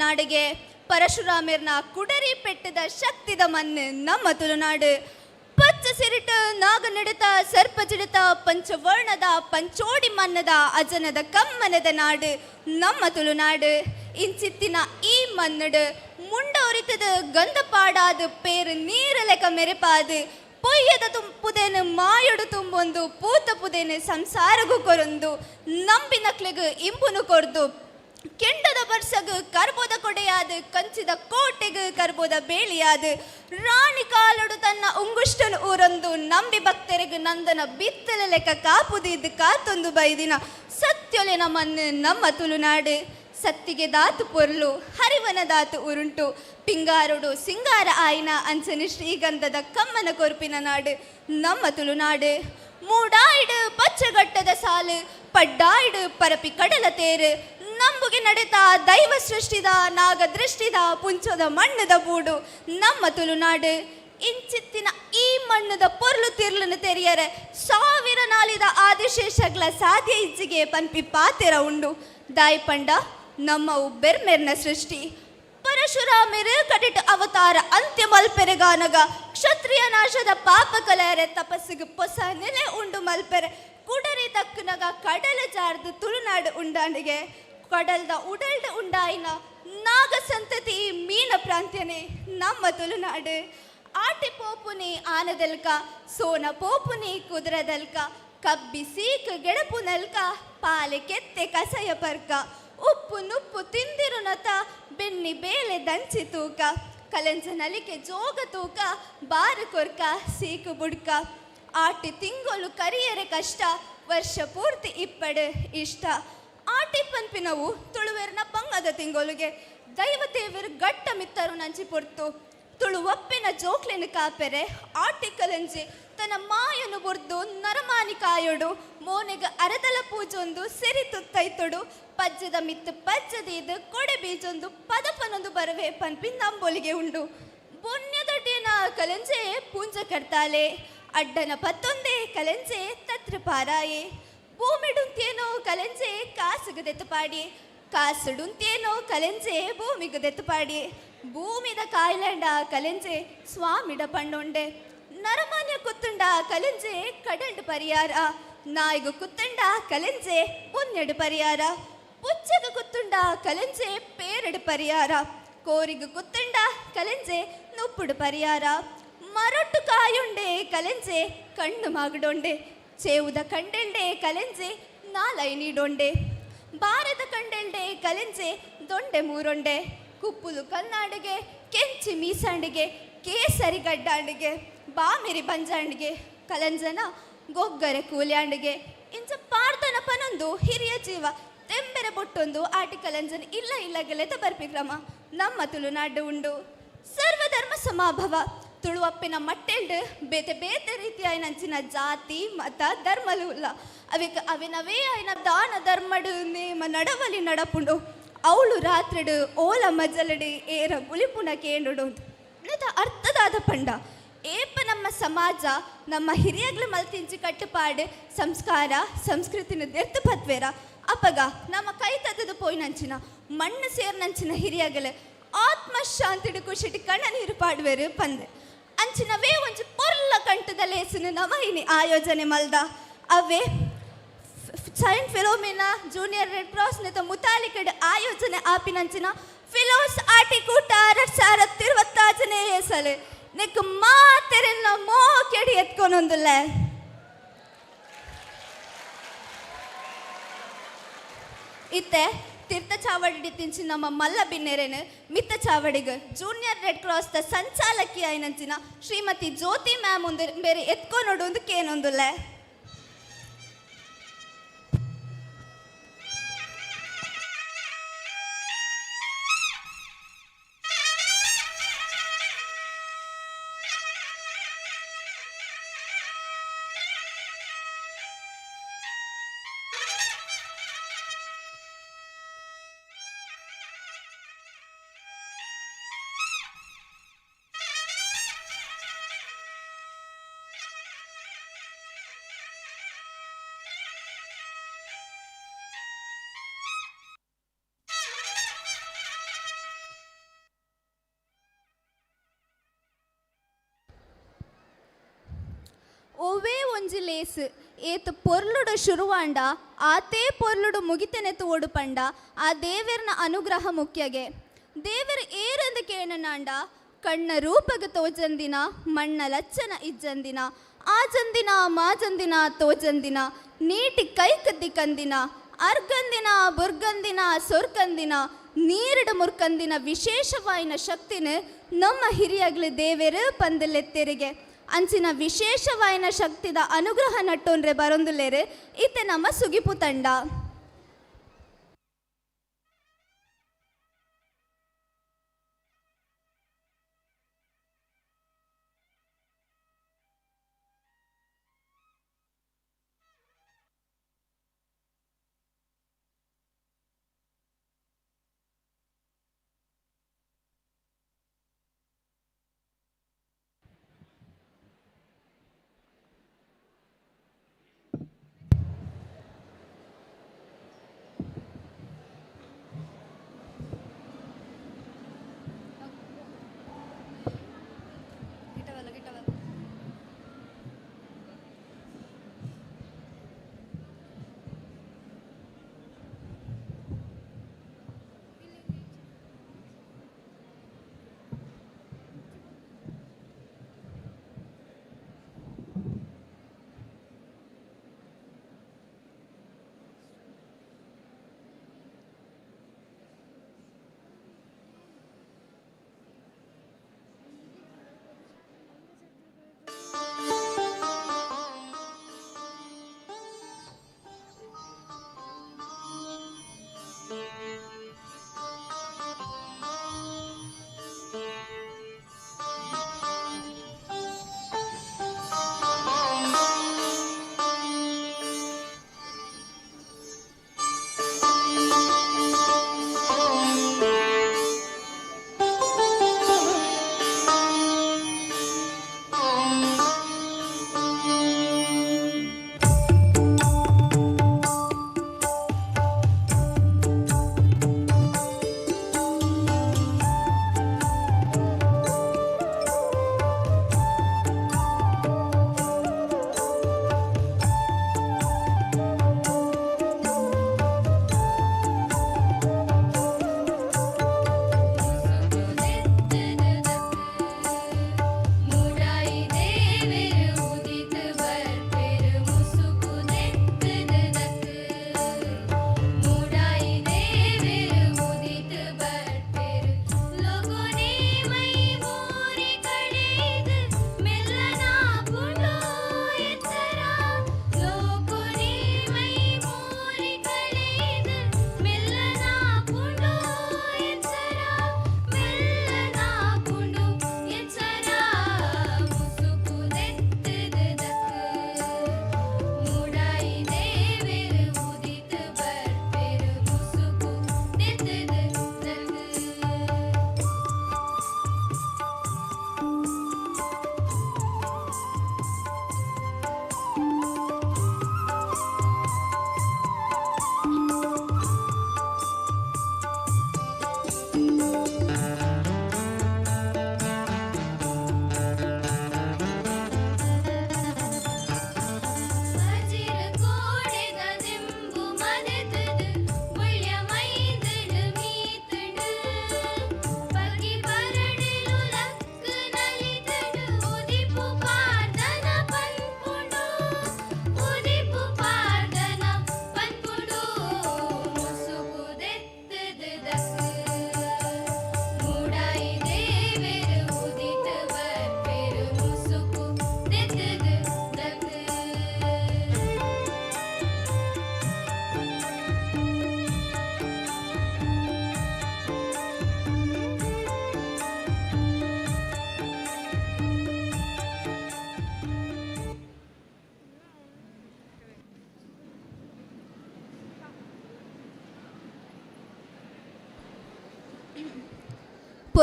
ನಾಡಿಗೆ ಪರಶುರಾಮರ್ನ ಕುಡರಿ ಪೆಟ್ಟದ ಶಕ್ತಿದ ಮಣ್ಣು ನಮ್ಮ ತುಳುನಾಡು. ಪಚ್ಚ ಸಿರಿಟ ನಾಗ ನಡೆತ ಸರ್ಪ ಜಿಡಿತ ಪಂಚವರ್ಣದ ಪಂಚೋಡಿ ಮನ್ನದ ಅಜನದ ಕಮ್ಮನದ ನಾಡು ನಮ್ಮ ತುಳುನಾಡು. ಇಂಚಿತ್ತಿನ ಈ ಮನ್ನಡು ಮುಂಡ ಉರಿತದ ಗಂಧ ಪಾಡಾದ ಪೇರು ನೀರ ಲೆಕ್ಕ ಮೆರೆಪಾದು ಪೊಯ್ಯದ ತುಂಬುದೇನು ಮಾಯೊಡು ತುಂಬೊಂದು ಪೂತ ಪುದೇನು ಸಂಸಾರಗೂ ಕೊರೊಂದು ನಂಬಿನಕ್ಲೆಗು ಇಂಪುನು ಕೊರ್ದು ಕೆಂಡದ ವರ್ಷಗು ಕರ್ಬೋದ ಕೊಡೆಯಾದ ಕಂಚಿದ ಕೋಟೆಗು ಕರ್ಬೋದ ಬೇಳಿಯಾದ ರಾಣಿ ಕಾಲೊಡು ತನ್ನ ಉಂಗುಷ್ಟನು ಊರೊಂದು ನಂಬಿ ಭಕ್ತರಿಗೂ ನಂದನ ಬಿತ್ತಲ ಲೆಕ್ಕ ಕಾಪುದಿದ್ದು ಕಾತೊಂದು ಬೈದಿನ ಸತ್ಯೊಲೆನ ಮಣ್ಣು ನಮ್ಮ ತುಳುನಾಡು. ಸತ್ತಿಗೆ ದಾತು ಪೊರ್ಲು ಹರಿವನ ದಾತು ಉರುಂಟು ಪಿಂಗಾರುಡು ಸಿಂಗಾರ ಆಯ್ನ ಅಂಚನೆ ಶ್ರೀಗಂಧದ ಕಮ್ಮನ ಕೊರ್ಪಿನ ನಾಡು ನಮ್ಮ ತುಳುನಾಡು. ಮೂಡಾಯಿಡು ಪಚ್ಚಗಟ್ಟದ ಸಾಲು ಪಡ್ಡಾಯಿಡು ಪರಪಿ ಕಡಲ ತೇರು ನಂಬುಗೆ ನಡೆತ ದೈವ ಸೃಷ್ಟಿದ ನಾಗ ದೃಷ್ಟಿದ ಪುಂಚದ ಮಣ್ಣದ ಬೂಡು ನಮ್ಮ ತುಳುನಾಡು. ಇಂಚಿತ್ತಿನ ಈ ಮಣ್ಣದ ಪೊರ್ಲು ತಿರ್ಲನ್ನು ತೆರೆಯರೆ ಸಾವಿರ ನಾಲಿದ ಆದಿಶೇಷಗಳ ಸಾಧ್ಯ ಇಜ್ಜಿಗೆ ಪನ್ಪಿ ಪಾತೆರ ಉಂಡು ದಾಯಿ ಪಂಡ ನಮ್ಮ ಬೆರ್ಮೆರ್ನ ಸೃಷ್ಟಿ. ಪರಶುರಾಮರು ಕಡಿಟ ಅವತಾರ ಅಂತ್ಯ ಮಲ್ಪೆರೆಗಾನಗ ಕ್ಷತ್ರಿಯ ನಾಶದ ಪಾಪ ಕಲೆಯರೆ ತಪಸ್ಸಿಗೆ ಹೊಸ ನೆಲೆ ಉಂಡು ಮಲ್ಪೆರೆ ಕುಡರೆ ತಕ್ಕನಗ ಕಡಲ ಜಾರ್ದು ತುಳುನಾಡು ಉಂಡಾಣಿಗೆ ಕಡಲ್ದ ಉಡಲ್ದ ಉಂಡಾಯಿನ ನಾಗ ಸಂತತಿ ಮೀನ ಪ್ರಾಂತ್ಯನೇ ನಮ್ಮ ತುಳುನಾಡು. ಆಟಿ ಪೋಪುನಿ ಆನದಲ್ಕ ಸೋನ ಪೋಪುನಿ ಕುದುರದಲ್ಕ ಕಬ್ಬಿ ಸೀಕ್ ಗೆಡಪು ನಲ್ಕ ಪಾಲೆ ಕೆತ್ತೆ ಕಸಯ ಪರ್ಕ ಉಪ್ಪು ನುಪ್ಪು ತಿಂದಿರು ನತ ಬೆನ್ನಿ ಬೇಲೆ ದಂಚಿ ತೂಕ ಕಲೆಂಜ ನಲಿಕೆ ಜೋಗ ತೂಕ ಬಾರು ಕೊರ್ಕ ಸೀಕು ಬುಡ್ಕ ಆಟಿ ತಿಂಗಳು ಕರಿಯರೆ ಕಷ್ಟ ವರ್ಷ ಪೂರ್ತಿ ಇಪ್ಪಡು ಇಷ್ಟ. ಆಟಿ ಪನ್ಪಿನವು ತುಳುವೆರ್ನ ಪಂಗದ ತಿಂಗೊಲಿಗೆ ದೈವತೇವರು ಗಟ್ಟ ಮಿತ್ತರು ನಂಚಿ ಪೊರ್ತು ತುಳು ಒಪ್ಪಿನ ಜೋಕ್ಲೆನು ಕಾಪೆರೆ ಆಟಿ ಕಲಂಜಿ ತನ್ನ ಮಾಯನು ಬುರ್ದು ನರಮಾನಿ ಕಾಯೊಡು ಮೋನೆಗ ಅರದಲ ಪೂಜೊಂದು ಸಿರಿ ತುತ್ತೈತೊಡು ಪಜ್ಜದ ಮಿತ್ತು ಪಜ್ಜದೀದು ಕೊಡೆ ಬೀಜೊಂದು ಪದಪನೊಂದು ಬರವೆ ಪನ್ಪಿ ನಂಬೋಲಿಗೆ ಉಂಡು. ಬೊನ್ಯದೊಡ್ಡಿನ ಕಲಂಜೆ ಪೂಂಜ ಕಡ್ತಾಳೆ ಅಡ್ಡನ ಪತ್ತೊಂದೇ ಕಲೆಂಜೆ ತತ್ರ ಪಾರಾಯೆ ಭೂಮಿಡುಂತೇನೋ ಕಲೆಂಜೆ ಕಾಸುಗದೆತ್ತು ಪಾಡಿ ಕಾಸುಡುಂತೇನೋ ಕಲೆಂಜೆ ಭೂಮಿಗದೆತ್ತು ಪಾಡಿ ಭೂಮಿದ ಕಾಯ್ಲೆಂಡ ಕಲೆಂಜೆ ಸ್ವಾಮಿಡ ಪಣ್ಣೊಂಡೆ ನರಮಾನ್ಯ ಕುತ್ತುಂಡ ಕಲೆಂಜೆ ಕಡಂಡು ಪರಿಯಾರ ನಾಯಿಗು ಕುತ್ತುಂಡ ಕಲೆಂಜೆ ಪುಣ್ಯಡು ಪರಿಯಾರ ಪುಚ್ಚಗ ಕುತ್ತುಂಡ ಕಲೆಂಜೆ ಪೇರಡು ಪರಿಯಾರ ಕೋರಿಗು ಕುತ್ತುಂಡ ಕಲೆಂಜೆ ನುಪ್ಪುಡು ಪರಿಯಾರ ಮರೊಟ್ಟು ಕಾಯುಂಡೆ ಕಲೆಂಜೆ ಕಣ್ಣು ಮಾಗಡೊಂಡೆ ಚೇವುದ ಕಂಡೆಲ್ಡೆ ಕಲೆಂಜೆ ನಾಲೈ ನೀಡೊಂಡೆ ಬಾರದ ಕಂಡೆಲ್ಡೆ ಕಲೆಂಜೆ ದೊಂಡೆ ಮೂರೊಂಡೆ ಕುಪ್ಪುಲು ಕನ್ನಾಡಿಗೆ ಕೆಂಚಿ ಮೀಸಂಡಿಗೆ ಕೇಸರಿ ಗಡ್ಡಾಂಡಿಗೆ ಬಾಮಿರಿ ಬಂಜಾಂಡಿಗೆ ಕಲೆಂಜನ ಗೊಗ್ಗರೆ ಕೂಲ್ಯಾಂಡಿಗೆ ಇಂಚ ಪಾಡ್ದನ ಪನೊಂದು ಹಿರಿಯ ಜೀವ ತೆಂಬೆರೆ ಬೊಟ್ಟೊಂದು ಆಟಿ ಕಲೆಂಜನ ಇಲ್ಲ ಇಲ್ಲಗಲೆತ ಬರ್ಪಿಕ್ರಮ ನಮ್ಮ ತುಳುನಾಡು ಉಂಡು ಸರ್ವಧರ್ಮ ಸಮಾಭವ ತುಳುವಪ್ಪಿನ ಮಟ್ಟೆಲ್ಡು ಬೇತೆ ಬೇತೆ ರೀತಿಯ ನಂಚಿನ ಜಾತಿ ಮತ ಧರ್ಮಲು ಇಲ್ಲ ಅವಿನವೇ ಆಯ್ನ ದಾನ ಧರ್ಮಡು ನೇಮ ನಡವಲಿ ನಡಪುಂಡು ಅವಳು ರಾತ್ರಿಡು ಓಲ ಮಜಲಡು ಏರ ಬುಲಿಪುನ ಕೇಂಡುಡು ಅರ್ಥದಾದ ಪಂಡ ಏಪ ನಮ್ಮ ಸಮಾಜ ನಮ್ಮ ಹಿರಿಯಗ್ಲು ಮಲ್ತಿಂಚಿ ಕಟ್ಟುಪಾಡು ಸಂಸ್ಕಾರ ಸಂಸ್ಕೃತಿನ ದೆರ್ತು ಪತ್ವೇರ ಅಪಗ ನಮ್ಮ ಕೈ ತದ್ದು ಪೋಯ್ನಂಚಿನ ಮಣ್ಣು ಸೇರ್ನಂಚಿನ ಹಿರಿಯಗಲು ಆತ್ಮಶಾಂತಿಡು ಖುಷಿಟಿ ಕಣ್ಣ ನೀರು ಪಾಡುವೆರು ಪಂದೆ ಅಂಚಿನವೇ ಒಂಚು ಪೊರ್ಲ ಕಂಟದ ಲೇಸನು ನಮಹಿನಿ ಆಯೋಜನೆ ಮಲ್ದ ಅವೇ saint Philomena junior red cross ನೆತ ಮುತಾಲಿಕಡ್ ಆಯೋಜನೆ ಆಪಿನಂಚಿನ ಫಿಲೋಸ್ ಆಟಿಕೂಟ 2025 ಹೆಸಲು ನೆಕ್ ಮಾತೆರೆಲ್ಲ ಮೋ ಕೆಡಿ ಎತ್ಕೊಂಡೊಂದುಲ್ಲ ಇತ್ತೆ ತೀರ್ಥ ಚಾವಡಿ ತಿಂಚಿ ನಮ್ಮ ಮಲ್ಲ ಬಿನ್ನೆರೆನು ಮಿತ್ತ ಚಾವಡಿಗ ಜೂನಿಯರ್ ರೆಡ್ ಕ್ರಾಸ್ ದ ಸಂಚಾಲಕಿ ಆಯ್ನಂಚಿನ ಶ್ರೀಮತಿ ಜ್ಯೋತಿ ಮ್ಯಾಮ್ ಒಂದು ಬೇರೆ ಎತ್ಕೊಂಡೋಡು ಒಂದು ಕೇನೊಂದುಲ್ಲ ಒವೇ ಒಂಜಿ ಲೇಸು ಏತು ಪೊರ್ಲುಡು ಶುರುವಾಂಡ ಆತೇ ಪೊರ್ಲುಡು ಮುಗಿತೆನೆತು ಓಡು ಪಂಡ ಆ ದೇವರನ ಅನುಗ್ರಹ ಮುಖ್ಯಗೆ ದೇವರು ಏರೆಂದು ಕೇಣನಾಂಡ ಕಣ್ಣ ರೂಪಗ ತೋಜಂದಿನ ಮಣ್ಣ ಲಚ್ಚನ ಇಜ್ಜಂದಿನ ಆಜಂದಿನ ಮಾಜಂದಿನ ತೋಜಂದಿನ ನೀಟಿ ಕೈ ಕದ್ದಿ ಕಂದಿನ ಅರ್ಗಂದಿನ ಬುರ್ಗಂದಿನ ಸೊರ್ಕಂದಿನ ನೀರಿಡ ಮುರ್ಕಂದಿನ ವಿಶೇಷವಾಯಿನ ಶಕ್ತಿನ ನಮ್ಮ ಹಿರಿಯಗ್ಲು ದೇವರು ಪಂದಲೆತ್ತೆರಿಗೆ ಅಂಚಿನ ವಿಶೇಷವಾಯಿನ ಶಕ್ತಿದ ಅನುಗ್ರಹ ನಟ್ಟೊಂಡ್ರೆ ಬರೊಂದುಲ್ಲೇರು ಇತ್ತೆ ನಮ್ಮ ಸುಗಿಪು ತಂಡ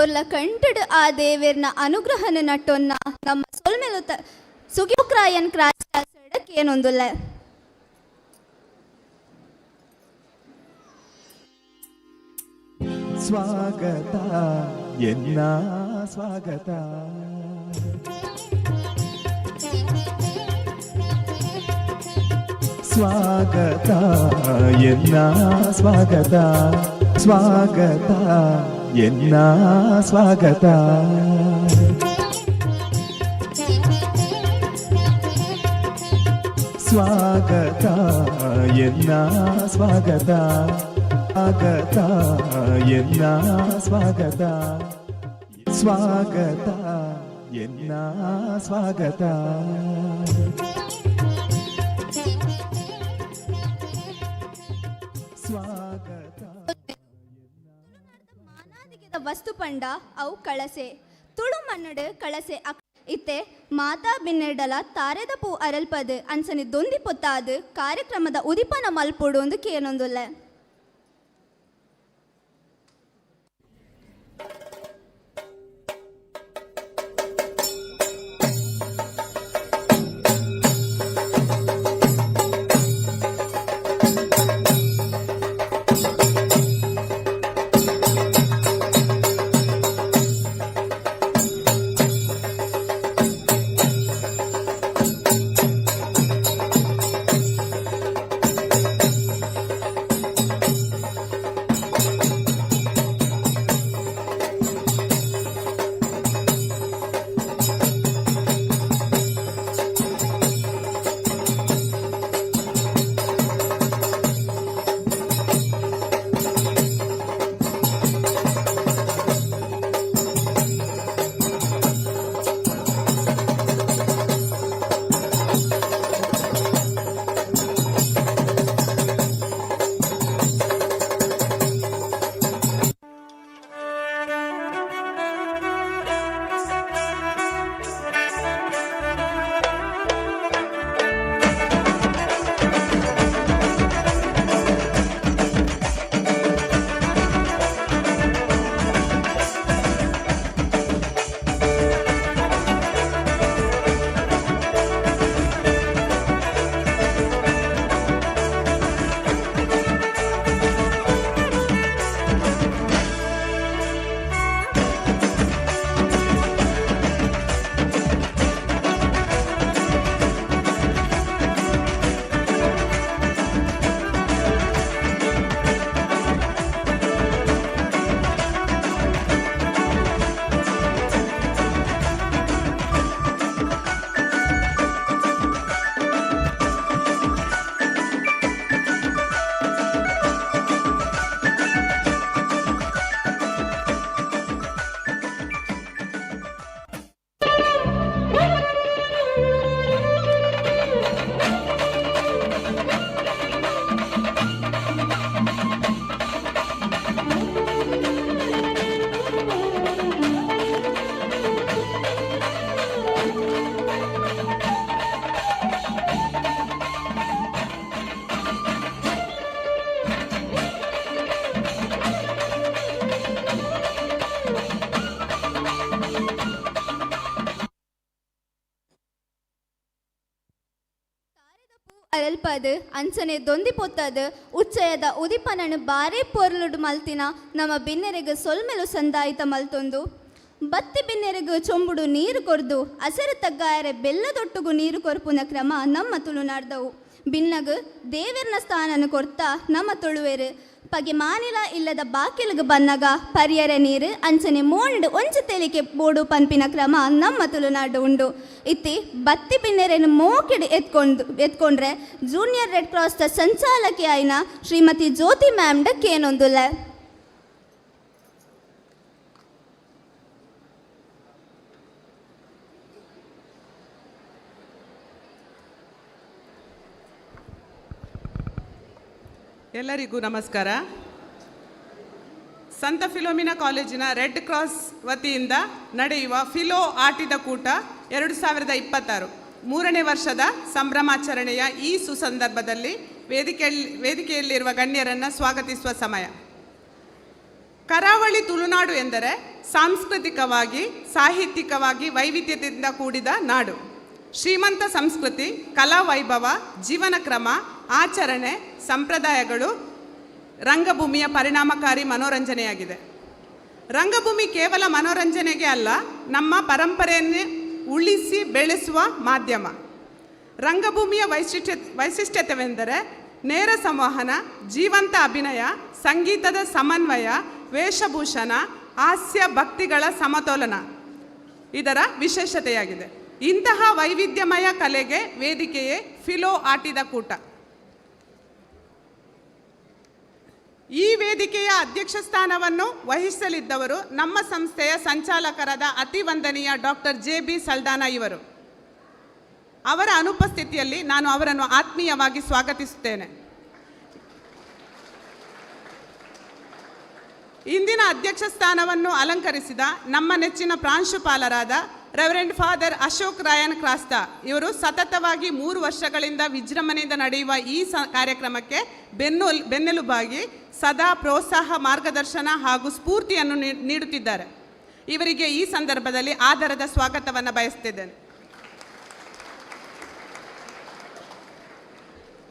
பொருள கண்டுடு ஆ தேவர்ன அனுகிரகன நட்டொನ್ನ ನಮ್ಮ ಸೊಲ್ಮೆಲು ಸುಗಿಯುಕ್ರಾಯನ್ ಕ್ರಾಸ ಸಡಕೇನೊಂದುಲ್ಲ ಸ್ವಾಗತ ಎನ್ನ ಸ್ವಾಗತ ಸ್ವಾಗತ ಎನ್ನ ಸ್ವಾಗತ ಸ್ವಾಗತ ಎನ್ನ ಸ್ವಾಗತ ಸ್ವಾಗತ ಎನ್ನ ಸ್ವಾಗತ ಸ್ವಾಗತ ಎನ್ನ ಸ್ವಾಗತ ಸ್ವಾಗತ ಎನ್ನ ಸ್ವಾಗತ ಸ್ವಾಗತ ಮಾನಾದಿಗೆದ ವಸ್ತು ಪಂಡ ಅವು ಕಳಸೆ ತುಳು ಮನ್ನಡು ಕಳಸೆ ಇತ್ತೆ ಮಾತಾ ಬಿನ್ನೆಡಲ ತಾರೆದ ಪೂ ಅರಲ್ಪದು ಅನ್ಸನಿ ದೊಂದಿ ಪೊತ್ತಾದು ಕಾರ್ಯಕ್ರಮದ ಉದಿಪನ ಮಲ್ಪೊಡು ಒಂದು ಕೇನೊಂದುಲ್ಲ ಅರಲ್ಪದು ಅಂಚನೆ ದೊಂದಿ ಪೊತ್ತದು ಉಚ್ಚಯದ ಉದಿಪನನು ಬಾರೇ ಪೊರ್ಲುಡು ಮಲ್ತಿನ ನಮ್ಮ ಬಿನ್ನೆರೆಗು ಸೊಲ್ಮೆಲು ಸಂದಾಯಿತ ಮಲ್ತೊಂದು ಬತ್ತಿ ಬಿನ್ನೆರೆಗು ಚೊಂಬುಡು ನೀರು ಕೊರ್ದು ಹಸರು ತಗ್ಗಾಯರೆ ಬೆಲ್ಲದೊಟ್ಟುಗು ನೀರು ಕೊರ್ಪುನ ಕ್ರಮ ನಮ್ಮ ತುಳುನಾಡ್ದವು ಬಿನ್ನಗು ದೇವೆರ್ನ ಸ್ಥಾನನು ಕೊರ್ತಾ ನಮ್ಮ ತುಳುವೆರು ಪಗೆ ಮಾನಿಲ ಇಲ್ಲದ ಬಾಕಿಲಿಗೆ ಬನ್ನಗ ಪರಿಯರ ನೀರು ಅಂಚನೆ ಮೋಂಡು ಒಂಚು ತೆಲಿಕೆ ಬೋಡು ಪಂಪಿನ ಕ್ರಮ ನಮ್ಮ ತುಳುನಾಡು ಉಂಡು ಇತ್ತಿ ಬತ್ತಿ ಬಿನ್ನೆರೆನು ಮೋಕಿಡು ಎತ್ಕೊಂಡ್ರೆ ಜೂನಿಯರ್ ರೆಡ್ ಕ್ರಾಸ್ದ ಸಂಚಾಲಕಿ ಆಯ್ನ ಶ್ರೀಮತಿ ಜ್ಯೋತಿ ಮ್ಯಾಮ್ಡ ಕೇನೊಂದುಲ್ಲ ಎಲ್ಲರಿಗೂ ನಮಸ್ಕಾರ. ಸಂತ ಫಿಲೋಮಿನಾ ಕಾಲೇಜಿನ ರೆಡ್ ಕ್ರಾಸ್ ವತಿಯಿಂದ ನಡೆಯುವ ಫಿಲೋ ಆಟಿದ ಕೂಟ 2026 3ನೇ ವರ್ಷದ ಸಂಭ್ರಮಾಚರಣೆಯ ಈ ಸುಸಂದರ್ಭದಲ್ಲಿ ವೇದಿಕೆಯಲ್ಲಿರುವ ಗಣ್ಯರನ್ನು ಸ್ವಾಗತಿಸುವ ಸಮಯ. ಕರಾವಳಿ ತುಳುನಾಡು ಎಂದರೆ ಸಾಂಸ್ಕೃತಿಕವಾಗಿ ಸಾಹಿತ್ಯಿಕವಾಗಿ ವೈವಿಧ್ಯತೆಯಿಂದ ಕೂಡಿದ ನಾಡು. ಶ್ರೀಮಂತ ಸಂಸ್ಕೃತಿ, ಕಲಾ ವೈಭವ, ಜೀವನ ಕ್ರಮ, ಆಚರಣೆ, ಸಂಪ್ರದಾಯಗಳು ರಂಗಭೂಮಿಯ ಪರಿಣಾಮಕಾರಿ ಮನೋರಂಜನೆಯಾಗಿದೆ. ರಂಗಭೂಮಿ ಕೇವಲ ಮನೋರಂಜನೆಗೆ ಅಲ್ಲ, ನಮ್ಮ ಪರಂಪರೆಯನ್ನೇ ಉಳಿಸಿ ಬೆಳೆಸುವ ಮಾಧ್ಯಮ. ರಂಗಭೂಮಿಯ ವೈಶಿಷ್ಟ್ಯತೆವೆಂದರೆ ನೇರ ಸಂವಹನ, ಜೀವಂತ ಅಭಿನಯ, ಸಂಗೀತದ ಸಮನ್ವಯ, ವೇಷಭೂಷಣ, ಹಾಸ್ಯ ಭಕ್ತಿಗಳ ಸಮತೋಲನ ಇದರ ವಿಶೇಷತೆಯಾಗಿದೆ. ಇಂತಹ ವೈವಿಧ್ಯಮಯ ಕಲೆಗೆ ವೇದಿಕೆಯೇ ಫಿಲೋ ಆಟಿದ ಕೂಟ. ಈ ವೇದಿಕೆಯ ಅಧ್ಯಕ್ಷ ಸ್ಥಾನವನ್ನು ವಹಿಸಲಿದ್ದವರು ನಮ್ಮ ಸಂಸ್ಥೆಯ ಸಂಚಾಲಕರಾದ ಅತಿ ವಂದನೀಯ ಡಾಕ್ಟರ್ JB ಸಲ್ದಾನ ಇವರು. ಅವರ ಅನುಪಸ್ಥಿತಿಯಲ್ಲಿ ನಾನು ಅವರನ್ನು ಆತ್ಮೀಯವಾಗಿ ಸ್ವಾಗತಿಸುತ್ತೇನೆ. ಇಂದಿನ ಅಧ್ಯಕ್ಷ ಸ್ಥಾನವನ್ನು ಅಲಂಕರಿಸಿದ ನಮ್ಮ ನೆಚ್ಚಿನ ಪ್ರಾಂಶುಪಾಲರಾದ ರೆವರೆಂಡ್ ಫಾದರ್ ಅಶೋಕ್ ರಾಯನ್ ಕ್ರಾಸ್ತಾ ಇವರು ಸತತವಾಗಿ 3 ವರ್ಷಗಳಿಂದ ವಿಜೃಂಭಣೆಯಿಂದ ನಡೆಯುವ ಈ ಕಾರ್ಯಕ್ರಮಕ್ಕೆ ಬೆನ್ನೆಲುಬಾಗಿ ಸದಾ ಪ್ರೋತ್ಸಾಹ, ಮಾರ್ಗದರ್ಶನ ಹಾಗೂ ಸ್ಫೂರ್ತಿಯನ್ನು ನೀಡುತ್ತಿದ್ದಾರೆ. ಇವರಿಗೆ ಈ ಸಂದರ್ಭದಲ್ಲಿ ಆದರದ ಸ್ವಾಗತವನ್ನು ಬಯಸುತ್ತಿದ್ದೇನೆ.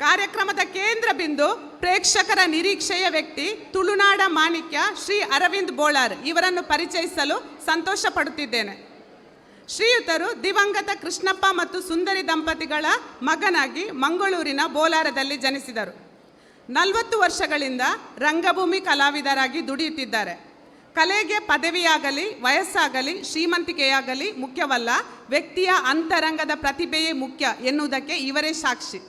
ಕಾರ್ಯಕ್ರಮದ ಕೇಂದ್ರ ಬಿಂದು, ಪ್ರೇಕ್ಷಕರ ನಿರೀಕ್ಷೆಯ ವ್ಯಕ್ತಿ, ತುಳುನಾಡ ಮಾಣಿಕ್ಯ ಶ್ರೀ ಅರವಿಂದ್ ಬೋಳಾರ್ ಇವರನ್ನು ಪರಿಚಯಿಸಲು ಸಂತೋಷ ಪಡುತ್ತಿದ್ದೇನೆ. ಶ್ರೀಯುತರು ದಿವಂಗತ ಕೃಷ್ಣಪ್ಪ ಮತ್ತು ಸುಂದರಿ ದಂಪತಿಗಳ ಮಗನಾಗಿ ಮಂಗಳೂರಿನ ಬೋಲಾರದಲ್ಲಿ ಜನಿಸಿದರು. 40 ವರ್ಷಗಳಿಂದ ರಂಗಭೂಮಿ ಕಲಾವಿದರಾಗಿ ದುಡಿಯುತ್ತಿದ್ದಾರೆ. ಕಲೆಗೆ ಪದವಿಯಾಗಲಿ, ವಯಸ್ಸಾಗಲಿ, ಶ್ರೀಮಂತಿಕೆಯಾಗಲಿ ಮುಖ್ಯವಲ್ಲ, ವ್ಯಕ್ತಿಯ ಅಂತರಂಗದ ಪ್ರತಿಭೆಯೇ ಮುಖ್ಯ ಎನ್ನುವುದಕ್ಕೆ ಇವರೇ ಸಾಕ್ಷಿ.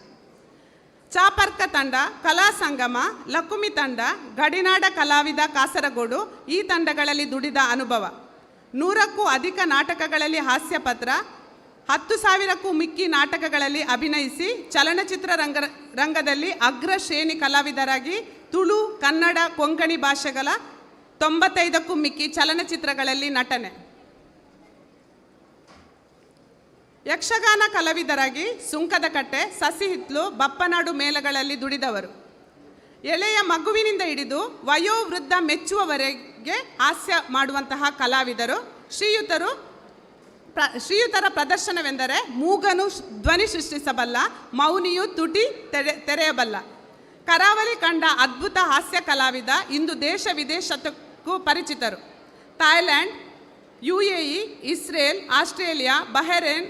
ಚಾಪರ್ಕ ತಂಡ, ಕಲಾ ಸಂಗಮ, ಲಕುಮಿ ತಂಡ, ಗಡಿನಾಡ ಕಲಾವಿದ ಕಾಸರಗೋಡು ಈ ತಂಡಗಳಲ್ಲಿ ದುಡಿದ ಅನುಭವ. 100ಕ್ಕೂ ಅಧಿಕ ನಾಟಕಗಳಲ್ಲಿ ಹಾಸ್ಯಪತ್ರ, 10,000ಕ್ಕೂ ಮಿಕ್ಕಿ ನಾಟಕಗಳಲ್ಲಿ ಅಭಿನಯಿಸಿ ಚಲನಚಿತ್ರ ರಂಗದಲ್ಲಿ ಅಗ್ರ ಶ್ರೇಣಿ ಕಲಾವಿದರಾಗಿ ತುಳು, ಕನ್ನಡ, ಕೊಂಕಣಿ ಭಾಷೆಗಳ 95ಕ್ಕೂ ಮಿಕ್ಕಿ ಚಲನಚಿತ್ರಗಳಲ್ಲಿ ನಟನೆ. ಯಕ್ಷಗಾನ ಕಲಾವಿದರಾಗಿ ಸುಂಕದ ಕಟ್ಟೆ, ಸಸಿಹಿತ್ಲು, ಬಪ್ಪನಾಡು ಮೇಳಗಳಲ್ಲಿ ದುಡಿದವರು. ಎಳೆಯ ಮಗುವಿನಿಂದ ಹಿಡಿದು ವಯೋವೃದ್ಧ ಮೆಚ್ಚುವವರೆಗೆ ಹಾಸ್ಯ ಮಾಡುವಂತಹ ಕಲಾವಿದರು. ಶ್ರೀಯುತರ ಪ್ರದರ್ಶನವೆಂದರೆ ಮೂಗನು ಧ್ವನಿ ಸೃಷ್ಟಿಸಬಲ್ಲ, ಮೌನಿಯು ತುಟಿ ತೆರೆಯಬಲ್ಲ. ಕರಾವಳಿ ಕಂಡ ಅದ್ಭುತ ಹಾಸ್ಯ ಕಲಾವಿದ, ಇಂದು ದೇಶ ವಿದೇಶಕ್ಕೂ ಪರಿಚಿತರು. Thailand, UAE, Israel, Australia, Bahrain,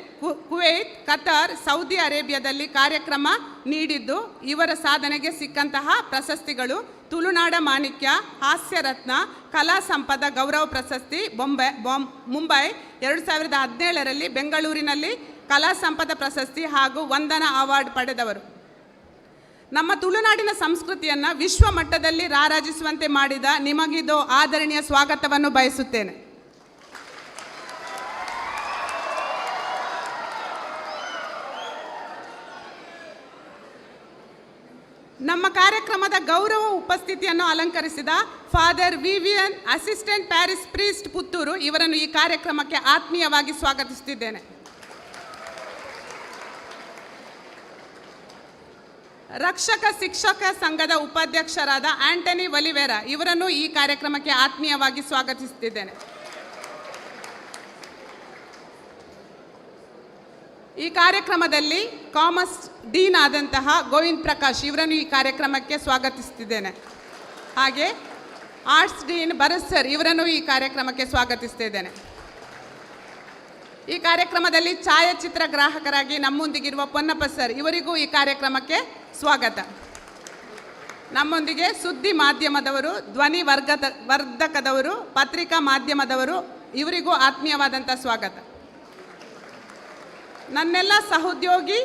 Kuwait, Qatar, Saudi ಅರೇಬಿಯಾದಲ್ಲಿ ಕಾರ್ಯಕ್ರಮ ನೀಡಿದ್ದು ಇವರ ಸಾಧನೆಗೆ ಸಿಕ್ಕಂತಹ ಪ್ರಶಸ್ತಿಗಳು: ತುಳುನಾಡ ಮಾಣಿಕ್ಯ, ಹಾಸ್ಯ ರತ್ನ, ಕಲಾ ಸಂಪದ ಗೌರವ ಪ್ರಶಸ್ತಿ ಮುಂಬೈ 2017ರಲ್ಲಿ, ಬೆಂಗಳೂರಿನಲ್ಲಿ ಕಲಾ ಸಂಪದ ಪ್ರಶಸ್ತಿ ಹಾಗೂ ವಂದನಾ ಅವಾರ್ಡ್ ಪಡೆದವರು. ನಮ್ಮ ತುಳುನಾಡಿನ ಸಂಸ್ಕೃತಿಯನ್ನು ವಿಶ್ವ ಮಟ್ಟದಲ್ಲಿ ರಾರಾಜಿಸುವಂತೆ ಮಾಡಿದ ನಿಮಗಿದು ಆದರಣೀಯ ಸ್ವಾಗತವನ್ನು ಬಯಸುತ್ತೇನೆ. ನಮ್ಮ ಕಾರ್ಯಕ್ರಮದ ಗೌರವ ಉಪಸ್ಥಿತಿಯನ್ನು ಅಲಂಕರಿಸಿದ father Vivian, assistant Paris priest, Puttur ಇವರನ್ನು ಈ ಕಾರ್ಯಕ್ರಮಕ್ಕೆ ಆತ್ಮೀಯವಾಗಿ ಸ್ವಾಗತಿಸುತ್ತಿದ್ದೇನೆ. ರಕ್ಷಕ ಶಿಕ್ಷಕ ಸಂಘದ ಉಪಾಧ್ಯಕ್ಷರಾದ ಆಂಟನಿ ಒಲಿವೆರಾ ಇವರನ್ನು ಈ ಕಾರ್ಯಕ್ರಮಕ್ಕೆ ಆತ್ಮೀಯವಾಗಿ ಸ್ವಾಗತಿಸುತ್ತಿದ್ದೇನೆ. ಈ ಕಾರ್ಯಕ್ರಮದಲ್ಲಿ ಕಾಮರ್ಸ್ ಡೀನ್ ಆದಂತಹ ಗೋವಿಂದ್ ಪ್ರಕಾಶ್ ಇವರನ್ನು ಈ ಕಾರ್ಯಕ್ರಮಕ್ಕೆ ಸ್ವಾಗತಿಸುತ್ತಿದ್ದೇನೆ. ಹಾಗೆ ಆರ್ಟ್ಸ್ ಡೀನ್ ಭರತ್ ಸರ್ ಇವರನ್ನು ಈ ಕಾರ್ಯಕ್ರಮಕ್ಕೆ ಸ್ವಾಗತಿಸುತ್ತಿದ್ದೇನೆ. ಈ ಕಾರ್ಯಕ್ರಮದಲ್ಲಿ ಛಾಯಾಚಿತ್ರ ಗ್ರಾಹಕರಾಗಿ ನಮ್ಮೊಂದಿಗಿರುವ ಪೊನ್ನಪ್ಪ ಸರ್ ಇವರಿಗೂ ಈ ಕಾರ್ಯಕ್ರಮಕ್ಕೆ ಸ್ವಾಗತ. ನಮ್ಮೊಂದಿಗೆ ಸುದ್ದಿ ಮಾಧ್ಯಮದವರು, ಧ್ವನಿ ವರ್ಧಕದವರು, ಪತ್ರಿಕಾ ಮಾಧ್ಯಮದವರು ಇವರಿಗೂ ಆತ್ಮೀಯವಾದಂಥ ಸ್ವಾಗತ. ನನ್ನೆಲ್ಲ ಸಹೋದ್ಯೋಗಿ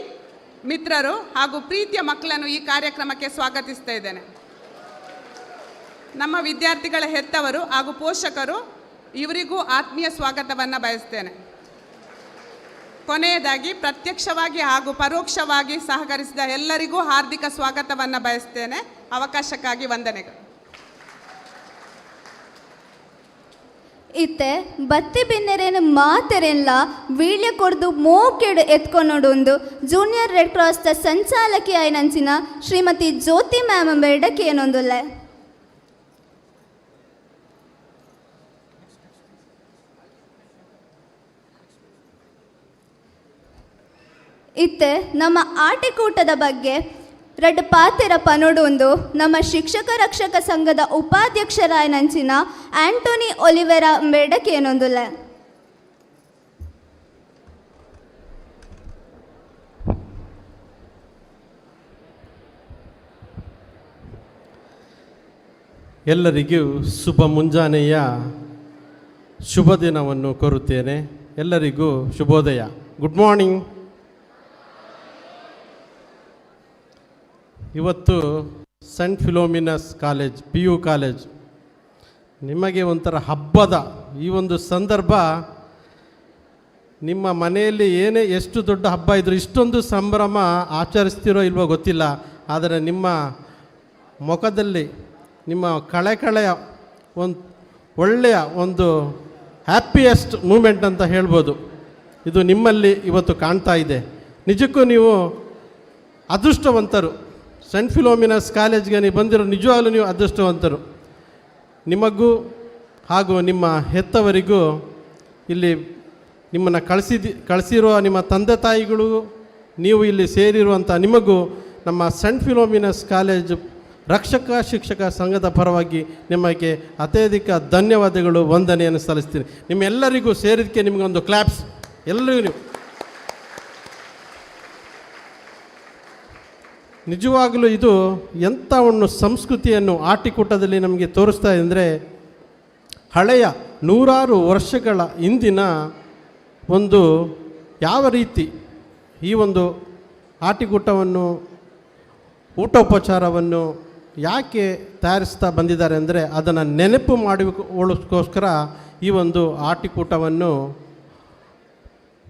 ಮಿತ್ರರು ಹಾಗೂ ಪ್ರೀತಿಯ ಮಕ್ಕಳನ್ನು ಈ ಕಾರ್ಯಕ್ರಮಕ್ಕೆ ಸ್ವಾಗತಿಸ್ತಾ ಇದ್ದೇನೆ. ನಮ್ಮ ವಿದ್ಯಾರ್ಥಿಗಳ ಹೆತ್ತವರು ಹಾಗೂ ಪೋಷಕರು ಇವರಿಗೂ ಆತ್ಮೀಯ ಸ್ವಾಗತವನ್ನು ಬಯಸ್ತೇನೆ. ಕೊನೆಯದಾಗಿ ಪ್ರತ್ಯಕ್ಷವಾಗಿ ಹಾಗೂ ಪರೋಕ್ಷವಾಗಿ ಸಹಕರಿಸಿದ ಎಲ್ಲರಿಗೂ ಹಾರ್ದಿಕ ಸ್ವಾಗತವನ್ನು ಬಯಸ್ತೇನೆ. ಅವಕಾಶಕ್ಕಾಗಿ ವಂದನೆಗಳು. ಇತ್ತೆ ಬತ್ತಿ ಬಿನ್ನೆರೇನು ಮಾತೆರೆಲ್ಲ ವೀಳ್ಯ ಕೊಡ್ದು ಮೋಕೆಡು ಎತ್ಕೊಂಡೊಂದು ಜೂನಿಯರ್ ರೆಡ್ ಕ್ರಾಸ್ದ ಸಂಚಾಲಕಿ ಆಯ್ನಂಚಿನ ಶ್ರೀಮತಿ ಜ್ಯೋತಿ ಮ್ಯಾಮ್ ಬೆರಡಕ್ಕೆ ಏನೊಂದುಲ್ಲೆ ಇತ್ತೆ ನಮ್ಮ ಆಟಿಕೂಟದ ಬಗ್ಗೆ ರಡ್ಡು ಪಾತೆರ ಪನೊಡುಂದು ನಮ್ಮ ಶಿಕ್ಷಕ ರಕ್ಷಕ ಸಂಘದ ಉಪಾಧ್ಯಕ್ಷರಾಯನಂಚಿನ ಆಂಟೋನಿ ಒಲಿವೆರಾ ಮೇಡಕೇನೊಂದುಲ್ಲ. ಎಲ್ಲರಿಗೂ ಶುಭ ಮುಂಜಾನೆಯ ಶುಭ ದಿನವನ್ನು ಕೋರುತ್ತೇನೆ. ಎಲ್ಲರಿಗೂ ಶುಭೋದಯ. Good morning. ಇವತ್ತು saint Philomena's college PU college ನಿಮಗೆ ಒಂಥರ ಹಬ್ಬದ ಈ ಒಂದು ಸಂದರ್ಭ. ನಿಮ್ಮ ಮನೆಯಲ್ಲಿ ಏನೇ ಎಷ್ಟು ದೊಡ್ಡ ಹಬ್ಬ ಇದ್ದರೂ ಇಷ್ಟೊಂದು ಸಂಭ್ರಮ ಆಚರಿಸ್ತಿರೋ ಇಲ್ವೋ ಗೊತ್ತಿಲ್ಲ, ಆದರೆ ನಿಮ್ಮ ಮುಖದಲ್ಲಿ ನಿಮ್ಮ ಕಳೆಯ ಒಂದು ಒಳ್ಳೆಯ ಒಂದು ಹ್ಯಾಪಿಯೆಸ್ಟ್ ಮೂಮೆಂಟ್ ಅಂತ ಹೇಳ್ಬೋದು, ಇದು ನಿಮ್ಮಲ್ಲಿ ಇವತ್ತು ಕಾಣ್ತಾ ಇದೆ. ನಿಜಕ್ಕೂ ನೀವು ಅದೃಷ್ಟವಂತರು. ಸೆಂಟ್ ಫಿಲೋಮಿನಸ್ ಕಾಲೇಜ್ಗೆ ನೀವು ಬಂದಿರೋ ನಿಜವಾಗಲೂ ನೀವು ಅದೃಷ್ಟವಂತರು. ನಿಮಗೂ ಹಾಗೂ ನಿಮ್ಮ ಹೆತ್ತವರಿಗೂ ಇಲ್ಲಿ ನಿಮ್ಮನ್ನು ಕಳಿಸಿರುವ ನಿಮ್ಮ ತಂದೆ ತಾಯಿಗಳು, ನೀವು ಇಲ್ಲಿ ಸೇರಿರುವಂಥ ನಿಮಗೂ ನಮ್ಮ ಸೆಂಟ್ ಫಿಲೋಮಿನಸ್ ಕಾಲೇಜ್ ರಕ್ಷಕ ಶಿಕ್ಷಕ ಸಂಘದ ಪರವಾಗಿ ನಿಮಗೆ ಅತ್ಯಧಿಕ ಧನ್ಯವಾದಗಳು, ವಂದನೆಯನ್ನು ಸಲ್ಲಿಸ್ತೀನಿ. ನಿಮ್ಮೆಲ್ಲರಿಗೂ ಸೇರಿದಕ್ಕೆ ನಿಮಗೊಂದು ಕ್ಲಾಪ್ಸ್ ಎಲ್ಲರಿಗೂ. ನೀವು ನಿಜವಾಗಲೂ ಇದು ಎಂಥ ಒಂದು ಸಂಸ್ಕೃತಿಯನ್ನು ಆಟಿಕೂಟದಲ್ಲಿ ನಮಗೆ ತೋರಿಸ್ತಾ ಇದೆ ಅಂದರೆ, ಹಳೆಯ 100 ವರ್ಷಗಳ ಹಿಂದಿನ ಒಂದು ಯಾವ ರೀತಿ ಈ ಒಂದು ಆಟಿಕೂಟವನ್ನು ಊಟೋಪಚಾರವನ್ನು ಯಾಕೆ ತಯಾರಿಸ್ತಾ ಬಂದಿದ್ದಾರೆ ಅಂದರೆ, ಅದನ್ನು ನೆನಪು ಮಾಡಿಕೊಳ್ಳೋಕ್ಕೋಸ್ಕರ ಈ ಒಂದು ಆಟಿಕೂಟವನ್ನು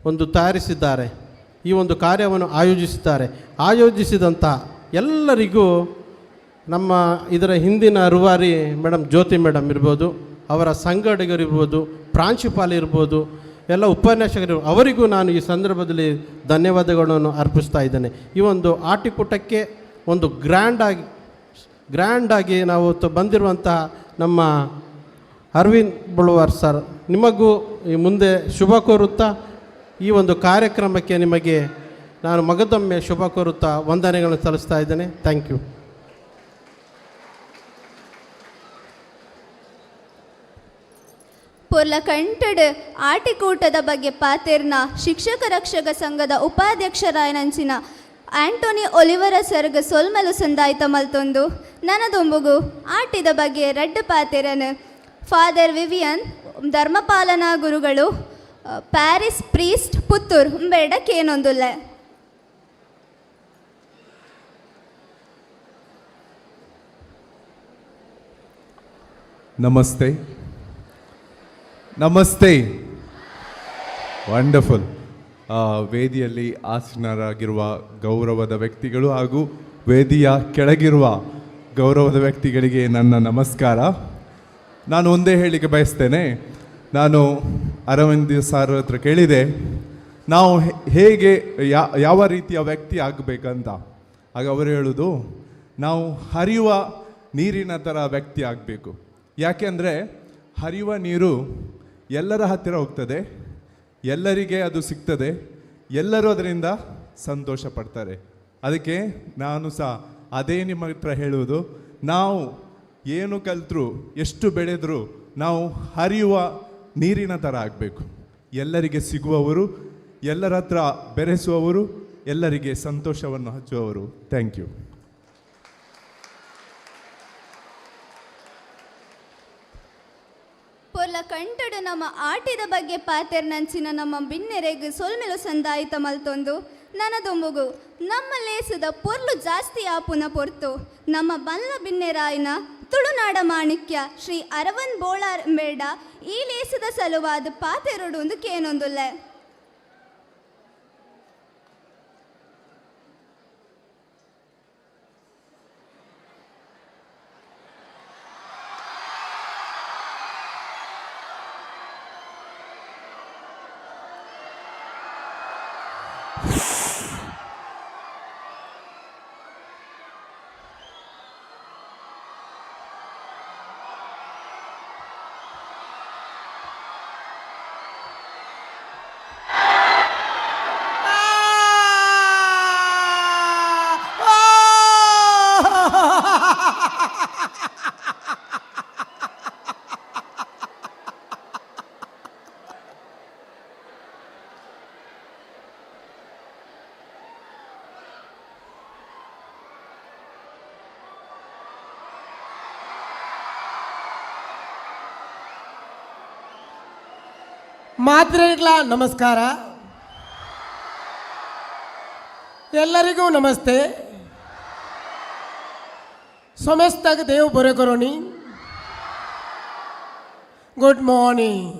ಒಂದು ತಯಾರಿಸಿದ್ದಾರೆ, ಈ ಒಂದು ಕಾರ್ಯವನ್ನು ಆಯೋಜಿಸಿದಂಥ ಎಲ್ಲರಿಗೂ ನಮ್ಮ ಇದರ ಹಿಂದಿನ ರೂವಾರಿ ಮೇಡಮ್ ಜ್ಯೋತಿ ಮೇಡಮ್ ಇರ್ಬೋದು, ಅವರ ಸಂಘಟಕರಿರ್ಬೋದು, ಪ್ರಾಂಶುಪಾಲರಿರ್ಬೋದು, ಎಲ್ಲ ಉಪನ್ಯಾಸಕರು, ಅವರಿಗೂ ನಾನು ಈ ಸಂದರ್ಭದಲ್ಲಿ ಧನ್ಯವಾದಗಳನ್ನು ಅರ್ಪಿಸ್ತಾ ಇದ್ದೇನೆ. ಈ ಒಂದು ಆಟಿಕೂಟಕ್ಕೆ ಒಂದು ಗ್ರ್ಯಾಂಡಾಗಿ ನಾವು ಬಂದಿರುವಂತಹ ನಮ್ಮ ಅರವಿಂದ್ ಬಳುವಾರ್ ಸರ್, ನಿಮಗೂ ಈ ಮುಂದೆ ಶುಭ ಕೋರುತ್ತಾ ಈ ಒಂದು ಕಾರ್ಯಕ್ರಮಕ್ಕೆ ನಿಮಗೆ ನಾನು ಮಗದೊಮ್ಮೆ ಶುಭ ಕೋರುತ್ತಾ ವಂದನೆಗಳನ್ನು ಸಲ್ಲಿಸ್ತಾ ಇದ್ದೇನೆ. Thank you. ಪೊರ್ಲ ಕಂಟಡ್ ಆಟಿಕೂಟದ ಬಗ್ಗೆ ಪಾತೆರ್ನ ಶಿಕ್ಷಕ ರಕ್ಷಕ ಸಂಘದ ಉಪಾಧ್ಯಕ್ಷರಾಯನಂಚಿನ ಆಂಟೋನಿ ಒಲಿವೆರಾ ಸರ್ಗ ಸೊಲ್ಮಲು ಸಂದಾಯಿತ ಮಲ್ತೊಂದು ನನದೊಂಬುಗು ಆಟಿದ ಬಗ್ಗೆ ರಡ್ಡು ಪಾತೆರನ್ ಫಾದರ್ ವಿವಿಯನ್ ಧರ್ಮಪಾಲನಾ ಗುರುಗಳು ಪ್ಯಾರಿಸ್ ಪ್ರೀಸ್ಟ್ ಪುತ್ತೂರ್ ಬೇಡ ಕೇನೊಂದುಲ್ಲ. ನಮಸ್ತೆ. ನಮಸ್ತೆ. ವಂಡರ್ಫುಲ್. ವೇದಿಯಲ್ಲಿ ಆಸೀನರಾಗಿರುವ ಗೌರವದ ವ್ಯಕ್ತಿಗಳು ಹಾಗೂ ವೇದಿಯ ಕೆಳಗಿರುವ ಗೌರವದ ವ್ಯಕ್ತಿಗಳಿಗೆ ನನ್ನ ನಮಸ್ಕಾರ. ನಾನು ಒಂದೇ ಹೇಳಿಕೆ ಬಯಸ್ತೇನೆ. ನಾನು ಅರವಿಂದ್ ಸರ್ ಹತ್ರ ಕೇಳಿದೆ, ನಾವು ಹೇಗೆ ಯಾವ ರೀತಿಯ ವ್ಯಕ್ತಿ ಆಗಬೇಕಂತ. ಆಗ ಅವರು ಹೇಳೋದು, ನಾವು ಹರಿಯುವ ನೀರಿನ ಥರ ವ್ಯಕ್ತಿ ಆಗಬೇಕು. ಯಾಕೆಂದರೆ ಹರಿಯುವ ನೀರು ಎಲ್ಲರ ಹತ್ತಿರ ಹೋಗ್ತದೆ, ಎಲ್ಲರಿಗೆ ಅದು ಸಿಗ್ತದೆ, ಎಲ್ಲರೂ ಅದರಿಂದ ಸಂತೋಷ ಪಡ್ತಾರೆ. ಅದಕ್ಕೆ ನಾನು ಸಹ ಅದೇ ನಿಮ್ಮ ಹತ್ರ ಹೇಳುವುದು, ನಾವು ಏನು ಕಲಿತರು, ಎಷ್ಟು ಬೆಳೆದರೂ ನಾವು ಹರಿಯುವ ನೀರಿನ ಥರ ಆಗಬೇಕು. ಎಲ್ಲರಿಗೆ ಸಿಗುವವರು, ಎಲ್ಲರ ಹತ್ರ ಬೆರೆಸುವವರು, ಎಲ್ಲರಿಗೆ ಸಂತೋಷವನ್ನು ಹಚ್ಚುವವರು. Thank you. ಪೊರ್ಲ ಕಂಟಡು ನಮ್ಮ ಆಟಿದ ಬಗ್ಗೆ ಪಾತೆರ್ನಂಚಿನ ನಮ್ಮ ಬಿನ್ನೆರೆಗ್ ಸೊಲ್ಮೆಲು ಸಂದಾಯಿತ ಮಲ್ತೊಂದು ನನದೊಂಬುಗು ನಮ್ಮ ಲೇಸದ ಪೊರ್ಲು ಜಾಸ್ತಿ ಆಪುನ ಪೊರ್ತು ನಮ್ಮ ಬಲ್ಲ ಬಿನ್ನೆರಾಯಿನ ತುಳುನಾಡ ಮಾಣಿಕ್ಯ ಶ್ರೀ ಅರವನ್ ಬೋಳಾರ್ ಮೇಡ ಈ ಲೇಸದ ಸಲುವಾದ ಪಾತೆರೊಡು ಕೇನೊಂದುಲ್ಲ. ಮಾತ್ರೆಗಳ ನಮಸ್ಕಾರ. ಎಲ್ಲರಿಗೂ ನಮಸ್ತೆ. ಸಮಸ್ತಾಗ ದೇವ್ ಬರೆ ಕರೋನಿ. Good morning.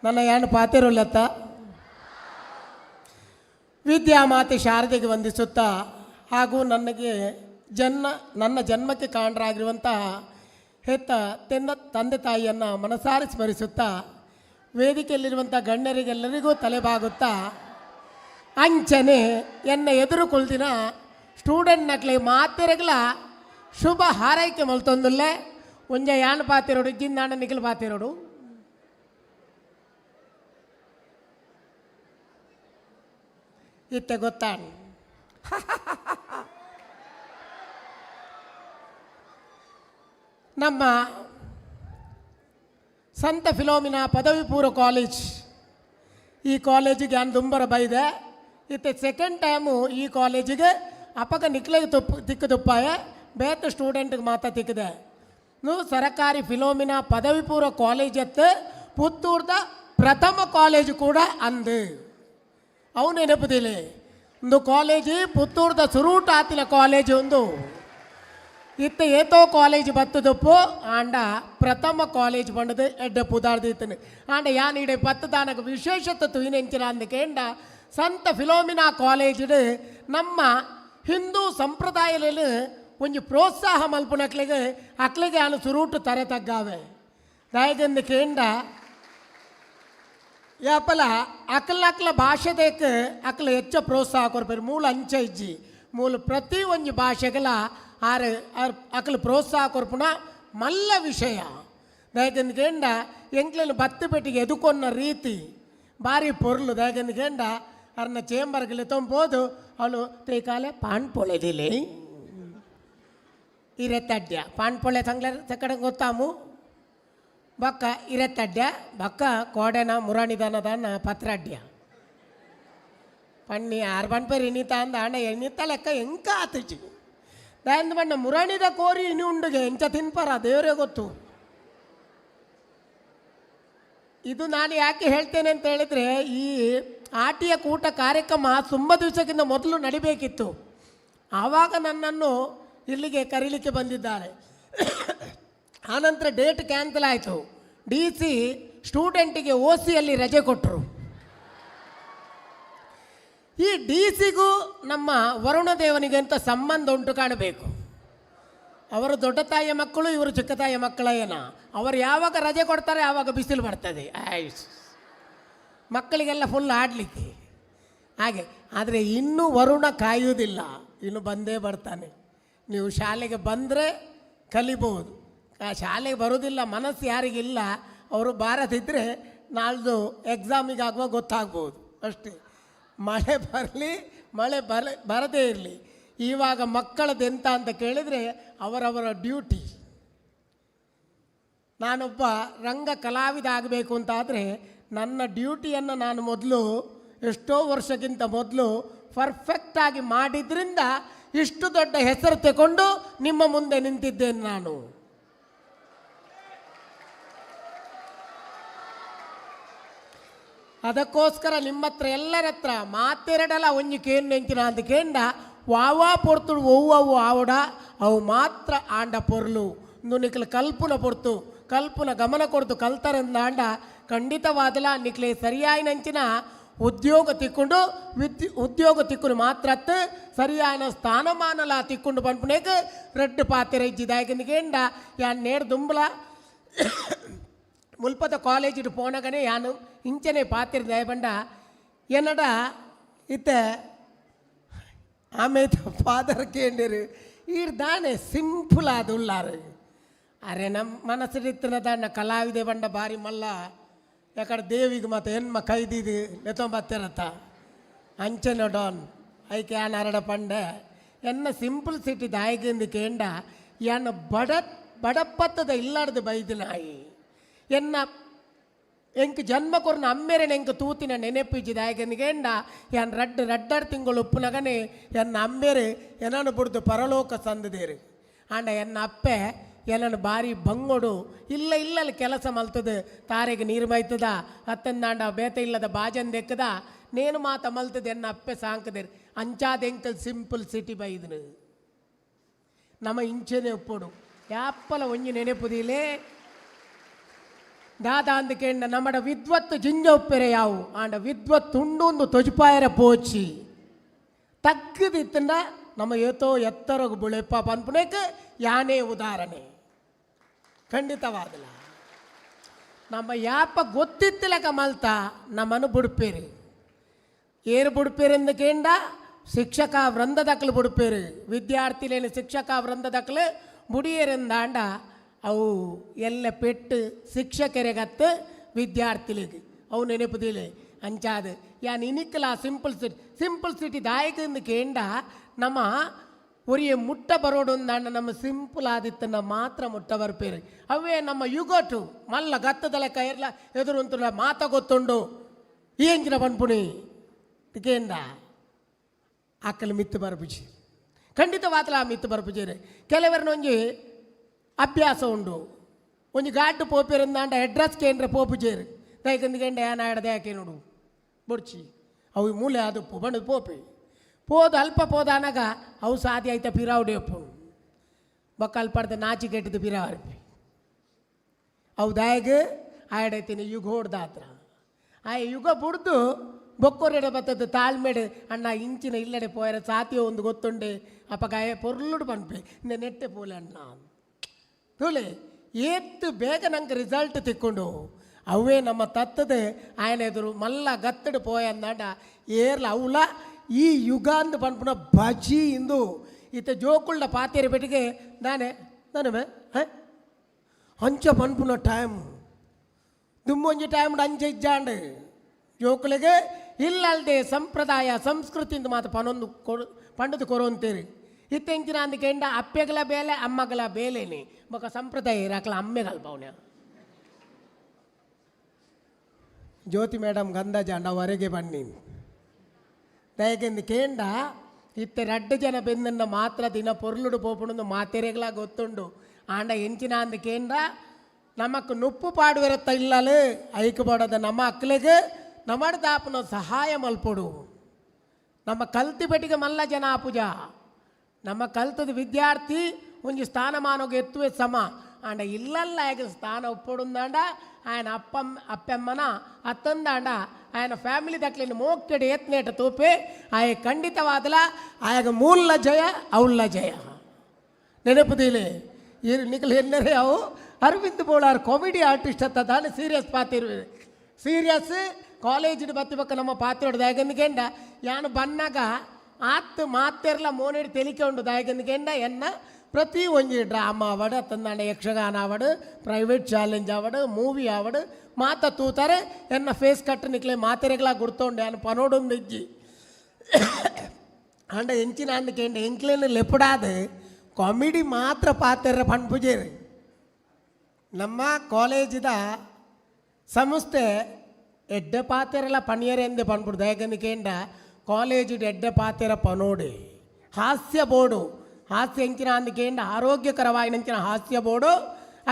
ನನ್ನ ಏನು ಪಾತಿರೋಲ್ಲತ್ತ ವಿದ್ಯಾಮಾತೆ ಶಾರದೆಗೆ ವಂದಿಸುತ್ತಾ ಹಾಗೂ ನನ್ನ ಜನ್ಮಕ್ಕೆ ಕಾರಣರಾಗಿರುವಂತಹ ಹೆತ್ತ ತಂದೆ ತಾಯಿಯನ್ನು ಮನಸಾರಿ ಸ್ಮರಿಸುತ್ತಾ ವೇದಿಕೆಯಲ್ಲಿರುವಂಥ ಗಣ್ಯರಿಗೆಲ್ಲರಿಗೂ ತಲೆಬಾಗುತ್ತಾ ಅಂಚನೆ ಎನ್ನ ಎದುರು ಕುಳಿತಿನ ಸ್ಟೂಡೆಂಟ್ ನಕ್ಲೆ ಮಾತೆರೆಗಳ ಶುಭ ಹಾರೈಕೆ ಮಲ್ತೊಂದುಲ್ಲೆ ಒಂಜ ಯಾನ್ ಪಾತಿರೋಡು ಇಜ್ಜಿಂದಾಣ ನಿಖಿಲ್ ಪಾತಿರೋಡು ಇತ್ತೆ ಗೊತ್ತಾಣ ನಮ್ಮ ಸಂತ ಫಿಲೋಮಿನಾ ಪದವಿ ಪೂರ್ವ ಕಾಲೇಜ್ ಈ ಕಾಲೇಜಿಗೆ ನಾನು ದುಂಬರ ಬೈದೆ ಇತ್ತೆ ಸೆಕೆಂಡ್ ಟೈಮು ಈ ಕಾಲೇಜಿಗೆ ಅಪಕ ನಿಕ್ಲಿಗೆ ತಿಕ್ಕು ತುಪ್ಪಾಯ ಬೇತ ಸ್ಟೂಡೆಂಟ್ಗೆ ಮಾತಾ ತಿಕ್ಕಿದೆ ನೀವು ಸರಕಾರಿ ಫಿಲೋಮಿನಾ ಪದವಿ ಪೂರ್ವ ಕಾಲೇಜ್ ಎತ್ತು ಪುತ್ತೂರ್ದ ಪ್ರಥಮ ಕಾಲೇಜು ಕೂಡ ಅಂದು ಅವು ನೆನಪುದಿಲ್ಲ ಒಂದು ಕಾಲೇಜು ಪುತ್ತೂರ್ದ ಸುರೂಟ ಆತಿನ ಕಾಲೇಜು ಒಂದು ಇತ್ತ ಏತೋ ಕಾಲೇಜ್ ಬತ್ತದಪ್ಪು ಆಂಡ ಪ್ರಥಮ ಕಾಲೇಜ್ ಬಂಡದು ಎಡ್ಡೆ ಪುದಾರ್ದಿತ್ತನೆ ಆಂಡ ಯಾನ್ ಇಡೆ ಬತ್ತದಾನಕ್ಕೆ ವಿಶೇಷತೆ ತುಯಿನೆಂಚಿನ ಅಂದಕೇಂಡ ಸಂತ ಫಿಲೋಮಿನಾ ಕಾಲೇಜ್ ನಮ್ಮ ಹಿಂದೂ ಸಂಪ್ರದಾಯದಲ್ಲಿ ಒಂಜಿ ಪ್ರೋತ್ಸಾಹ ಮಲ್ಪುನಕ್ಲಿಗೆ ಅಕ್ಲಿಗೆ ಆನು ಸುರೂಟು ತರೆ ತಗ್ಗಾವೆ ದಾಯಗಂದಕೇಂಡ ಯಾಪಲ ಅಕ್ಲ ಭಾಷೆದೇಕ ಅಕ್ಲ ಹೆಚ್ಚ ಪ್ರೋತ್ಸಾಹ ಕೊರ್ಪೇರು ಮೂಲ ಅಂಚ ಇಜ್ಜಿ ಮೂಲ ಪ್ರತಿ ಒಂಜಿ ಭಾಷೆಗಳ ಅಕ್ಲು ಪ್ರೋತ್ಸಾಹ ಕೊರ್ಪುನ ಮಲ್ಲ ವಿಷಯ ದಯಗಂದ್ಗೇಂಡ ಎಂಕ್ಲೆನು ಬತ್ತು ಪೆಟ್ಟಿಗೆ ಎದುಕೊನ್ನ ರೀತಿ ಭಾರಿ ಪೊರ್ಲು ದಯಗಂದ್ಗೇಂಡ ಅರ್ನ ಚೇಂಬರ್ಗೆ ತೊಂಬೋದು ಅವಳು ತೇಕಾಲೆ ಪಾಣ್ಪೊಳೆದಿಲೆ ಇರೆತ್ತಡ್ಯ ಪಾಣ್ಪೊಳೆ ಸಕಡೆ ಗೊತ್ತಾಮು ಬಕ್ಕ ಇರೆತ್ತಡ್ಯ ಬಕ್ಕ ಕೋಡೆನ ಮುರಾಣಿದನದನ್ನ ಪತ್ರಡ್ಯ ಪಣ್ಣಿ ಆರು ಬಣ್ಪೇರು ಇನಿತ ಅಂದ ಅಣ್ಣ ಎಣಿತ ಲೆಕ್ಕ ಎಂಕ ಆತಿಜಿ ದಾಯಂದ ಬಣ್ಣ ಮುರಾಣಿದ ಕೋರಿ ಇನಿ ಉಂಡುಗೆ ಎಂಚ ತಿನ್ಪಾರ ದೇವರೇ ಗೊತ್ತು. ಇದು ನಾನು ಯಾಕೆ ಹೇಳ್ತೇನೆ ಅಂತ ಹೇಳಿದರೆ ಈ ಆಟಿಯ ಕೂಟ ಕಾರ್ಯಕ್ರಮ ತುಂಬ ದಿವಸಕ್ಕಿಂತ ಮೊದಲು ನಡಿಬೇಕಿತ್ತು. ಆವಾಗ ನನ್ನನ್ನು ಇಲ್ಲಿಗೆ ಕರೀಲಿಕ್ಕೆ ಬಂದಿದ್ದಾರೆ. ಆನಂತರ ಡೇಟ್ ಕ್ಯಾನ್ಸಲ್ ಆಯಿತು. DC ಸ್ಟೂಡೆಂಟಿಗೆ OCಯಲ್ಲಿ ರಜೆ ಕೊಟ್ಟರು. ಈ DCಗೂ ನಮ್ಮ ವರುಣದೇವನಿಗೆ ಅಂತ ಸಂಬಂಧ ಉಂಟು ಕಾಣಬೇಕು. ಅವರು ದೊಡ್ಡ ತಾಯಿಯ ಮಕ್ಕಳು, ಇವರು ಚಿಕ್ಕ ತಾಯಿಯ ಮಕ್ಕಳೇನ. ಅವರು ಯಾವಾಗ ರಜೆ ಕೊಡ್ತಾರೆ ಆವಾಗ ಬಿಸಿಲು ಬರ್ತದೆ. ಮಕ್ಕಳಿಗೆಲ್ಲ ಫುಲ್ ಆಡಲಿಕ್ಕೆ ಹಾಗೆ. ಆದರೆ ಇನ್ನೂ ವರುಣ ಕಾಯುವುದಿಲ್ಲ, ಇನ್ನು ಬಂದೇ ಬರ್ತಾನೆ. ನೀವು ಶಾಲೆಗೆ ಬಂದರೆ ಕಲಿಬೋದು. ಶಾಲೆಗೆ ಬರೋದಿಲ್ಲ ಮನಸ್ಸು ಯಾರಿಗಿಲ್ಲ, ಅವರು ಬಾರದಿದ್ದರೆ ನಾಳ್ದು ಎಕ್ಸಾಮಿಗೆ ಆಗುವಾಗ ಗೊತ್ತಾಗ್ಬೋದು ಅಷ್ಟೇ. ಮಳೆ ಬರಲಿ ಬರದೇ ಇರಲಿ, ಇವಾಗ ಮಕ್ಕಳದೆಂತ ಅಂತ ಕೇಳಿದರೆ ಅವರವರ ಡ್ಯೂಟಿ. ನಾನೊಬ್ಬ ರಂಗ ಕಲಾವಿದ ಆಗಬೇಕು ಅಂತಾದರೆ ನನ್ನ ಡ್ಯೂಟಿಯನ್ನು ನಾನು ಮೊದಲು ಎಷ್ಟೋ ವರ್ಷಕ್ಕಿಂತ ಮೊದಲು ಪರ್ಫೆಕ್ಟಾಗಿ ಮಾಡಿದ್ರಿಂದ ಇಷ್ಟು ದೊಡ್ಡ ಹೆಸರು ತಗೊಂಡು ನಿಮ್ಮ ಮುಂದೆ ನಿಂತಿದ್ದೇನೆ ನಾನು. ಅದಕ್ಕೋಸ್ಕರ ನಿಮ್ಮ ಹತ್ರ ಎಲ್ಲರ ಹತ್ರ ಮಾತೆರಡಲ್ಲ ಒಂಜಿ ಕೇನು ನೆಂಚಿನ ಅಂತ ಕೇಂಡ ವಾವಾ ಪೊರ್ತುಡು ಒವ್ವವು ಆವಡ ಅವು ಮಾತ್ರ ಆಂಡ ಪೊರ್ಲು ನಿಕ್ಲು ಕಲ್ಪುನ ಪೊರ್ತು ಕಲ್ಪುನ ಗಮನ ಕೊಡ್ತು ಕಲ್ತಾರಂದ ಆಂಡ ಖಂಡಿತವಾದಲ ನಿಕ್ಲೆ ಸರಿಯಾಯಿನಂಚಿನ ಉದ್ಯೋಗ ತಿಕ್ಕೊಂಡು ಉದ್ಯೋಗ ತಿಕ್ಕುನು ಮಾತ್ರ ಸರಿಯಾದ ಸ್ಥಾನಮಾನಲ ತಿಕ್ಕೊಂಡು ಪಂಪುನೇಗೆ ರೆಡ್ ಪಾತೆರ ಇಜ್ಜಿದಾಯಕಂದಿಗೇಂಡ ಯಾನ್ ನೇರು ದುಂಬಲ ಮುಲ್ಪದ ಕಾಲೇಜಿಡು ಪೋನಗನೆ ಯಾನು ಇಂಚನೆ ಪಾತಿರ ದಯಬಂಡ ಏನಡ ಇತ್ತ ಆಮೇಲೆ ಫಾದರ್ ಕೇಂದಿರು ಈರ್ದಾನೆ ಸಿಂಪಲ್ ಆದ ಉಳ್ಳಾರು. ಅರೆ ನಮ್ಮ ಮನಸ್ಸಿನ ದಾಂಡ ಕಲಾವಿದೆ ಬಂಡ ಬಾರಿ ಮಲ್ಲ ಯಾಕಡೆ ದೇವಿಗೆ ಮತ್ತು ಹೆಣ್ಮ ಕೈದಿದು ನೆತ್ತೊಂಬತ್ತಿರತ್ತ ಅಂಚೆನ ಡಾನ್ ಐಕೆ ಯಾನ್ ಅರಡ ಪಂಡೆ ಎನ್ನ ಸಿಂಪಲ್ ಸಿಟಿ ದಾಯಗಿಂದು ಕೇಂಡ ಯಾನ ಬಡಪ್ಪತ್ತದ ಇಲ್ಲಾರ್ದು ಬೈದು ನಾಯಿ ಎನ್ನ ಎಂಕ್ ಜನ್ಮ ಕೊರ್ನ ಅಮ್ಮೆರೆನ ಎಂಕ್ ತೂತಿನ ನೆನೆಪಿಜಿದಾಯಗನಿಗೆಂಡ ಯಾನ್ ರಡ್ಡರ್ ತಿಂಗಳು ಉಪ್ಪುನಗನೆ ಎನ್ನ ಅಮ್ಮೆರೆ ಎನನು ಬಿಡ್ದು ಪರಲೋಕ ಸಂದದೇರು ಆಂಡ ಎನ್ನ ಅಪ್ಪೆ ಎಲ್ಲನು ಬಾರಿ ಬಂಗೋಡು ಇಲ್ಲ ಕೆಲಸ ಮಲ್ತದ ತಾರೆಗೆ ನೀರು ಬೈತದ ಹತ್ತಂದಾಂಡ ಬೇತ ಇಲ್ಲದ ಬಾಜನ್ ದೆಕ್ಕದ ನೇನು ಮಾತ ಮಲ್ತದೆ ಎನ್ನ ಅಪ್ಪೆ ಸಾಂಕದೇರು ಅಂಚಾದೆಂಕಲ್ ಸಿಂಪಲ್ ಸಿಟಿ ಬೈದನು ನಮ್ಮ ಇಂಚನೆ ಒಪ್ಪೋಡು ಯಾಪ್ಪಲ ಒಂಜಿ ನೆನೆಪುದಿಲೇ ದಾದ ಅಂದಕೇಂಡ ನಮ್ಮಡ ವಿದ್ವತ್ತು ಜಿಂಜ ಉಪ್ಪೆರೆ ಯಾವು ಆಂಡ ವಿದ್ವತ್ತು ಉಂಡು ತೊಜುಪಾಯರ ಪೋಚಿ ತಗ್ಗದಿತ್ತಂಡ ನಮ್ಮ ಏತೋ ಎತ್ತರಗು ಬುಳೆಪ್ಪ ಪನ್ಪುನೇಕ ಯಾನೇ ಉದಾಹರಣೆ ಖಂಡಿತವಾದಲ್ಲ ನಮ್ಮ ಯಾಪ ಗೊತ್ತಿತ್ತಲಕ ಮಲ್ತಾ ನಮ್ಮನ್ನು ಬುಡ್ಪೇರಿ ಏರು ಬುಡ್ಪೇರಿ ಅಂದಕೇಂಡ ಶಿಕ್ಷಕ ವೃಂದದಕ್ಕಲು ಬುಡ್ಪೇರು ವಿದ್ಯಾರ್ಥಿಲೇನು ಶಿಕ್ಷಕ ವೃಂದದಕ್ಕಲು ಬುಡಿಯರಿಂದಾಂಡ ಅವು ಎಲ್ಲ ಪೆಟ್ಟು ಶಿಕ್ಷಕರಿಗತ್ತು ವಿದ್ಯಾರ್ಥಿಗಳಿಗೆ ಅವು ನೆನಪುದಿಲ್ಲ ಅಂಚಾದ ಯಾನ್ ಇನಿಕ್ಕಲ ಸಿಂಪಲ್ ಸಿಟಿ ದಾಯಕಂದು ಕೇಂಡ ನಮ್ಮ ಒರಿಯ ಮುಟ್ಟ ಬರೋಡೊಂದಾಂಡ ನಮ್ಮ ಸಿಂಪಲ್ ಆದಿತ್ತನ್ನ ಮಾತ್ರ ಮುಟ್ಟ ಬರ್ಪೇರು ಅವೇ ನಮ್ಮ ಯುಗಟು ಮಲ್ಲ ಗತ್ತದಲೆ ಕೈರ್ಲ ಎದುರುಂತುಲ್ಲ ಮಾತ ಗೊತ್ತುಂಡು ಈ ಎಂಜಿನ ಪನ್ಪುಣಿ ಕೇಂಡ ಆಕಲು ಮಿತ್ತು ಬರಪುಜಿ ಖಂಡಿತವಾತಲ ಆ ಮಿತ್ತು ಬರಪುಜೇರೆ ಕೆಲವರನೊಂಜಿ ಅಭ್ಯಾಸ ಉಂಡು ಒಂಜಿ ಗಾಡು ಪೋಪೇರಿಂದಾಂಡ ಅಡ್ರೆಸ್ ಕೇಂದ್ರ ಪೋಪುಜೇರು ದೈಕಂದಿಗೆಂಡ ಯಾನ ಆಡದೆ ಯಾಕೆ ನೋಡು ಬೊಡ್ಚಿ ಅವು ಮೂಲೆ ಅದು ಬಣ್ಣದ ಪೋಪೆ ಪೋದು ಅಲ್ಪ ಪೋದ ಅನಗ ಅವು ಸಾಧ್ಯ ಆಯ್ತಾ ಪಿರಾವುಡೆ ಅಪ್ಪು ಬೊಕ್ಕ ಅಲ್ಪಡ್ದ ನಾಚಿ ಕೆಟ್ಟಿದ್ದು ಪಿರಾವರ್ಪಿ ಅವು ದಾಯಗ ಆಡೈತೀನಿ ಯುಗ ಹೊಡ್ದಾತ್ರ ಆ ಯುಗ ಬುಡ್ದು ಬೊಕ್ಕೊರೆಡೆ ಬತ್ತದ ತಾಳ್ಮೆಡು ಅಣ್ಣ ಇಂಚಿನ ಇಲ್ಲಡೆ ಪೋಯರ ಸಾತಿಯೋ ಒಂದು ಗೊತ್ತುಂಡೆ ಅಪ್ಪಗಾಯ ಪೊರ್ಲುಡು ಪನ್ಪೆ ನೆಟ್ಟೆ ಪೋಲೆ ಅಣ್ಣ ತೋಲೆ ಏತ್ತು ಬೇಗ ನಂಗೆ ರಿಸಲ್ಟ್ ತಿಕ್ಕೊಂಡು ಅವೇ ನಮ್ಮ ತತ್ತದ ಆಯನ ಎದುರು ಮಲ್ಲ ಗತ್ತಡು ಪೋಯ ಅಂದಾಂಡ ಏರ್ಲ ಅವಳ ಈ ಯುಗ ಅಂದ ಪನ್ಪುನ ಬಜಿ ಇಂದು ಈತ ಜೋಕುಳ್ಳ ಪಾತೇರಿ ಬೆಟ್ಟಿಗೆ ನಾನೇ ಹಂಚ ಪನ್ಪುನ ಟೈಮ್ ದುಮ್ಮೊಂಜಿ ಟೈಮ್ ಅಂಚ ಇಜ್ಜಾಂಡು ಜೋಕುಲಿಗೆ ಇಲ್ಲಲ್ದೆ ಸಂಪ್ರದಾಯ ಸಂಸ್ಕೃತಿಯಿಂದ ಮಾತು ಪಂಡದು ಕೊರೋಂತೀರಿ ಇತ್ತೆಂಚಿನ ಅಂದಕೆಂಡ ಅಪ್ಪೆಗಳ ಬೇಲೆ ಅಮ್ಮಗಳ ಬೇಲೆನೆ ಬೊಕ ಸಂಪ್ರದಾಯ ಇರಾಕಲ ಅಮ್ಮೆಗಲ್ ಪೌನ್ಯ ಜ್ಯೋತಿ ಮೇಡಮ್ ಗಂಧ ಜಾಂಡ ಹೊರಗೆ ಬನ್ನಿ ದಯಕೆಂದು ಕೇಂಡ ಇತ್ತೆ 2 ಜನ ಬೆಂದನ್ನ ಮಾತ್ರ ದಿನ ಪೊರ್ಲುಡು ಪೋಪುಣಂದು ಮಾತೆರೆಗಳ ಗೊತ್ತುಂಡು ಆಂಡ ಎಂಚಿನ ಅಂದ ಕೇಂಡ ನಮಕ್ ನುಪ್ಪು ಪಾಡುವಿರತ್ತ ಇಲ್ಲಲು ಐಕು ಪಡೋದ ನಮ್ಮ ಅಕ್ಕಲಿಗೆ ನಮ್ಮ ದಾಪನ ಸಹಾಯ ಮಲ್ಪೊಡು ನಮ್ಮ ಕಲ್ತಿ ಬೆಟ್ಟಿಗೆ ಮಲ್ಲ ಜನ ಆಪುಜ ನಮ್ಮ ಕಲ್ತದ ವಿದ್ಯಾರ್ಥಿ ಒಂಜಿ ಸ್ಥಾನಮಾನೋಗ ಎತ್ತುವೆ ಸಮ ಆಂಡ ಇಲ್ಲಲ್ಲ ಆಗ ಸ್ಥಾನ ಉಪ್ಪೊಡುಂದಾಂಡ ఆయన అಪ್ಪమ్మన అత్తందాండ ఆయన ఫ్యామిలీ దక్లిన మోక్కెడు ఏత్నేట తోపే ఆయ ఖండితవాదల ಆಗ ಮೂಲ ಜಯ ಅವಳ ಜಯ ನೆನಪುದಿಲೆ ಈ ನಿಖಲ್ ಎನ್ನರೆ ಅವು ಅರವಿಂದ್ ಬೋಳಾರ್ ಕಾಮಿಡಿ ಆರ್ಟಿಸ್ಟ್ ಅಂತ ತಾನೆ ಸೀರಿಯಸ್ ಪಾತಿರುವೆ ಸೀರಿಯಸ್ ಕಾಲೇಜಿನ ಬತ್ತಿ ಪಕ್ಕ ನಮ್ಮ ಪಾತ್ರ ದಾಯಗಂದಿಗೆಂಡ ಯಾನು ಬನ್ನಾಗ ಆತ್ ಮಾತೆರ್ಲ ಮೋನೇಡಿ ತೆಲಿಕೊಂಡು ದಾಯಗಂದಿಗೆಂಡ ಎನ್ನ ಪ್ರತಿ ಒಂಜಿ ಡ್ರಾಮಾ ಆವಡು ಅತ್ತಂದಾಂಡ ಯಕ್ಷಗಾನ ಆವಡು ಪ್ರೈವೇಟ್ ಚಾಲೆಂಜ್ ಆವಡು ಮೂವಿ ಆವಡು ಮಾತ ತೂತಾರೆ ಎನ್ನ ಫೇಸ್ ಕಟ್ ನಿಕ್ಲೆ ಮಾತೆರೆಗಳ ಗುರ್ತೊಂಡು ಯಾನು ಪನೋಡೊಂದು ಇಜ್ಜಿ ಅಂಡ ಎಂಚಿನ ಅಂದಕೆಂಡ ಎಂಕ್ಲೇನು ಲೆಪ್ಪಡಾದ ಕಾಮಿಡಿ ಮಾತ್ರ ಪಾತೆರ ಪಣ್ಪುಜೇರಿ ನಮ್ಮ ಕಾಲೇಜಿದ ಸಂಸ್ಥೆ ಎಡ್ಡೆ ಪಾತೆರೆಲ್ಲ ಪಣಿಯರೆ ಎಂದೆ ಪಣ್ಪುಡು ದಯಗಂದಿಕೆಂಡ ಕಾಲೇಜಿದ ಎಡ್ಡೆ ಪಾತೆರ ಪನೋಡೆ ಹಾಸ್ಯ ಬೋರ್ಡು ಹಾಸ್ಯ ಎಂಚಿನ ಅಂದಕೆಂಡ ಆರೋಗ್ಯಕರವಾಯಿನಂಚಿನ ಹಾಸ್ಯ ಬೋರ್ಡು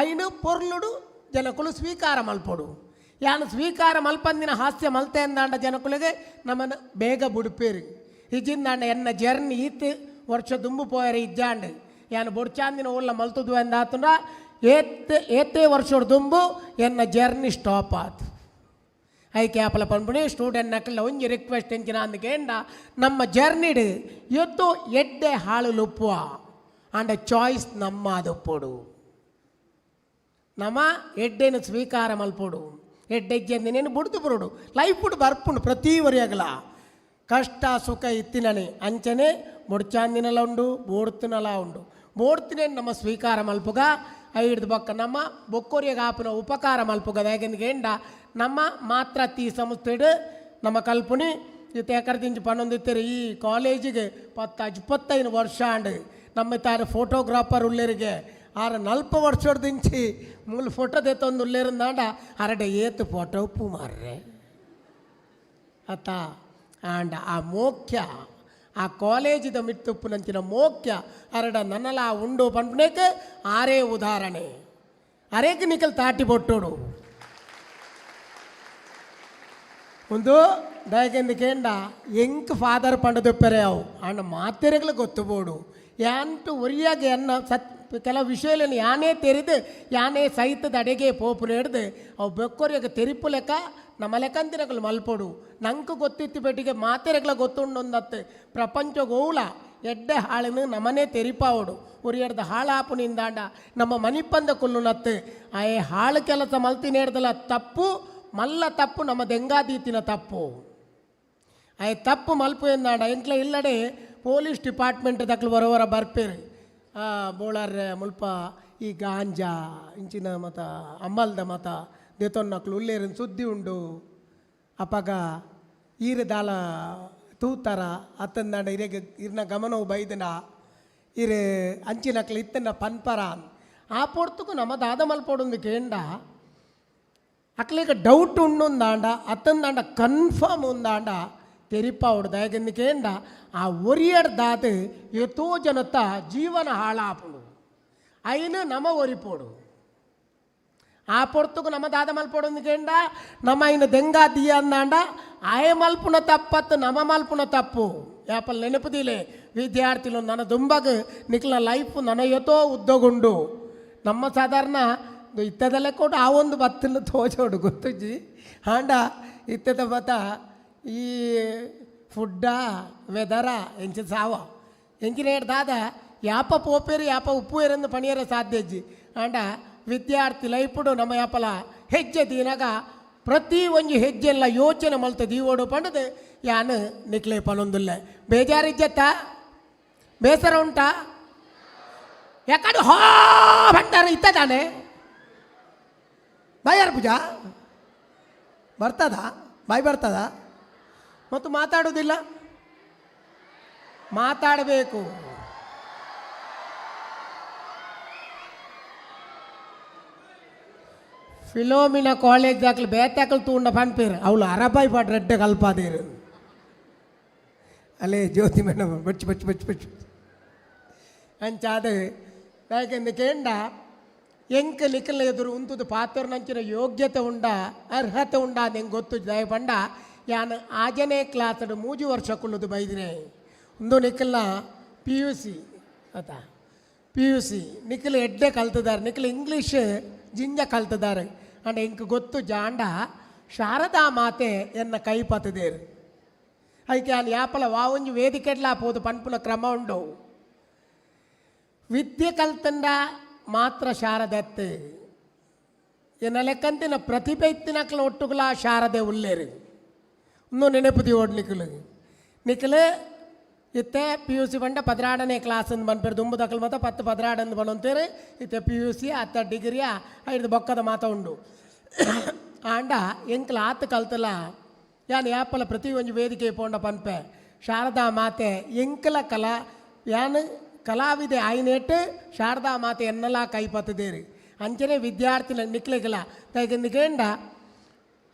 ಐನು ಪೊರ್ಲುಡು ಜನಕುಲು ಸ್ವೀಕಾರ ಮಲ್ಪೊಡು ಯಾನು ಸ್ವೀಕಾರ ಮಲ್ಪಂದಿನ ಹಾಸ್ಯ ಮಲ್ತೆ ಎಂದಾಂಡ ಜನಕುಲಿಗೆ ನಮ್ಮನ್ನು ಬೇಗ ಬುಡುಪೇರಿ ಇಜ್ಜಿಂದಾಂಡ ಎನ್ನ ಜರ್ನಿ ಈತ್ ವರ್ಷ ದುಂಬು ಪೋಯರೆ ಇಜ್ಜಾಂಡು ಯಾನು ಬೊಡ್ಚಾಂದಿನ ಓಲ್ಲ ಮಲ್ತುದು ಎಂದಾತುಂಡ ಏತೇ ವರ್ಷೋಡು ದುಂಬು ಎನ್ನ ಜರ್ನಿ ಸ್ಟಾಪ್ ಆತು ಐಕೆ ಆಪಲ ಪನ್ಪುಣಿ ಸ್ಟೂಡೆಂಟ್ ನಕ್ಕಲ್ಲ ಒಂಜಿ ರಿಕ್ವೆಸ್ಟ್ ಎಂಚಿನ ಅಂದಕೆಂಡ ನಮ್ಮ ಜರ್ನಿಡು ಎತ್ತು ಎಡ್ಡೆ ಹಾಳು ಲುಪ್ಪುವ ಅಂಡ ಚಾಯ್ಸ್ ನಮ್ಮ ಅದೊಪ್ಪೋಡು ನಮ್ಮ ಎಡ್ಡೆನು ಸ್ವೀಕಾರ ಮಲ್ಪೋಡು ಎಡ್ಡೆಜ್ಜೆಂದಿನೇನು ಬುಡ್ದು ಬರೋಡು ಲೈಫ್ ಬುಡ್ ಬರ್ಪುಂಡು ಪ್ರತಿ ವರಿಯಾಗಲ ಕಷ್ಟ ಸುಖ ಇತ್ತಿನನೆ ಅಂಚನೆ ಬೊಡ್ಚಾಂದಿನಲ ಉಂಡು ಬೋಡ್ತಿನಲ ಉಂಡು ಬೋಡ್ತಿನೇ ನಮ್ಮ ಸ್ವೀಕಾರ ಮಲ್ಪುಗ ಐಡ್ದು ಬೊಕ್ಕ ನಮ್ಮ ಬೊಕ್ಕೊರಿಯಾಗ ಆಪುನ ಉಪಕಾರ ಮಲ್ಪುಗ ಹೇಗೆಂಡ ನಮ್ಮ ಮಾತ್ರ ತೀ ಸಂಸ್ಥೆಡು ನಮ್ಮ ಕಲ್ಪುನಿ ಇದು ಎಕರ್ದಿಂಚು ಪನ್ನೊಂದಿತ್ತೀರಿ ಈ ಕಾಲೇಜಿಗೆ 10-25 ವರ್ಷ ಅಂಡು ನಮ್ಮ ತಾರೆ ಫೋಟೋಗ್ರಾಫರ್ ಉಳ್ಳೇರಿಗೆ 40 ವರ್ಷದಿಂಚಿ ಮೂಲ ಫೋಟೋ ತೆತ್ತೊಂದು ಉಳ್ಳೇರಿಂದಾಂಡ ಅರಡೆ ಏತು ಫೋಟೋ ಉಪ್ಪು ಮಾರ್ರೆ ಅತ್ತ ಆಂಡ ಆ ಮೋಖ್ಯ ಆ ಕಾಲೇಜಿದ ಮಿತ್ತುಪ್ಪು ನಂಚಿನ ಮೋಕ್ಯ ಅರಡ ನನ್ನಲ ಉಂಡು ಪಂಪನೇಕ್ ಆರೇ ಉದಾಹರಣೆ ಅರೇಕ್ ನಿಕಲ್ ತಾಟಿ ಬೊಟ್ಟೋಡು ಒಂದು ದಯಗೆಂದು ಕೇಂಡ ಎಂಕ್ ಫಾದರ್ ಪಂಡದೊಪ್ಪರೆ ಅವು ಅಣ್ಣ ಮಾತೆರೆಗಳು ಗೊತ್ತುಬೋಡು ಯಾಂಟು ಒರಿಯಾಗೆ ಅನ್ನ ಕೆಲವು ವಿಷಯಗಳನ್ನು ಯಾನೇ ತೆರೆದು ಯಾನೇ ಸಹಿತದ ಅಡೆಗೆ ಪೋಪು ಹಿಡ್ದು ಅವು ಬೆಕ್ಕೊರಿಯಾಗ ತೆರಿಪು ಲೆಕ್ಕ ನಮ್ಮ ಲೆಕ್ಕಂತಿನಗಳು ಮಲ್ಪೋಡು ನಂಗೆ ಗೊತ್ತಿತ್ತು ಬೆಟ್ಟಿಗೆ ಮಾತೆರೆಗಳ ಗೊತ್ತುಂಡೊಂದತ್ತು ಪ್ರಪಂಚ ಗೋಳ ಎಡ್ಡೆ ಹಾಳನ್ನು ನಮ್ಮನೆ ತೆರಿಪಾವಡು ಉರಿಯಡ್ದ ಹಾಳಾಪುನಿಂದಾಂಡ ನಮ್ಮ ಮನಿಪ್ಪಂದ ಕುಲ್ಲುನತ್ತು ಆಯೇ ಹಾಳು ಕೆಲಸ ಮಲ್ತಿನ ಹಿಡ್ದಲ್ಲ ತಪ್ಪು ಮಲ್ಲ ತಪ್ಪು ನಮ್ಮ ದೆಂಗಾದೀತಿನ ತಪ್ಪು ಆಯ್ ತಪ್ಪು ಮಲ್ಪು ಎಂದಾಂಡ ಎಂಕ್ಲ ಇಲ್ಲಡೆ ಪೊಲೀಸ್ ಡಿಪಾರ್ಟ್ಮೆಂಟ್ ದಕ್ಲು ಬರೋವರ ಬರ್ಪೇರು ಬೋಳಾರ ಮುಲ್ಪ ಈ ಗಾಂಜಾ ಇಂಚಿನ ಮತ ಅಮ್ಮಲ್ದ ಮತ ದೇತೊನ್ನಕ್ಲು ಉಲ್ಲೇರಿನ ಸುದ್ದಿ ಉಂಡು ಅಪಗ ಈರ ದಾಲ ತೂತಾರ ಅತ್ತಂದಾಂಡ ಇರೆಗೆ ಇರ್ನ ಗಮನವು ಬೈದನ ಇರೆ ಅಂಚಿನಕ್ಲು ಇತ್ತನ ಪನ್ಪರ ಆ ಪೊರ್ತುಕು ನಮ್ಮ ದಾದ ಮಲ್ಪೊಡೊಂದು ಕೇಂಡ ಅಕ್ಲಿಗೆ ಡೌಟ್ ಉಂಡೊಂದಾಂಡ ಅತ್ತಂದಾಂಡ ಕನ್ಫರ್ಮ್ ಒಂದಾಂಡ ತೆರಿಪಾವಡು ದಯಗೆಂದು ಕೇಂಡ ಆ ಒರಿಯಡ್ದಾದ ಎತೋ ಜನತ ಜೀವನ ಹಾಳಾಪುಡು అయిన నమ ఒరిపోడు ఆ పొర్తుకు నమ దాద మల్పొడు కేండ నమ ఆయన దెంగా దియ అందాండ ఆయ మల్పున తప్పತ್ತು నమ మల్పున తప్పు ಯಾಪಲ್ ನೆನಪುದಿಲೆ ವಿದ್ಯಾರ್ಥಿಗಳು ನನ್ನ ದುಂಬಗ ನಿಕ್ಲ ಲೈಫ್ ನನಯತೋ ಉದ್ದಗುಂಡು ನಮ್ಮ ಸಾಧಾರಣ ಇತ್ತದಲ್ಲೇ ಕೊಟ್ಟು ಆ ಒಂದು ಬತ್ತಲು ತೋಚೋಡು ಗೊತ್ತುಜ್ಜಿ ಹಾಂಡ ಇತ್ತದ ಬತ್ತ ಈ ಫುಡ್ಡ ವೆದರ ಎಂಚ ಸಾವ ಎಂಚಿನ ದಾದ ಯಾಪ ಪೋಪೇರಿ ಯಾಪ ಉಪ್ಪು ಏರಂದು ಪಣಿಯರ ಸಾಧ್ಯಜ್ಜಿ ಆಂಡ ವಿದ್ಯಾರ್ಥಿ ಲೈಫುಡು ನಮ್ಮ ಯಾಪಲ ಹೆಜ್ಜೆ ದಿನಾಗ ಪ್ರತಿ ಒಂದು ಹೆಜ್ಜೆಲ್ಲ ಯೋಚನೆ ಮಲ್ತ ದೀವೋಡು ಪಂಡದು ಯಾನು ನಿಕ್ಲೆ ಪನೊಂದಿಲ್ಲ ಬೇಜಾರಿಜ್ಜತ್ತ ಬೇಸರ ಉಂಟಾ ಯಾಕಡೆ ಹೋ ಭಂಡಾರ ಇತ್ತದಾನೆ ಬಾಯಾರ ಪೂಜಾ ಬರ್ತದ ಬಾಯಿ ಬರ್ತದ ಮತ್ತು ಮಾತಾಡೋದಿಲ್ಲ ಮಾತಾಡಬೇಕು ಫಿಲೋಮಿನ ಕಾಲೇಜ್ ದಾಖಲೆ ಬೇತಾಕಲು ತೂಂಡ ಪನ್ಪೇರು ಅವಳು ಅರಬಾಯಿ ಪಾಟ್ ರೆಡ್ಡೆ ಕಲ್ಪಾದೇರು ಅಲ್ಲೇ ಜ್ಯೋತಿ ಮೇಡಮ್ ಬಚ್ಚಿ ಬಚ್ಚಿ ಬಚ್ಚಿ ಬಚ್ಚಿ ಅಂಚಾದ ಯಾಕೆಂದು ಕೇಂಡ ಎಂಕ ನಿಖಲ ಎದುರು ಉಂತುದು ಪಾತ್ರ ನಂಚಿನ ಯೋಗ್ಯತೆ ಉಂಡ ಅರ್ಹತೆ ಉಂಡ ಹೆಂಗೆ ಗೊತ್ತು ದಯ ಪಂಡ ಯಾನು ಆಜನೇ ಕ್ಲಾಸಡು 3 ವರ್ಷ ಕುಳ್ಳದು ಬೈದಿನೇ ಒಂದು ನಿಖಲ್ನ PUC ಆತ PUC ನಿಖಲ್ ಎಡ್ಡೆ ಕಲ್ತಿದ್ದಾರೆ ನಿಖಲ್ ಇಂಗ್ಲೀಷ್ ಜಿಂಜ ಕಲ್ತಿದ್ದಾರೆ ಅಂಡ್ ಎಂಕ ಗೊತ್ತು ಜಾಂಡ ಶಾರದಾ ಮಾತೆ ಎನ್ನ ಕೈ ಪತ್ತದೇರು ಅದಕ್ಕೆ ನಾನು ಯಾಪಲ ವಾವಂಜು ವೇದಿಕೆಡ್ಲ ಪೋದು ಪನ್ಪುನ ಕ್ರಮ ಉಂಡು ವಿದ್ಯೆ ಕಲ್ತಂಡ ಮಾತ್ರ ಶಾರದತ್ತೆ ಎನ್ನ ಲೆಕ್ಕಂತಿನ ಪ್ರತಿಭೆ ಇತ್ತಿನಕ್ಲ ಒಟ್ಟುಗಳ ಶಾರದೆ ಉಲ್ಲೇರು ಇನ್ನೂ ನೆನಪುದಿ ಓಡ್ ನಿಖಲು ಇತ್ತೆ PUC ಬಂಡ 16ನೇ ಕ್ಲಾಸ್ ಅಂದು ಬಂದ್ಪೇರು ದುಂಬು ದಕ್ಕಲು ಮಾತ 10 16 ಅಂದು ಬಂತೇರು ಇತ್ತೆ PUC 10 ಡಿಗ್ರಿಯ 5 ಬೊಕ್ಕದ ಮಾತ ಉಂಡು ಆಂಡ ಎಂಕ್ಲ ಆತ ಕಲ್ತಲ್ಲ ಯಾನು ಯಾಪಲ ಪ್ರತಿ ಒಂದು ವೇದಿಕೆ ಪೋಂಡ ಪನ್ಪೆ ಶಾರದಾ ಮಾತೆ ಎಂಕಲ ಕಲಾ ಯಾನು ಕಲಾವಿದೆ ಆಯ್ನೆಟ್ಟು ಶಾರದಾ ಮಾತೆ ಎನ್ನಲ ಕೈಪತ್ತದೇರಿ ಅಂಚನೆ ವಿದ್ಯಾರ್ಥಿನ ನಿಕ್ಲೆಗಲ ತೈಗೆಂದು ಕೇಂಡ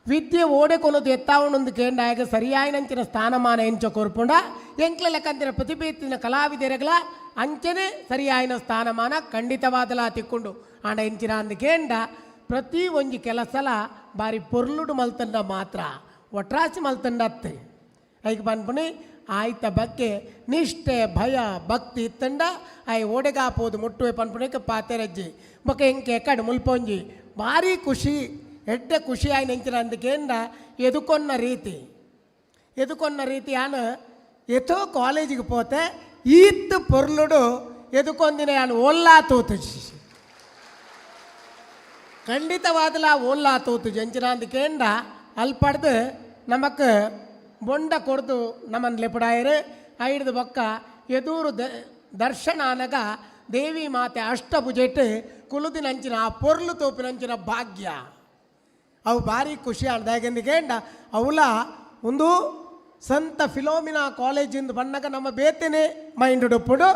ವಿದ್ಯೆ ಓಡೆ ಕೊನದು ಎತ್ತಾವಣೊಂದು ಕೇಂಡ ಆಗ ಸರಿಯಾಯಿನಂಚಿನ ಸ್ಥಾನಮಾನ ಎಂಚ ಕೊರ್ಪುಂಡ ಎಂಕ್ಲ ಲೆಕ್ಕಂತಿನ ಪ್ರತಿಭೆತ್ತಿನ ಕಲಾವಿದೆರೆಗಳ ಅಂಚನೆ ಸರಿಯಾಯಿನ ಸ್ಥಾನಮಾನ ಖಂಡಿತವಾದಲ ತಿಕ್ಕೊಂಡು ಆಂಡ ಎಂಚಿನ ಅಂದು ಕೇಂಡ ಪ್ರತಿ ಒಂದು ಕೆಲಸಲ ಬಾರಿ ಪೊರ್ಲುಡು ಮಲ್ತಂಡ ಮಾತ್ರ ಒಟ್ರಾಸಿ ಮಲ್ತಂಡ ಅತ್ತೆ ಐಗೆ ಬಂದ್ಪುಣಿ ಆಯ್ತ ಬಗ್ಗೆ ನಿಷ್ಠೆ ಭಯ ಭಕ್ತಿ ಇತ್ತಂಡ ಆಯ್ ಓಡೆಗಾಪೋದು ಮುಟ್ಟುವೆ ಪನ್ಪುಣಕ್ಕೆ ಪಾತೆರಜ್ಜಿ ಬೊಕ್ಕ ಎಂಕೆ ಎಕ್ಕಡು ಮುಲ್ಪೊಂಜಿ ಭಾರಿ ಖುಷಿ ಎಡ್ಡೆ ಖುಷಿ ಆಯ್ ನೆಂಚಿನ ಅಂದಕೇಂಡ ಎದುಕೊನ್ನ ರೀತಿ ಯಾನು ಎಥೋ ಕಾಲೇಜಿಗೆ ಪೋತೆ ಈತ್ ಪೊರ್ಲುಡು ಎದುಕೊಂದಿನ ಯಾನು ಓಲ್ಲಾ ತೋತುಜಿ ಖಂಡಿತವಾದಲ ಓಲ್ಲಾ ತೋತುಜಿ ಎಂಚಿನ ಅಂದಕೇಂಡ ಅಲ್ಪಡ್ದು ನಮಕ್ ಬೊಂಡ ಕೊಡ್ದು ನಮ್ಮನ್ನು ಲೆಪಡಾಯರು ಐಡ್ದು ಬೊಕ್ಕ ಎದೂರು ದರ್ಶನ ಅನಗ ದೇವಿ ಮಾತೆ ಅಷ್ಟಭುಜೆಟ್ಟು ಕುಲುದಿನಂಚಿನ ಆ ಪೊರ್ಲು ತೋಪಿನಂಚಿನ ಭಾಗ್ಯ ಅವು ಭಾರಿ ಖುಷಿ ಆಡ್ದಾಗೆಂದಿಗೇಂಡ ಅವಳ ಒಂದು ಸಂತ ಫಿಲೋಮಿನಾ ಕಾಲೇಜಿಂದ ಬಣ್ಣಗ ನಮ್ಮ ಬೇತೇನೆ ಮೈಂಡ್ ಉಡುಪುಡು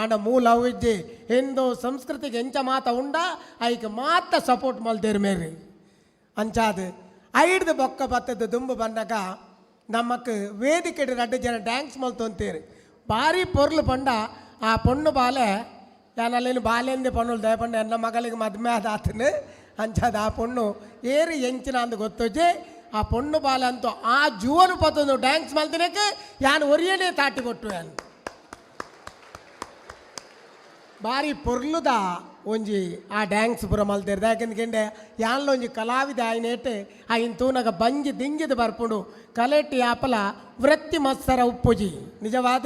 ಆಂಡ ಮೂಲ ಅವು ಇಜ್ಜಿ ಎಂದು ಸಂಸ್ಕೃತಿಗೆ ಎಂಚ ಮಾತ ಉಂಡ ಐಕೆ ಮಾತ ಸಪೋರ್ಟ್ ಮಲ್ದೇರು ಮೇರಿ ಅಂಚಾದು ಐಡ್ದು ಬೊಕ್ಕ ಬತ್ತದ ದುಂಬು ಬಂದಾಗ ನಮಕ್ ವೇದಿಕೆ 2 ಜನ ಡ್ಯಾನ್ಸ್ ಮಲ್ತೊಂತೇರು భారీ పొర్లు పండ ఆ పొన్ను బాలే యానలేని బాలేంది పనులు దయపండి ఎన్న మగలికి మధ్య ఆతను అంచది ఆ పొన్ను ఏరి ఎంచినందుకు ಗೊತ್ತೊಚ್ಚಿ ಆ ಪೊಣ್ಣು ಬಾಲ ಅಂತೂ ಆ ಜುವನು ಪತ್ತೊಂದು ಡ್ಯಾನ್ಸ್ ಮಲ್ತಿನಕ್ಕೆ ಯಾನು ಒರಿಯನೇ ತಾಟಿ ಕೊಟ್ಟು ಯಾನು ಭಾರಿ ಪೊರ್ಲುದ ಒಂಜಿ ಆ ಡ್ಯಾನ್ಸ್ ಪುರ ಮಲ್ತಿರ್ದು ಯಾಕೆಂದ್ರೆ ಯಾನ್ಲ ಒಂಜಿ ಕಲಾವಿದ ఆయన ಏಟೆ ఆయన ತೂನಗ ಬಂಜಿ ದಿಂಗಿದು ಬರ್ಪುಂಡು ಕಲೆಟ್ಟಿ ಆಪಲ ವೃತ್ತಿ ಮತ್ಸರ ಉಪ್ಪುಜಿ ನಿಜವಾದ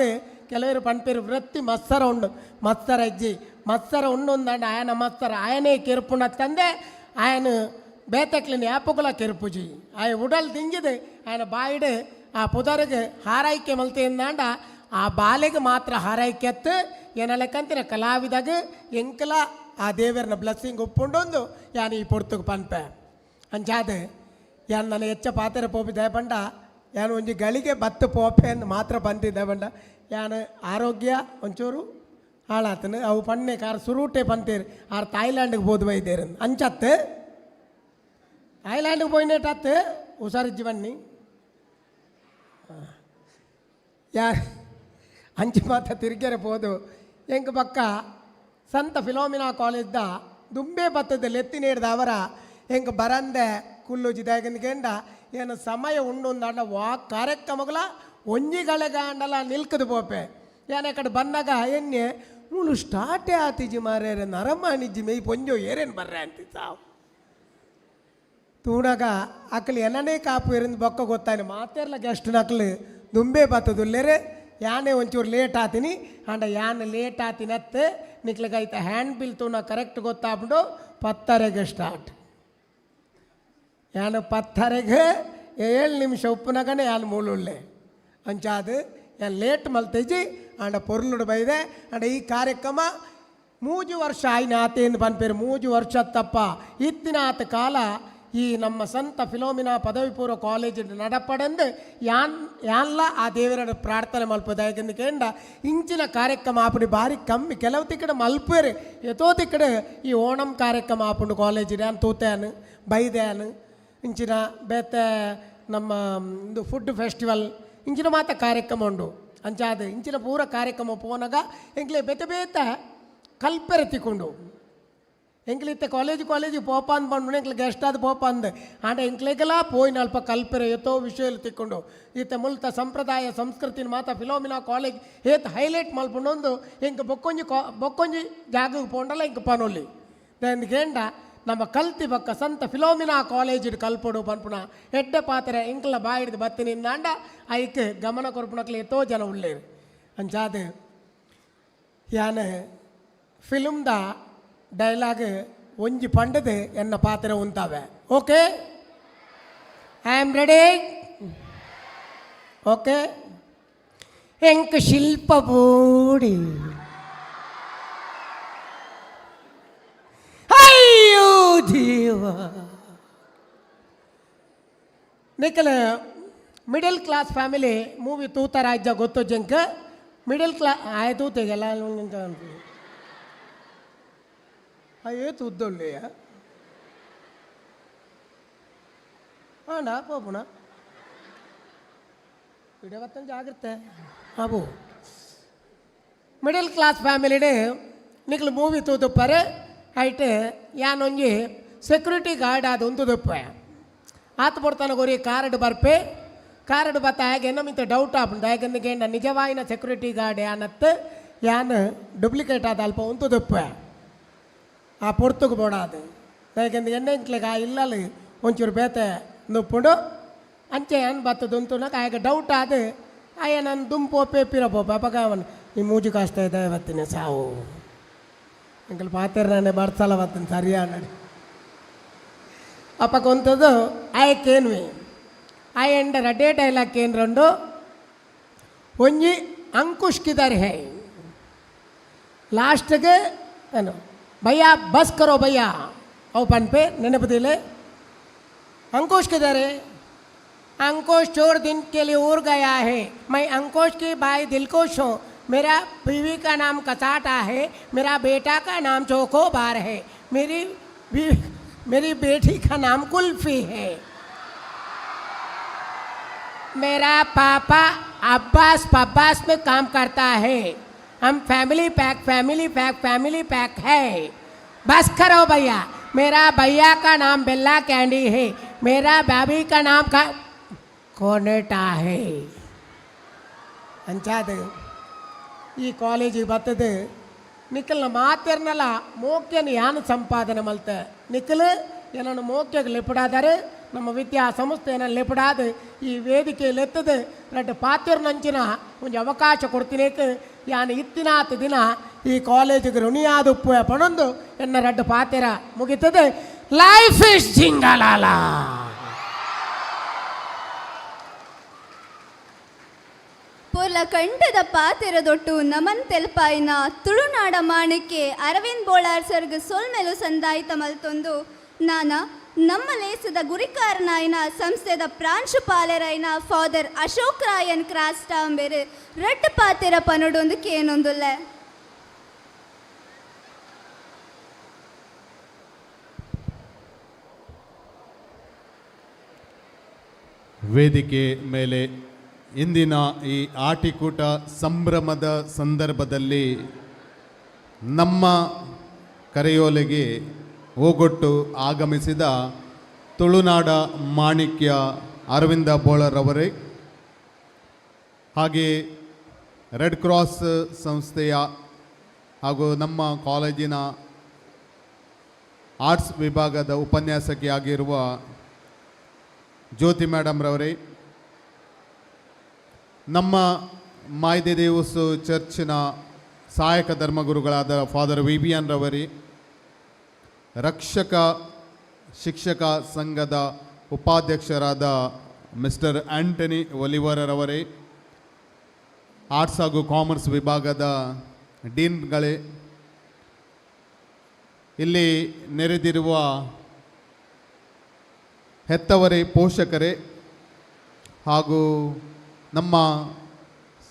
ಕೆಲವರು ಪಂಪೇರು ವೃತ್ತಿ ಮತ್ಸರ ಉಂಡು ಮತ್ಸರ ಇಜ್ಜಿ ಮತ್ಸರ ಉಂಡೊಂದಂಡ ఆయన ಮತ್ಸರ ఆయనే ಕೆರ್ಪುಣ ತಂದೆ ఆయన ಬೇತಕ್ಲಿನ ಯಾಪುಗಳ ಕೆರ್ಪುಜಿ ಆಯ ಉಡಲ್ ದಿಂಗಿದು ఆయన ಬಾಯಿಡು ಆ ಪುದರಿಗೆ ಹಾರೈಕೆ ಮಲ್ತಿಂದಾಂಡ ಆ ಬಾಲೆಗೆ ಮಾತ್ರ ಹಾರೈಕೆ ಎತ್ತು ಏನಲ್ಲಕ್ಕಂತಿನ ಕಲಾವಿದಾಗ ಎಂಕಲ ಆ ದೇವರನ್ನ ಬ್ಲೆಸ್ಸಿಂಗ್ ಉಪ್ಪುಂಡೊಂದು ಯಾನು ಈ ಪೊರ್ತುಗೆ ಪನ್ಪೆ ಅಂಚಾದ ಯಾನು ನನ್ನ ಹೆಚ್ಚ ಪಾತ್ರೆ ಪೋಪಿ ದಯಪಂಡ ಯಾನು ಒಂಜಿ ಗಳಿಗೆ ಬತ್ತು ಪೋಪೆ ಅಂತ ಮಾತ್ರ ಬಂದಿದ್ದೆ ಬಂಡ ಯಾನು ಆರೋಗ್ಯ ಒಂಚೂರು ಹಾಳಾತನು ಅವು ಪಣ್ಣೆ ಕಾರ್ ಸುರೂಟೆ ಪಂತೀರಿ ಆರು ತಾಯ್ಲ್ಯಾಂಡ್ಗೆ ಬೋದು ಬೈದೇರು ಅಂಚತ್ತು ತಾಯ್ಲ್ಯಾಂಡ್ಗೆ పోయినట్టు ಹುಷಾರಿಜ್ಜಿ ಬನ್ನಿ ಯಾರು ಅಂಚಿ ಮಾತ್ರ ತಿರುಗೇರೆ పోదు ಎಂಕ ಪಕ್ಕ ಸಂತ ಫಿಲೋಮಿನಾ ಕಾಲೇಜ್ದ ದುಂಬೆ ಬತ್ತದಲ್ಲಿ ಎತ್ತಿ ನೀಡಿದ ಅವರ ಎಂಕ ಬರಂದೆ ಕುಲ್ಲುಜಿದಾಗಂದ ಏನು ಸಮಯ ಉಂಡು ವಾ ಕಾರ್ಯಕ್ರಮಗಳ ಒಂಜಿಗಳೆಗಾಂಡಲ ನಿಲ್ಕದು ಪೋಪೆ ಏನ ಕಡೆ ಬಂದಾಗ ಎಣ್ಣೆ ಮೂಳು ಸ್ಟಾರ್ಟೇ ಆತಿಜಿ ಮಾರ್ಯಾರೆ ನರಮಾಣಿಜ್ಜಿ ಮೇಯ್ ಪೊಂಜೋ ಏರೇನು ಬರ್ರೆ ಅಂತಿ ಸಾವು ತೂಣಾಗ ಅಕ್ಕಲು ಎನ್ನನೇ ಕಾಪು ಇರಿಂದ ಬೊಕ್ಕ ಗೊತ್ತಾಯ್ತು ಮಾತೇರ್ಲ ಗೆಸ್ಟ್ ನಕ್ಲು ದುಂಬೆ ಬತ್ತದುಲ್ಲೇರೆ ಯಾನೇ ಒಂಚೂರು ಲೇಟ್ ಆತೀನಿ ಅಂಡ ಯಾನ್ ಲೇಟ್ ಆತಿನತ್ತೆ ನಿಕ್ಲಿಗೈತ ಹ್ಯಾಂಡ್ ಬಿಲ್ ತೂನ ಕರೆಕ್ಟ್ ಗೊತ್ತಾಗ್ಬಿಟ್ಟು 10:30ಗೆ ಸ್ಟಾರ್ಟ್ ಯಾನು 10:30ಗೆ 7 ನಿಮಿಷ ಉಪ್ಪುನಗನೆ ಯಾನು ಮೂಲುಳ್ಳೆ ಅಂಚಾದು ಯಾನು ಲೇಟ್ ಮಲ್ತೇಜಿ ಅಂಡ ಪೊರ್ಲುಡು ಬೈದೆ ಅಂಡ ಈ ಕಾರ್ಯಕ್ರಮ 3 ವರ್ಷ ಆಯ್ನ ಆತೇನು ಪನ್ಪೇರು 3 ವರ್ಷ ತಪ್ಪ ಇತ್ತಿನ ಆತ ಕಾಲ ಈ ನಮ್ಮ ಸಂತ ಫಿಲೋಮಿನಾ ಪದವಿ ಪೂರ್ವ ಕಾಲೇಜ್ ನಡಪಡೆಂದು ಯಾನ್ಲ ಆ ದೇವರ ಪ್ರಾರ್ಥನೆ ಮಲ್ಪದ ಯಾಕೆಂದ ಇಂಚಿನ ಕಾರ್ಯಕ್ರಮ ಆಪುಂಡು ಭಾರಿ ಕಮ್ಮಿ ಕೆಲವು ತಿಕ್ಕಡೆ ಮಲ್ಪೇರು ಎತೋ ತಿಕ್ಕಡೆ ಈ ಓಣಂ ಕಾರ್ಯಕ್ರಮ ಆಪುಂಡು ಕಾಲೇಜ್ ಯಾನು ತೂತ್ಯಾನು ಬೈದ್ಯಾನು ಇಂಚಿನ ಬೇತೆ ನಮ್ಮ ಇದು ಫುಡ್ ಫೆಸ್ಟಿವಲ್ ಇಂಚಿನ ಮಾತ ಕಾರ್ಯಕ್ರಮ ಉಂಡು ಅಂಚಾದ ಇಂಚಿನ ಪೂರ ಕಾರ್ಯಕ್ರಮ ಪೋನಾಗ ಎಂಕ್ಲೆ ಬೇತೆ ಬೇತೆ ಕಲ್ಪೆರೆ ತಿಕ್ಕೊಂಡು ಎಂಕ್ಲಿತ್ತೆ ಕಾಲೇಜ್ ಪೋಪ ಅಂದ್ ಬಂದು ಎಂಕ್ಲೆ ಗೆಸ್ಟ್ ಆದ ಪೋಪ ಅಂದ್ ಆಂಡ ಎಂಕ್ಲೆಗೆಲ್ಲ ಪೋಯಿನ ಅಲ್ಪ ಕಲ್ಪೆರೆ ಎತ್ತೋ ವಿಷಯಲು ತಿಕ್ಕೊಂಡು ಈತ ಮುಲ್ತ ಸಂಪ್ರದಾಯ ಸಂಸ್ಕೃತಿನ ಮಾತ ಫಿಲೋಮಿನಾ ಕಾಲೇಜ್ ಏತ್ ಹೈಲೈಟ್ ಮಲ್ಪುಂಡೊಂದು ಎಂಕ ಬೊಕ್ಕೊಂಜಿ ಜಾಗಕ್ಕೆ ಪೋಂಡಲ್ಲ ಎಂಕ ಪನೊಲ್ಲಿ ಎಂದ ನಮ್ಮ ಕಲ್ತಿ ಬಕ್ಕ ಸಂತ ಫಿಲೋಮಿನಾ ಕಾಲೇಜ್ ಕಲ್ಪಡು ಪನ್ಪುಣ ಎಡ್ಡೆ ಪಾತ್ರೆ ಎಂಕ್ಲ ಬಾಯಿಡ್ದು ಬತ್ತಿನಿಂದಾಂಡ ಐಕ್ ಗಮನ ಕೊರ್ಪುಣಕ್ಲೆ ಎತ್ತೋ ಜನ ಉಳ್ಳೇರು ಅಂಚಾದ ಯಾನ ಫಿಲ್ಮ್ದ ಡೈಲಾಗ್ ಒಂಜಿ ಪಂಡದು ಎನ್ನ ಪಾತ್ರೆ ಉಂತಾವೆ okay I am ready okay ಎಂಕ ಶಿಲ್ಪ ಬೋಡಿ ಅಯ್ಯೋ ದೇವ ನಿಖಲ ಮಿಡಲ್ ಕ್ಲಾಸ್ ಫ್ಯಾಮಿಲಿ ಮೂವಿ ತೂತ ರಾಜ್ಯ ಗೊತ್ತು ಜಂಕ ಮಿಡಲ್ ಕ್ಲಾಸ್ ಆಯ್ತು ತೆಗೆಲ್ಲ ಅಯ್ಯೋ ತೂದ್ದೊಳ್ಳೆಯ ಆಂಡ ಪೋಪುಣ ಇಡವತ್ತನ ಜಾಗ್ರತೆ ಅಬು ಮಿಡಲ್ ಕ್ಲಾಸ್ ಫ್ಯಾಮಿಲಿಡೆ ನಿಕ್ಲು ಮೂವಿ ತೂತುಪ್ಪರೆ ಐಟೆ ಯಾನೊಂಜಿ ಸೆಕ್ಯೂರಿಟಿ ಗಾರ್ಡ್ ಅದು ಒಂದು ದಪ್ಪೆ ಆತ ಪಡ್ತಾನೆ ಗೊರಿ ಕಾರ್ಡ್ ಬರ್ಪೆ ಕಾರ್ಡ್ ಬತ್ತ ಹಾಗೆ ನಮ್ಮಿಂತ ಡೌಟ್ ಆಪುಂಡು ಯಾಕೆಂದ್ರೆ ನಿಜವಾಯಿನ ಸೆಕ್ಯೂರಿಟಿ ಗಾರ್ಡ್ ಯಾನತ್ತು ಯಾನ್ ಡೂಪ್ಲಿಕೇಟ್ ಆದ ಅಲ್ಪ ಒಂದು ದಪ್ಪೆ ಆ ಪೊರ್ತುಗೆ ಬೋಡಾದು ಯಾಕೆಂದ್ರೆ ಎಂಕ್ಲೆಗೆ ಆ ಇಲ್ಲಲ್ಲಿ ಒಂಚೂರು ಬೇತೆ ನುಪ್ಪುಂಡು ಅಂಚೆ ಏನು ಬತ್ತದುಂತು ಆಗ ಡೌಟ್ ಆದ ಆಯ ನಾನು ದುಂಪು ಪೇಪಿರಪ್ಪ ಅಪ್ಪಗ ಅವನು ಈ ಮೂಜಿ ಕಾಸ್ತಾ ಇದೆ ಬತ್ತೀನಿ ಸಾವು ಎಂಕಲ್ ಪಾತ್ರೆ ನಾನೇ ಬಡ್ಸಲ್ಲ ಬತ್ತೀನಿ ಸರಿಯಾ ನಡಿ ಅಪ್ಪಗೊಂಥದ್ದು ಆಯಕ್ಕೇನ್ವಿ ಆಯ ಎಂಡರ ಡೇ ಡೈಲಾಗ್ ಏನು ರಂಡು ಒಂಜಿ ಅಂಕುಶ್ಕಿದಾರೆ ಹೇ ಲಾಸ್ಟ್ಗೆ ಏನು भैया बस करो भैया और पन पे नैने बदले अंकुश किधर है अंकुश चोर दिन के लिए उड़ गया है मैं अंकुश की भाई दिलकुश हूँ मेरा बीवी का नाम कसाटा है मेरा बेटा का नाम चोकोबार है मेरी बेटी का नाम कुल्फी है मेरा पापा अब्बास पब्बास में काम करता है। हम फैमिली पैक है। बस करो भैया। मेरा भैया का नाम बिल्ला कैंडी है, मेरा भाभी का नाम कोनेटा है ಅಂಚಾದ ಈ ಕಾಲೇಜಿಗೆ ಬರ್ತದೆ ನಿಖಲ್ನ ಮಾತಿರ್ನಲ್ಲ ಮೋಕ್ಯನ ಯಾನು ಸಂಪಾದನೆ ಮಲ್ತೆ ನಿಖಲ್ ಏನನ್ನು ಮೋಕ್ಯಗೆ ಲಿಪಡಾದರೆ ನಮ್ಮ ವಿದ್ಯಾ ಸಂಸ್ಥೆ ಏನನ್ನು ಲಿಪಡಾದ ಈ ವೇದಿಕೆಯಲ್ಲಿ ಎತ್ತದೆ ಎರಡು ಪಾತಿರ್ನಂಚಿನ ಒಂದು ಅವಕಾಶ ಕೊಡ್ತೀನಿ ಯಾನು ಇತ್ತಿನಾತ ದಿನ ಈ ಕಾಲೇಜಿಗೆ ಋಣಿಯಾದ ಉಪ್ಪು ಪಣೊಂದು ಎನ್ನ ಎರಡು ಪಾತಿರ ಮುಗಿತದೆ. ಲೈಫ್ ಇಸ್ ಜಿಂಗಲಾಲ. ಪೋಲ ಕಂಠದ ಪಾತಿರದೊಟ್ಟು ನಮನ್ ತೆಲ್ಪಾಯಿನ ತುಳುನಾಡ ಮಾಣಿಕೆ ಅರವಿಂದ್ ಬೋಳಾರ್ ಸರ್ಗ್ ಸೊಲ್ಮೆಲು ಸಂದಾಯಿತ ಮಲ್ತೊಂದು ನಾನ ನಮ್ಮ ಲೇಸದ ಗುರಿಕಾರನಾಯಿನ ಸಂಸ್ಥೆದ ಪ್ರಾಂಶುಪಾಲರಾಯಿನ ಫಾದರ್ ಅಶೋಕ್ ರಾಯನ್ ಕ್ರಾಸ್ಟ ಅಂಬೇರು ರೆಡ್ ಪಾತಿರ ಪನೊಡೊಂದು ಕೇನೊಂದುಲ್ಲೆ. ವೇದಿಕೆ ಮೇಲೆ ಇಂದಿನ ಈ ಆಟಿಕೂಟ ಸಂಭ್ರಮದ ಸಂದರ್ಭದಲ್ಲಿ ನಮ್ಮ ಕರೆಯೋಲೆಗೆ ಓಗೊಟ್ಟು ಆಗಮಿಸಿದ ತುಳುನಾಡ ಮಾಣಿಕ್ಯ ಅರವಿಂದ ಬೋಳರವರೇ, ಹಾಗೆ ರೆಡ್ ಕ್ರಾಸ್ ಸಂಸ್ಥೆಯ ಹಾಗೂ ನಮ್ಮ ಕಾಲೇಜಿನ ಆರ್ಟ್ಸ್ ವಿಭಾಗದ ಉಪನ್ಯಾಸಕಿಯಾಗಿರುವ ಜ್ಯೋತಿ ಮೇಡಮ್ ರವರೇ, ನಮ್ಮ ಮಾಯ್ದೆ ದೇವಸ್ ಚರ್ಚಿನ ಸಹಾಯಕ ಧರ್ಮಗುರುಗಳಾದ ಫಾದರ್ ವಿಬಿಯನ್ ರವರೇ, ರಕ್ಷಕ ಶಿಕ್ಷಕ ಸಂಘದ ಉಪಾಧ್ಯಕ್ಷರಾದ ಮಿಸ್ಟರ್ ಆಂಟನಿ ಒಲಿವರರವರೇ, ಆರ್ಟ್ಸ್ ಹಾಗೂ ಕಾಮರ್ಸ್ ವಿಭಾಗದ ಡೀನ್ಗಳೇ, ಇಲ್ಲಿ ನೆರೆದಿರುವ ಹೆತ್ತವರೇ, ಪೋಷಕರೇ ಹಾಗೂ ನಮ್ಮ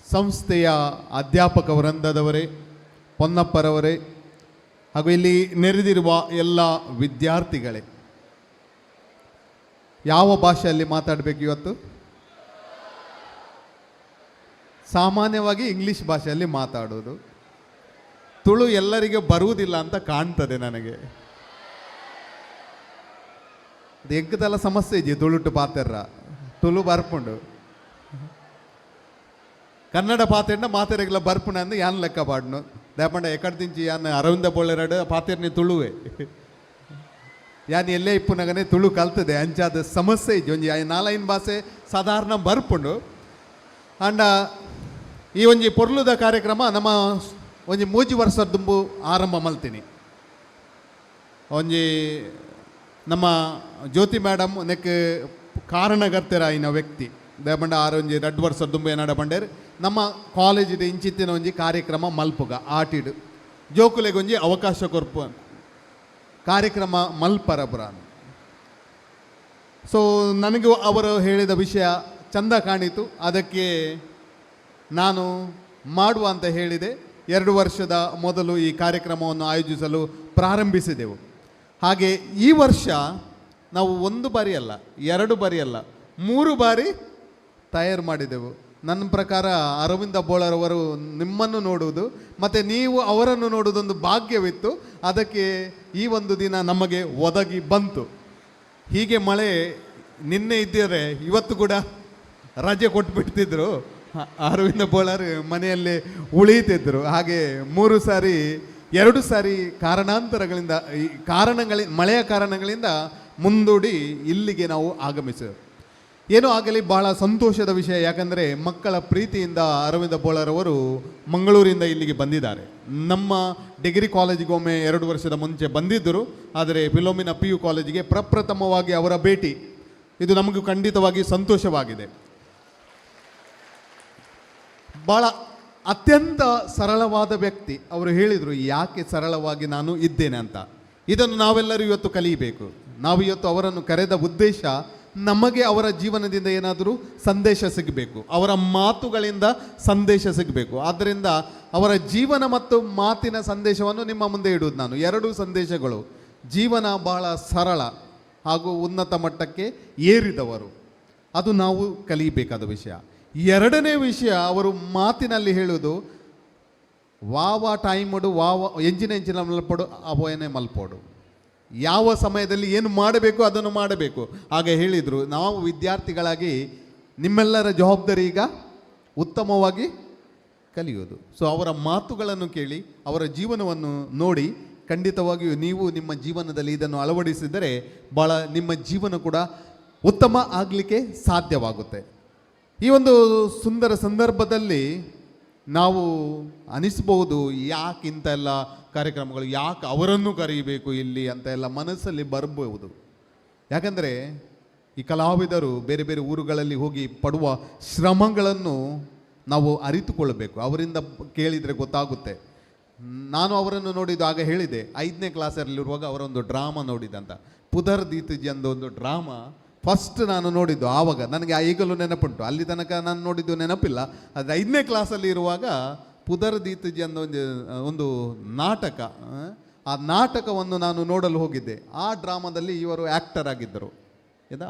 ಸಂಸ್ಥೆಯ ಅಧ್ಯಾಪಕ ವೃಂದದವರೇ, ಪೊನ್ನಪ್ಪರವರೇ ಹಾಗೂ ಇಲ್ಲಿ ನೆರೆದಿರುವ ಎಲ್ಲ ವಿದ್ಯಾರ್ಥಿಗಳೇ, ಯಾವ ಭಾಷೆಯಲ್ಲಿ ಮಾತಾಡಬೇಕು ಇವತ್ತು? ಸಾಮಾನ್ಯವಾಗಿ ಇಂಗ್ಲೀಷ್ ಭಾಷೆಯಲ್ಲಿ ಮಾತಾಡೋದು. ತುಳು ಎಲ್ಲರಿಗೂ ಬರುವುದಿಲ್ಲ ಅಂತ ಕಾಣ್ತದೆ ನನಗೆ. ಅದು ಎಂಕದೆಲ್ಲ ಸಮಸ್ಯೆ ಇದ್ದಿ ತುಳುಟು ಪಾತೆರ್ರ ತುಳು ಬರ್ಪುಂಡು, ಕನ್ನಡ ಪಾತೆಂಡ ಮಾತೆರೆಗ್ಲ ಬರ್ಪುಣ ಅಂದು ಯಾನ್ ಲೆಕ್ಕ ಪಾಡ್ನು ದೇಪಂಡ ಎಕಡ್ದಿಂಚಿ ಯಾನ್ ಅರವಿಂದ ಬೋಳೆರಡು ಪಾತೆರ್ನಿ ತುಳುವೆ ಯಾನ್ ಎಲ್ಲೇ ಇಪ್ಪುನಗನೆ ತುಳು ಕಲ್ತದೆ ಅಂಚಾದ ಸಮಸ್ಯೆ ಇಜ್ಜಿ ಒಂಜಿ ನಾಲೈನ್ ಭಾಷೆ ಸಾಧಾರಣ ಬರ್ಪುಂಡು. ಅಂಡ ಈ ಒಂಜಿ ಪೊರ್ಲುದ ಕಾರ್ಯಕ್ರಮ ನಮ್ಮ ಒಂಜಿ 3 ವರ್ಷದ ದುಂಬು ಆರಂಭ ಮಲ್ತೀನಿ. ಒಂಜಿ ನಮ್ಮ ಜ್ಯೋತಿ ಮೇಡಮ್ ನೆಕ್ ಕಾರಣಗರ್ತೆರ ಆಯ್ನ ವ್ಯಕ್ತಿ ದೇಪಂಡ ಒಂಜಿ 2 ವರ್ಷದ ದುಂಬು ಏನಾಡ ಬಂಡೇರು ನಮ್ಮ ಕಾಲೇಜಿದ ಇಂಚಿತ್ತಿನ ಒಂಜಿ ಕಾರ್ಯಕ್ರಮ ಮಲ್ಪುಗ ಆಟಿಡು ಜೋಕುಲೆಗೆ ಒಂಜಿ ಅವಕಾಶ ಕೊರ್ಪು ಕಾರ್ಯಕ್ರಮ ಮಲ್ಪರಬ್ರ. ಸೊ ನನಗೂ ಅವರು ಹೇಳಿದ ವಿಷಯ ಚಂದ ಕಾಣಿತು, ಅದಕ್ಕೆ ನಾನು ಮಾಡುವ ಅಂತ ಹೇಳಿದೆ. 2 ವರ್ಷದ ಮೊದಲು ಈ ಕಾರ್ಯಕ್ರಮವನ್ನು ಆಯೋಜಿಸಲು ಪ್ರಾರಂಭಿಸಿದೆವು. ಹಾಗೆ ಈ ವರ್ಷ ನಾವು 1 ಬಾರಿ ಅಲ್ಲ, 2 ಬಾರಿ ಅಲ್ಲ, 3 ಬಾರಿ ತಯಾರು ಮಾಡಿದೆವು. ನನ್ನ ಪ್ರಕಾರ ಅರವಿಂದ ಬೋಳರವರು ನಿಮ್ಮನ್ನು ನೋಡುವುದು ಮತ್ತು ನೀವು ಅವರನ್ನು ನೋಡುವುದೊಂದು ಭಾಗ್ಯವಿತ್ತು. ಅದಕ್ಕೆ ಈ ಒಂದು ದಿನ ನಮಗೆ ಒದಗಿ ಬಂತು. ಹೀಗೆ ಮಳೆ ನಿನ್ನೆ ಇದ್ದರೆ ಇವತ್ತು ಕೂಡ ರಜೆ ಕೊಟ್ಬಿಡ್ತಿದ್ರು. ಅರವಿಂದ ಬೋಳರ್ ಮನೆಯಲ್ಲಿ ಉಳಿತಿದ್ರು. ಹಾಗೆ 3 ಸಾರಿ 2 ಸಾರಿ ಕಾರಣಾಂತರಗಳಿಂದ ಮಳೆಯ ಕಾರಣಗಳಿಂದ ಮುಂದೂಡಿ ಇಲ್ಲಿಗೆ ನಾವು ಆಗಮಿಸಿದೆವು. ಏನೋ ಆಗಲಿ ಬಹಳ ಸಂತೋಷದ ವಿಷಯ, ಯಾಕಂದರೆ ಮಕ್ಕಳ ಪ್ರೀತಿಯಿಂದ ಅರವಿಂದ ಬೋಳರವರು ಮಂಗಳೂರಿಂದ ಇಲ್ಲಿಗೆ ಬಂದಿದ್ದಾರೆ. ನಮ್ಮ ಡಿಗ್ರಿ ಕಾಲೇಜಿಗೆ ಒಮ್ಮೆ 2 ವರ್ಷದ ಮುಂಚೆ ಬಂದಿದ್ದರು, ಆದರೆ ಫಿಲೋಮಿನಾ PU ಕಾಲೇಜಿಗೆ ಪ್ರಪ್ರಥಮವಾಗಿ ಅವರ ಭೇಟಿ. ಇದು ನಮಗೂ ಖಂಡಿತವಾಗಿ ಸಂತೋಷವಾಗಿದೆ. ಭಾಳ ಅತ್ಯಂತ ಸರಳವಾದ ವ್ಯಕ್ತಿ. ಅವರು ಹೇಳಿದರು ಯಾಕೆ ಸರಳವಾಗಿ ನಾನು ಇದ್ದೇನೆ ಅಂತ. ಇದನ್ನು ನಾವೆಲ್ಲರೂ ಇವತ್ತು ಕಲಿಯಬೇಕು. ನಾವು ಇವತ್ತು ಅವರನ್ನು ಕರೆದ ಉದ್ದೇಶ ನಮಗೆ ಅವರ ಜೀವನದಿಂದ ಏನಾದರೂ ಸಂದೇಶ ಸಿಗಬೇಕು, ಅವರ ಮಾತುಗಳಿಂದ ಸಂದೇಶ ಸಿಗಬೇಕು. ಆದ್ದರಿಂದ ಅವರ ಜೀವನ ಮತ್ತು ಮಾತಿನ ಸಂದೇಶವನ್ನು ನಿಮ್ಮ ಮುಂದೆ ಇಡುವುದು ನಾನು. 2 ಸಂದೇಶಗಳು. ಜೀವನ ಬಹಳ ಸರಳ ಹಾಗೂ ಉನ್ನತ ಮಟ್ಟಕ್ಕೆ ಏರಿದವರು, ಅದು ನಾವು ಕಲಿಯಬೇಕಾದ ವಿಷಯ. ಎರಡನೇ ವಿಷಯ ಅವರು ಮಾತಿನಲ್ಲಿ ಹೇಳುವುದು, ವಾವ ಟೈಮಡು ವಾವ ಎಂಜಿನ ಮಲ್ಪಡು ಅವಯನೇ ಮಲ್ಪೋಡು. ಯಾವ ಸಮಯದಲ್ಲಿ ಏನು ಮಾಡಬೇಕು ಅದನ್ನು ಮಾಡಬೇಕು. ಹಾಗೆ ಹೇಳಿದರು, ನಾವು ವಿದ್ಯಾರ್ಥಿಗಳಾಗಿ ನಿಮ್ಮೆಲ್ಲರ ಜವಾಬ್ದಾರಿ ಈಗ ಉತ್ತಮವಾಗಿ ಕಲಿಯೋದು. ಸೊ ಅವರ ಮಾತುಗಳನ್ನು ಕೇಳಿ ಅವರ ಜೀವನವನ್ನು ನೋಡಿ ಖಂಡಿತವಾಗಿಯೂ ನೀವು ನಿಮ್ಮ ಜೀವನದಲ್ಲಿ ಇದನ್ನು ಅಳವಡಿಸಿದರೆ ಭಾಳ ನಿಮ್ಮ ಜೀವನ ಕೂಡ ಉತ್ತಮ ಆಗಲಿಕ್ಕೆ ಸಾಧ್ಯವಾಗುತ್ತೆ. ಈ ಒಂದು ಸುಂದರ ಸಂದರ್ಭದಲ್ಲಿ ನಾವು ಅನಿಸ್ಬೋದು, ಯಾಕೆ ಇಂಥ ಎಲ್ಲ ಕಾರ್ಯಕ್ರಮಗಳು, ಯಾಕೆ ಅವರನ್ನು ಕರೀಬೇಕು ಇಲ್ಲಿ ಅಂತ ಎಲ್ಲ ಮನಸ್ಸಲ್ಲಿ ಬರಬಹುದು. ಯಾಕಂದರೆ ಈ ಕಲಾವಿದರು ಬೇರೆ ಬೇರೆ ಊರುಗಳಲ್ಲಿ ಹೋಗಿ ಪಡುವ ಶ್ರಮಗಳನ್ನು ನಾವು ಅರಿತುಕೊಳ್ಳಬೇಕು. ಅವರಿಂದ ಕೇಳಿದರೆ ಗೊತ್ತಾಗುತ್ತೆ. ನಾನು ಅವರನ್ನು ನೋಡಿದ್ದು ಆಗ ಹೇಳಿದೆ, 5ನೇ ಕ್ಲಾಸಲ್ಲಿರುವಾಗ ಅವರೊಂದು ಡ್ರಾಮಾ ನೋಡಿದಂತ, ಪುದರ್ ದೀತಜಿ ಅಂದ ಒಂದು ಡ್ರಾಮಾ ಫಸ್ಟ್ ನಾನು ನೋಡಿದ್ದು. ಆವಾಗ ನನಗೆ ಈಗಲೂ ನೆನಪುಂಟು, ಅಲ್ಲಿ ತನಕ ನಾನು ನೋಡಿದ್ದು ನೆನಪಿಲ್ಲ. ಆದರೆ 5ನೇ ಕ್ಲಾಸಲ್ಲಿ ಇರುವಾಗ ಪುದರ್ ದೀತಜಿ ಅಂದ ಒಂದು ನಾಟಕ, ಆ ನಾಟಕವನ್ನು ನಾನು ನೋಡಲು ಹೋಗಿದ್ದೆ. ಆ ಡ್ರಾಮಾದಲ್ಲಿ ಇವರು ಆ್ಯಕ್ಟರ್ ಆಗಿದ್ದರು,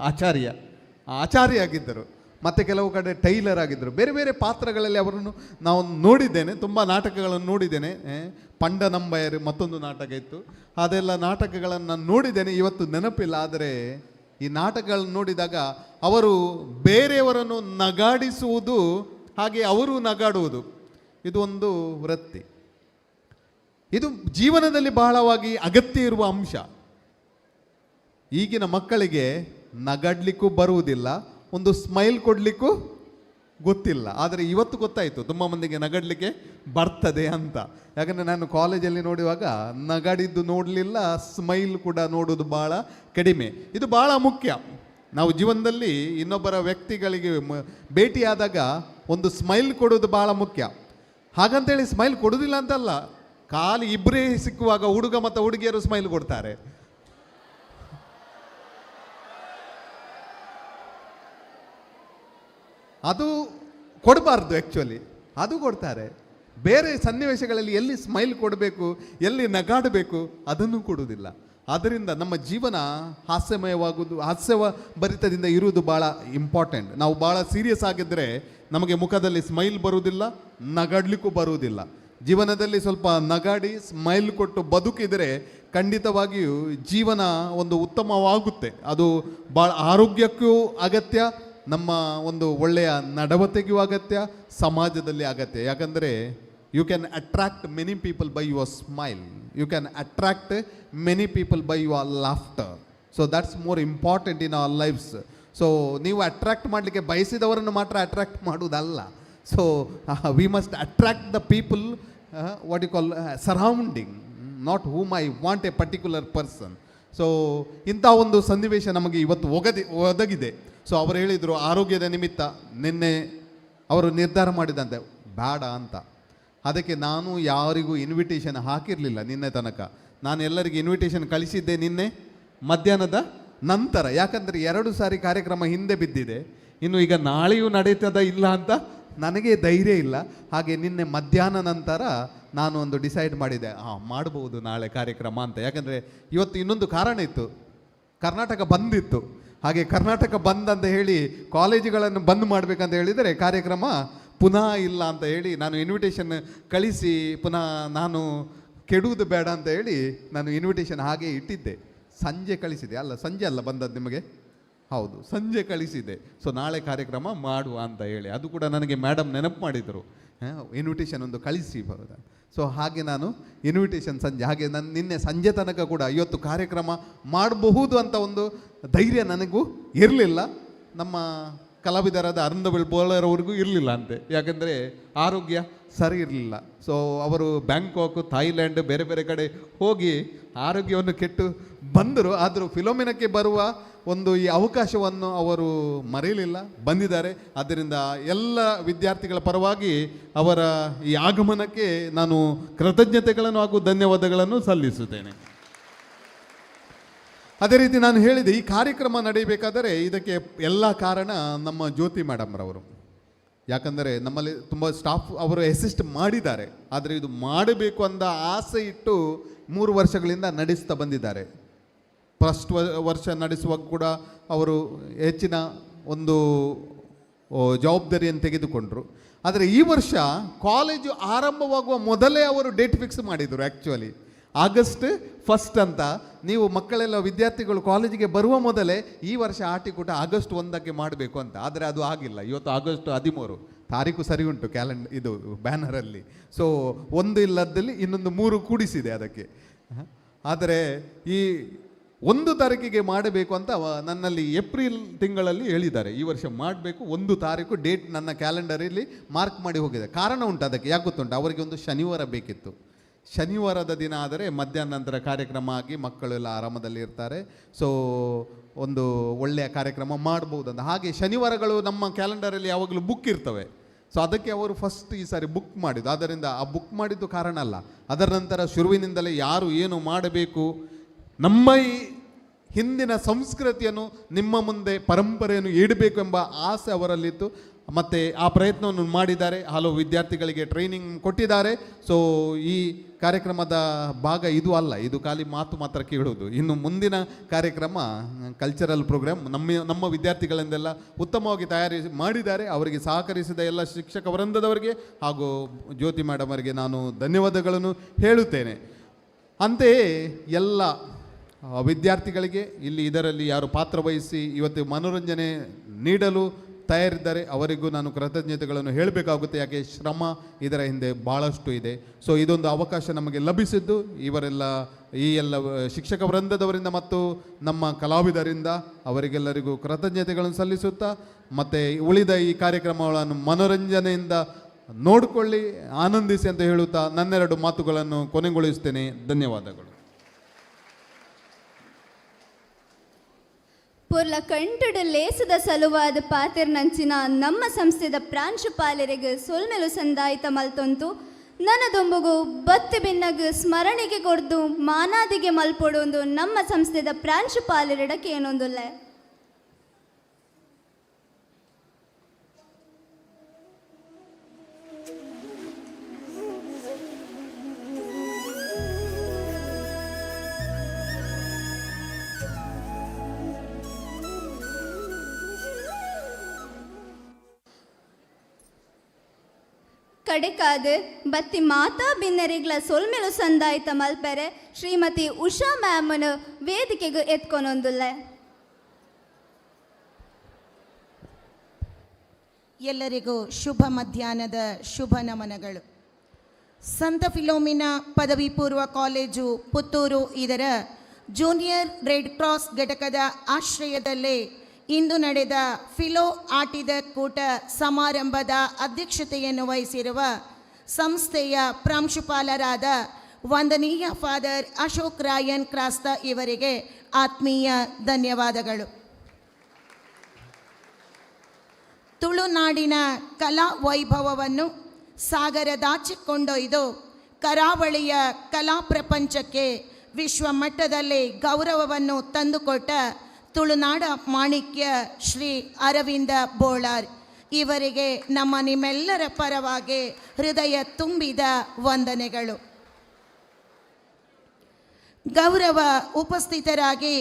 ಆಚಾರ್ಯ ಆಗಿದ್ದರು, ಮತ್ತು ಕೆಲವು ಕಡೆ ಟೈಲರ್ ಆಗಿದ್ದರು. ಬೇರೆ ಬೇರೆ ಪಾತ್ರಗಳಲ್ಲಿ ಅವರನ್ನು ನಾವು ನೋಡಿದ್ದೇನೆ, ತುಂಬ ನಾಟಕಗಳನ್ನು ನೋಡಿದ್ದೇನೆ. ಪಂಡನಂಬಯರ್ ಮತ್ತೊಂದು ನಾಟಕ ಇತ್ತು, ಅದೆಲ್ಲ ನಾಟಕಗಳನ್ನು ನಾನು ನೋಡಿದ್ದೇನೆ. ಇವತ್ತು ನೆನಪಿಲ್ಲ. ಆದರೆ ಈ ನಾಟಕಗಳನ್ನು ನೋಡಿದಾಗ ಅವರು ಬೇರೆಯವರನ್ನು ನಗಾಡಿಸುವುದು, ಹಾಗೆ ಅವರು ನಗಾಡುವುದು, ಇದು ಒಂದು ವೃತ್ತಿ. ಇದು ಜೀವನದಲ್ಲಿ ಬಹಳವಾಗಿ ಅಗತ್ಯ ಇರುವ ಅಂಶ. ಈಗಿನ ಮಕ್ಕಳಿಗೆ ನಗಾಡ್ಲಿಕ್ಕೂ ಬರುವುದಿಲ್ಲ, ಒಂದು ಸ್ಮೈಲ್ ಕೊಡಲಿಕ್ಕೂ ಗೊತ್ತಿಲ್ಲ. ಆದರೆ ಇವತ್ತು ಗೊತ್ತಾಯಿತು ತುಂಬ ಮಂದಿಗೆ ನಗಾಡಲಿಕ್ಕೆ ಬರ್ತದೆ ಅಂತ. ಯಾಕಂದರೆ ನಾನು ಕಾಲೇಜಲ್ಲಿ ನೋಡುವಾಗ ನಗಾಡಿದ್ದು ನೋಡಲಿಲ್ಲ, ಸ್ಮೈಲ್ ಕೂಡ ನೋಡೋದು ಭಾಳ ಕಡಿಮೆ. ಇದು ಭಾಳ ಮುಖ್ಯ. ನಾವು ಜೀವನದಲ್ಲಿ ಇನ್ನೊಬ್ಬರ ವ್ಯಕ್ತಿಗಳಿಗೆ ಭೇಟಿಯಾದಾಗ ಒಂದು ಸ್ಮೈಲ್ ಕೊಡೋದು ಭಾಳ ಮುಖ್ಯ. ಹಾಗಂತೇಳಿ ಸ್ಮೈಲ್ ಕೊಡೋದಿಲ್ಲ ಅಂತಲ್ಲ, ಖಾಲಿ ಇಬ್ಬರೇ ಸಿಕ್ಕುವಾಗ ಹುಡುಗ ಮತ್ತು ಹುಡುಗಿಯರು ಸ್ಮೈಲ್ ಕೊಡ್ತಾರೆ. ಅದು ಕೊಡಬಾರ್ದು, ಆ್ಯಕ್ಚುಲಿ ಅದು ಕೊಡ್ತಾರೆ. ಬೇರೆ ಸನ್ನಿವೇಶಗಳಲ್ಲಿ ಎಲ್ಲಿ ಸ್ಮೈಲ್ ಕೊಡಬೇಕು, ಎಲ್ಲಿ ನಗಾಡಬೇಕು ಅದನ್ನು ಕೊಡುವುದಿಲ್ಲ. ಆದ್ದರಿಂದ ನಮ್ಮ ಜೀವನ ಹಾಸ್ಯವ ಭರಿತದಿಂದ ಇರುವುದು ಭಾಳ ಇಂಪಾರ್ಟೆಂಟ್. ನಾವು ಭಾಳ ಸೀರಿಯಸ್ ಆಗಿದ್ದರೆ ನಮಗೆ ಮುಖದಲ್ಲಿ ಸ್ಮೈಲ್ ಬರುವುದಿಲ್ಲ, ನಗಾಡಲಿಕ್ಕೂ ಬರುವುದಿಲ್ಲ. ಜೀವನದಲ್ಲಿ ಸ್ವಲ್ಪ ನಗಾಡಿ ಸ್ಮೈಲ್ ಕೊಟ್ಟು ಬದುಕಿದರೆ ಖಂಡಿತವಾಗಿಯೂ ಜೀವನ ಒಂದು ಉತ್ತಮವಾಗುತ್ತೆ. ಅದು ಭಾಳ ಆರೋಗ್ಯಕ್ಕೂ ಅಗತ್ಯ, ನಮ್ಮ ಒಂದು ಒಳ್ಳೆಯ ನಡವಳಿಕೆಗೂ ಅಗತ್ಯ, ಸಮಾಜದಲ್ಲಿ ಅಗತ್ಯ. ಯಾಕಂದರೆ you can attract many people by your smile, you can attract many people by your laughter. So that's more important in our lives. So ನೀವು ಅಟ್ರಾಕ್ಟ್ ಮಾಡಲಿಕ್ಕೆ ಬಯಸಿದವರನ್ನು ಮಾತ್ರ ಅಟ್ರಾಕ್ಟ್ ಮಾಡುವುದಲ್ಲ. So we must attract the people what you call surrounding, not whom I want a particular person. So ಇಂಥ ಒಂದು ಸನ್ನಿವೇಶ ನಮಗೆ ಇವತ್ತು ಒದಗಿದೆ. ಸೊ ಅವರು ಹೇಳಿದರು, ಆರೋಗ್ಯದ ನಿಮಿತ್ತ ನಿನ್ನೆ ಅವರು ನಿರ್ಧಾರ ಮಾಡಿದಂತೆ ಬೇಡ ಅಂತ. ಅದಕ್ಕೆ ನಾನು ಯಾರಿಗೂ ಇನ್ವಿಟೇಷನ್ ಹಾಕಿರಲಿಲ್ಲ ನಿನ್ನೆ ತನಕ. ನಾನು ಎಲ್ಲರಿಗೂ ಇನ್ವಿಟೇಷನ್ ಕಳಿಸಿದ್ದೆ ನಿನ್ನೆ ಮಧ್ಯಾಹ್ನದ ನಂತರ. ಯಾಕಂದರೆ 2 ಸಾರಿ ಕಾರ್ಯಕ್ರಮ ಹಿಂದೆ ಬಿದ್ದಿದೆ, ಇನ್ನು ಈಗ ನಾಳೆಯೂ ನಡೀತದ ಇಲ್ಲ ಅಂತ ನನಗೆ ಧೈರ್ಯ ಇಲ್ಲ. ಹಾಗೆ ನಿನ್ನೆ ಮಧ್ಯಾಹ್ನ ನಂತರ ನಾನು ಒಂದು ಡಿಸೈಡ್ ಮಾಡಿದೆ, ಮಾಡ್ಬೋದು ನಾಳೆ ಕಾರ್ಯಕ್ರಮ ಅಂತ. ಯಾಕಂದರೆ ಇವತ್ತು ಇನ್ನೊಂದು ಕಾರಣ ಇತ್ತು, ಕರ್ನಾಟಕ ಬಂದಿತ್ತು. ಹಾಗೆ ಕರ್ನಾಟಕ ಬಂದ್ ಅಂತ ಹೇಳಿ ಕಾಲೇಜುಗಳನ್ನು ಬಂದ್ ಮಾಡಬೇಕಂತ ಹೇಳಿದರೆ ಕಾರ್ಯಕ್ರಮ ಪುನಃ ಇಲ್ಲ ಅಂತ ಹೇಳಿ ನಾನು ಇನ್ವಿಟೇಷನ್ ಕಳಿಸಿ ಪುನಃ ನಾನು ಕೆಡುವುದು ಬೇಡ ಅಂತ ಹೇಳಿ ನಾನು ಇನ್ವಿಟೇಷನ್ ಹಾಗೆ ಇಟ್ಟಿದ್ದೆ. ಸಂಜೆ ಕಳಿಸಿದೆ, ಸಂಜೆ ಅಲ್ಲ ಬಂದದ್ದು ನಿಮಗೆ, ಹೌದು ಸಂಜೆ ಕಳಿಸಿದೆ. ಸೊ ನಾಳೆ ಕಾರ್ಯಕ್ರಮ ಮಾಡುವ ಅಂತ ಹೇಳಿ, ಅದು ಕೂಡ ನನಗೆ ಮೇಡಮ್ ನೆನಪು ಮಾಡಿದರು, ಇನ್ವಿಟೇಷನ್ ಒಂದು ಕಳಿಸಿ ಬರೋದ. ಸೊ ಹಾಗೆ ನಾನು ಇನ್ವಿಟೇಷನ್ ಸಂಜೆ, ಹಾಗೆ ನಾನು ನಿನ್ನೆ ಸಂಜೆ ತನಕ ಕೂಡ ಇವತ್ತು ಕಾರ್ಯಕ್ರಮ ಮಾಡಬಹುದು ಅಂತ ಒಂದು ಧೈರ್ಯ ನನಗೂ ಇರಲಿಲ್ಲ, ನಮ್ಮ ಕಲಾವಿದರಾದ ಅರುಂಧವಿಳ್ ಬೋಳರವ್ರಿಗೂ ಇರಲಿಲ್ಲ ಅಂತೆ. ಯಾಕೆಂದರೆ ಆರೋಗ್ಯ ಸರಿ ಇರಲಿಲ್ಲ. ಸೊ ಅವರು ಬ್ಯಾಂಕಾಕ್, ಥಾಯ್ಲ್ಯಾಂಡ್ ಬೇರೆ ಬೇರೆ ಕಡೆ ಹೋಗಿ ಆರೋಗ್ಯವನ್ನು ಕೆಟ್ಟು ಬಂದರು. ಆದರೂ ಫಿಲೋಮಿನಕ್ಕೆ ಬರುವ ಒಂದು ಈ ಅವಕಾಶವನ್ನು ಅವರು ಮರೆಯಲಿಲ್ಲ, ಬಂದಿದ್ದಾರೆ. ಆದ್ದರಿಂದ ಎಲ್ಲ ವಿದ್ಯಾರ್ಥಿಗಳ ಪರವಾಗಿ ಅವರ ಈ ಆಗಮನಕ್ಕೆ ನಾನು ಕೃತಜ್ಞತೆಗಳನ್ನು ಹಾಗೂ ಧನ್ಯವಾದಗಳನ್ನು ಸಲ್ಲಿಸುತ್ತೇನೆ. ಅದೇ ರೀತಿ ನಾನು ಹೇಳಿದೆ, ಈ ಕಾರ್ಯಕ್ರಮ ನಡೆಯಬೇಕಾದರೆ ಇದಕ್ಕೆ ಎಲ್ಲ ಕಾರಣ ನಮ್ಮ ಜ್ಯೋತಿ ಮೇಡಮ್ರವರು. ಯಾಕಂದರೆ ನಮ್ಮಲ್ಲಿ ತುಂಬ ಸ್ಟಾಫ್ ಅವರು ಅಸಿಸ್ಟ್ ಮಾಡಿದ್ದಾರೆ, ಆದರೆ ಇದು ಮಾಡಬೇಕು ಅಂದ ಆಸೆ ಇಟ್ಟು 3 ವರ್ಷಗಳಿಂದ ನಡೆಸ್ತಾ ಬಂದಿದ್ದಾರೆ. ಫಸ್ಟ್ ವರ್ಷ ನಡೆಸುವಾಗ ಕೂಡ ಅವರು ಹೆಚ್ಚಿನ ಒಂದು ಜವಾಬ್ದಾರಿಯನ್ನು ತೆಗೆದುಕೊಂಡರು. ಆದರೆ ಈ ವರ್ಷ ಕಾಲೇಜು ಆರಂಭವಾಗುವ ಮೊದಲೇ ಅವರು ಡೇಟ್ ಫಿಕ್ಸ್ ಮಾಡಿದರು. ಆ್ಯಕ್ಚುಲಿ ಆಗಸ್ಟ್ 1 ಅಂತ. ನೀವು ಮಕ್ಕಳೆಲ್ಲ ವಿದ್ಯಾರ್ಥಿಗಳು ಕಾಲೇಜಿಗೆ ಬರುವ ಮೊದಲೇ ಈ ವರ್ಷ ಆಟಿಕೂಟ ಆಗಸ್ಟ್ 1ಕ್ಕೆ ಮಾಡಬೇಕು ಅಂತ. ಆದರೆ ಅದು ಆಗಿಲ್ಲ. ಇವತ್ತು ಆಗಸ್ಟ್ 13 ತಾರೀಕು ಸರಿ ಉಂಟು ಇದು ಬ್ಯಾನರಲ್ಲಿ. ಸೊ 1 ಇಲ್ಲದಲ್ಲಿ ಇನ್ನೊಂದು 3 ಕೂಡಿಸಿದೆ ಅದಕ್ಕೆ. ಆದರೆ ಈ 1 ತಾರೀಕಿಗೆ ಮಾಡಬೇಕು ಅಂತ ನನ್ನಲ್ಲಿ ಏಪ್ರಿಲ್ ತಿಂಗಳಲ್ಲಿ ಹೇಳಿದ್ದಾರೆ. ಈ ವರ್ಷ ಮಾಡಬೇಕು 1 ತಾರೀಕು ಡೇಟ್ ನನ್ನ ಕ್ಯಾಲೆಂಡರಲ್ಲಿ ಮಾರ್ಕ್ ಮಾಡಿ ಹೋಗಿದೆ. ಕಾರಣ ಉಂಟು ಅದಕ್ಕೆ. ಯಾಕೆ ಗೊತ್ತುಂಟು? ಅವರಿಗೆ ಒಂದು ಶನಿವಾರ ಬೇಕಿತ್ತು. ಶನಿವಾರದ ದಿನ ಆದರೆ ಮಧ್ಯಾಹ್ನ ನಂತರ ಕಾರ್ಯಕ್ರಮ ಆಗಿ ಮಕ್ಕಳೆಲ್ಲ ಆರಾಮದಲ್ಲಿ ಇರ್ತಾರೆ. ಸೊ ಒಂದು ಒಳ್ಳೆಯ ಕಾರ್ಯಕ್ರಮ ಮಾಡ್ಬೋದಂತ. ಹಾಗೆ ಶನಿವಾರಗಳು ನಮ್ಮ ಕ್ಯಾಲೆಂಡರಲ್ಲಿ ಯಾವಾಗಲೂ ಬುಕ್ ಇರ್ತವೆ. ಸೊ ಅದಕ್ಕೆ ಅವರು ಫಸ್ಟ್ ಈ ಸಾರಿ ಬುಕ್ ಮಾಡಿದ್ದು. ಆದ್ದರಿಂದ ಆ ಬುಕ್ ಮಾಡಿದ್ದು ಕಾರಣ ಅಲ್ಲ. ಅದರ ನಂತರ ಶುರುವಿನಿಂದಲೇ ಯಾರು ಏನು ಮಾಡಬೇಕು, ನಮ್ಮ ಈ ಹಿಂದಿನ ಸಂಸ್ಕೃತಿಯನ್ನು ನಿಮ್ಮ ಮುಂದೆ ಪರಂಪರೆಯನ್ನು ಇಡಬೇಕು ಎಂಬ ಆಸೆ ಅವರಲ್ಲಿತ್ತು. ಮತ್ತು ಆ ಪ್ರಯತ್ನವನ್ನು ಮಾಡಿದ್ದಾರೆ. ಹಲವು ವಿದ್ಯಾರ್ಥಿಗಳಿಗೆ ಟ್ರೈನಿಂಗ್ ಕೊಟ್ಟಿದ್ದಾರೆ. ಸೊ ಈ ಕಾರ್ಯಕ್ರಮದ ಭಾಗ ಇದು ಅಲ್ಲ, ಇದು ಖಾಲಿ ಮಾತು ಮಾತ್ರ ಕೇಳುವುದು. ಇನ್ನು ಮುಂದಿನ ಕಾರ್ಯಕ್ರಮ ಕಲ್ಚರಲ್ ಪ್ರೋಗ್ರಾಮ್ ನಮ್ಮ ವಿದ್ಯಾರ್ಥಿಗಳಿಂದೆಲ್ಲ ಉತ್ತಮವಾಗಿ ತಯಾರಿ ಮಾಡಿದ್ದಾರೆ. ಅವರಿಗೆ ಸಹಕರಿಸಿದ ಎಲ್ಲ ಶಿಕ್ಷಕ ವೃಂದದವರಿಗೆ ಹಾಗೂ ಜ್ಯೋತಿ ಮೇಡಮ್ ಅವರಿಗೆ ನಾನು ಧನ್ಯವಾದಗಳನ್ನು ಹೇಳುತ್ತೇನೆ. ಅಂತೆಯೇ ಎಲ್ಲ ವಿದ್ಯಾರ್ಥಿಗಳಿಗೆ ಇಲ್ಲಿ ಇದರಲ್ಲಿ ಯಾರು ಪಾತ್ರ ವಹಿಸಿ ಇವತ್ತು ಮನೋರಂಜನೆ ನೀಡಲು ತಯಾರಿದ್ದಾರೆ ಅವರಿಗೂ ನಾನು ಕೃತಜ್ಞತೆಗಳನ್ನು ಹೇಳಬೇಕಾಗುತ್ತೆ. ಯಾಕೆ ಶ್ರಮ ಇದರ ಹಿಂದೆ ಭಾಳಷ್ಟು ಇದೆ. ಸೊ ಇದೊಂದು ಅವಕಾಶ ನಮಗೆ ಲಭಿಸಿದ್ದು ಈ ಎಲ್ಲ ಶಿಕ್ಷಕ ವೃಂದದವರಿಂದ ಮತ್ತು ನಮ್ಮ ಕಲಾವಿದರಿಂದ ಅವರಿಗೆಲ್ಲರಿಗೂ ಕೃತಜ್ಞತೆಗಳನ್ನು ಸಲ್ಲಿಸುತ್ತಾ, ಮತ್ತು ಉಳಿದ ಈ ಕಾರ್ಯಕ್ರಮಗಳನ್ನು ಮನೋರಂಜನೆಯಿಂದ ನೋಡಿಕೊಳ್ಳಿ, ಆನಂದಿಸಿ ಅಂತ ಹೇಳುತ್ತಾ ನನ್ನೆರಡು ಮಾತುಗಳನ್ನು ಕೊನೆಗೊಳಿಸ್ತೇನೆ. ಧನ್ಯವಾದಗಳು. ಪುರ್ಲ ಕಂಟುಡು ಲೇಸದ ಸಲುವಾದ ಪಾತೆರ್ನಂಚಿನ ನಮ್ಮ ಸಂಸ್ಥೆದ ಪ್ರಾಂಶುಪಾಲರಿಗೆ ಸೊಲ್ಮೆಲು ಸಂದಾಯಿತ ಮಲ್ತೊಂತು ನನ್ನದೊಂಬುಗು ಬತ್ತಿ ಬಿನ್ನಗ ಸ್ಮರಣೆಗೆ ಕೊಡ್ದು ಮಾನಾದಿಗೆ ಮಲ್ಪೊಡೊಂದು ನಮ್ಮ ಸಂಸ್ಥೆದ ಪ್ರಾಂಶುಪಾಲರಿಡಕ್ಕೆ ಏನೊಂದುಲ್ಲ. ಕಡೆಕಾದ ಬತ್ತಿ ಮಾತಾ ಬಿನ್ನರಿಗ್ಲ ಸೊಲ್ಮೆಲು ಸಂದಾಯಿತ ಮಲ್ಪೆರೆ ಶ್ರೀಮತಿ ಉಷಾ ಮ್ಯಾಮನ ವೇದಿಕೆಗೆ ಎತ್ಕೊನೊಂದುಲ್ಲ. ಎಲ್ಲರಿಗೂ ಶುಭ ಮಧ್ಯಾಹ್ನದ ಶುಭ ನಮನಗಳು. ಸಂತ ಫಿಲೋಮಿನಾ ಪದವಿ ಪೂರ್ವ ಕಾಲೇಜು ಪುತ್ತೂರು ಇದರ ಜೂನಿಯರ್ ರೆಡ್ ಕ್ರಾಸ್ ಘಟಕದ ಆಶ್ರಯದಲ್ಲೇ ಇಂದು ನಡೆದ ಫಿಲೋ ಆಟಿದ ಕೂಟ ಸಮಾರಂಭದ ಅಧ್ಯಕ್ಷತೆಯನ್ನು ವಹಿಸಿರುವ ಸಂಸ್ಥೆಯ ಪ್ರಾಂಶುಪಾಲರಾದ ವಂದನೀಯ ಫಾದರ್ ಅಶೋಕ್ ರಾಯನ್ ಕ್ರಾಸ್ತಾ ಇವರಿಗೆ ಆತ್ಮೀಯ ಧನ್ಯವಾದಗಳು. ತುಳುನಾಡಿನ ಕಲಾ ವೈಭವವನ್ನು ಸಾಗರದಾಚೆ ಕೊಂಡೊಯ್ದು ಕರಾವಳಿಯ ಕಲಾ ಪ್ರಪಂಚಕ್ಕೆ ವಿಶ್ವಮಟ್ಟದಲ್ಲಿ ಗೌರವವನ್ನು ತಂದುಕೊಟ್ಟ ತುಳುನಾಡ ಮಾಣಿಕ್ಯ ಶ್ರೀ ಅರವಿಂದ ಬೋಳಾರ್ ಇವರಿಗೆ ನಮ್ಮ ನಿಮ್ಮೆಲ್ಲರ ಪರವಾಗಿ ಹೃದಯ ತುಂಬಿದ ವಂದನೆಗಳು. ಗೌರವ ಉಪಸ್ಥಿತರಾಗಿ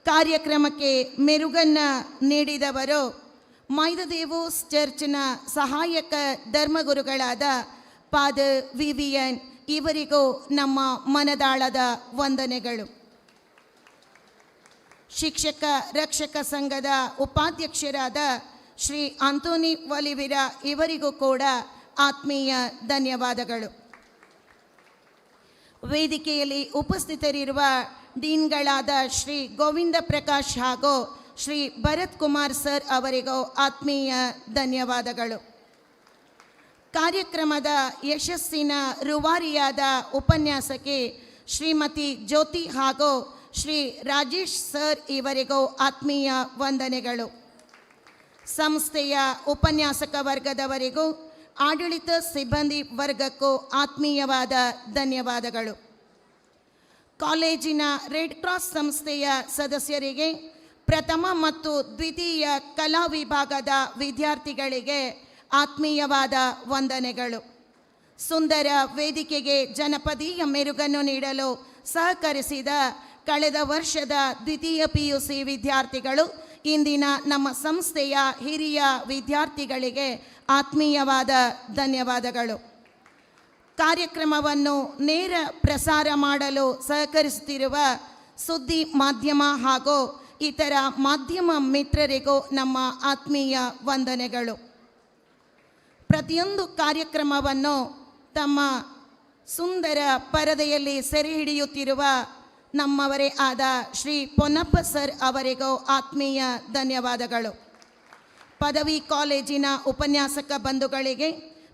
ಕಾರ್ಯಕ್ರಮಕ್ಕೆ ಮೆರುಗನ್ನು ನೀಡಿದವರು ಮೈದದೇವೋಸ್ ಚರ್ಚ್ನ ಸಹಾಯಕ ಧರ್ಮಗುರುಗಳಾದ ಫಾದರ್ ವಿವಿಯನ್ ಇವರಿಗೂ ನಮ್ಮ ಮನದಾಳದ ವಂದನೆಗಳು. ಶಿಕ್ಷಕ ರಕ್ಷಕ ಸಂಘದ ಉಪಾಧ್ಯಕ್ಷರಾದ ಶ್ರೀ ಆಂಟೋನಿ ಒಲಿವಿರಾ ಇವರಿಗೂ ಕೂಡ ಆತ್ಮೀಯ ಧನ್ಯವಾದಗಳು. ವೇದಿಕೆಯಲ್ಲಿ ಉಪಸ್ಥಿತರಿರುವ ಡೀನ್ಗಳಾದ ಶ್ರೀ ಗೋವಿಂದ ಪ್ರಕಾಶ್ ಹಾಗೂ ಶ್ರೀ ಭರತ್ ಕುಮಾರ್ ಸರ್ ಅವರಿಗೂ ಆತ್ಮೀಯ ಧನ್ಯವಾದಗಳು. ಕಾರ್ಯಕ್ರಮದ ಯಶಸ್ಸಿನ ರೂವಾರಿಯಾದ ಉಪನ್ಯಾಸಕಿ ಶ್ರೀಮತಿ ಜ್ಯೋತಿ ಹಾಗೂ ಶ್ರೀ ರಾಜೇಶ್ ಸರ್ ಇವರಿಗೂ ಆತ್ಮೀಯ ವಂದನೆಗಳು. ಸಂಸ್ಥೆಯ ಉಪನ್ಯಾಸಕ ವರ್ಗದವರಿಗೂ ಆಡಳಿತ ಸಿಬ್ಬಂದಿ ವರ್ಗಕ್ಕೂ ಆತ್ಮೀಯವಾದ ಧನ್ಯವಾದಗಳು. ಕಾಲೇಜಿನ ರೆಡ್ ಕ್ರಾಸ್ ಸಂಸ್ಥೆಯ ಸದಸ್ಯರಿಗೆ, ಪ್ರಥಮ ಮತ್ತು ದ್ವಿತೀಯ ಕಲಾ ವಿಭಾಗದ ವಿದ್ಯಾರ್ಥಿಗಳಿಗೆ ಆತ್ಮೀಯವಾದ ವಂದನೆಗಳು. ಸುಂದರ ವೇದಿಕೆಗೆ ಜನಪದೀಯ ಮೆರುಗನ್ನು ನೀಡಲು ಸಹಕರಿಸಿದ ಕಳೆದ ವರ್ಷದ ದ್ವಿತೀಯ PUC ವಿದ್ಯಾರ್ಥಿಗಳು ಇಂದಿನ ನಮ್ಮ ಸಂಸ್ಥೆಯ ಹಿರಿಯ ವಿದ್ಯಾರ್ಥಿಗಳಿಗೆ ಆತ್ಮೀಯವಾದ ಧನ್ಯವಾದಗಳು. ಕಾರ್ಯಕ್ರಮವನ್ನು ನೇರ ಪ್ರಸಾರ ಮಾಡಲು ಸಹಕರಿಸುತ್ತಿರುವ ಸುದ್ದಿ ಮಾಧ್ಯಮ ಹಾಗೂ ಇತರ ಮಾಧ್ಯಮ ಮಿತ್ರರಿಗೂ ನಮ್ಮ ಆತ್ಮೀಯ ವಂದನೆಗಳು. ಪ್ರತಿಯೊಂದು ಕಾರ್ಯಕ್ರಮವನ್ನು ತಮ್ಮ ಸುಂದರ ಪರದೆಯಲ್ಲಿ ಸೆರೆ ಹಿಡಿಯುತ್ತಿರುವ ನಮ್ಮವರೇ ಆದ ಶ್ರೀ ಪೊನ್ನಪ್ಪ ಸರ್ ಅವರಿಗೂ ಆತ್ಮೀಯ ಧನ್ಯವಾದಗಳು. ಪದವಿ ಕಾಲೇಜಿನ ಉಪನ್ಯಾಸಕ ಬಂಧುಗಳಿಗೆ,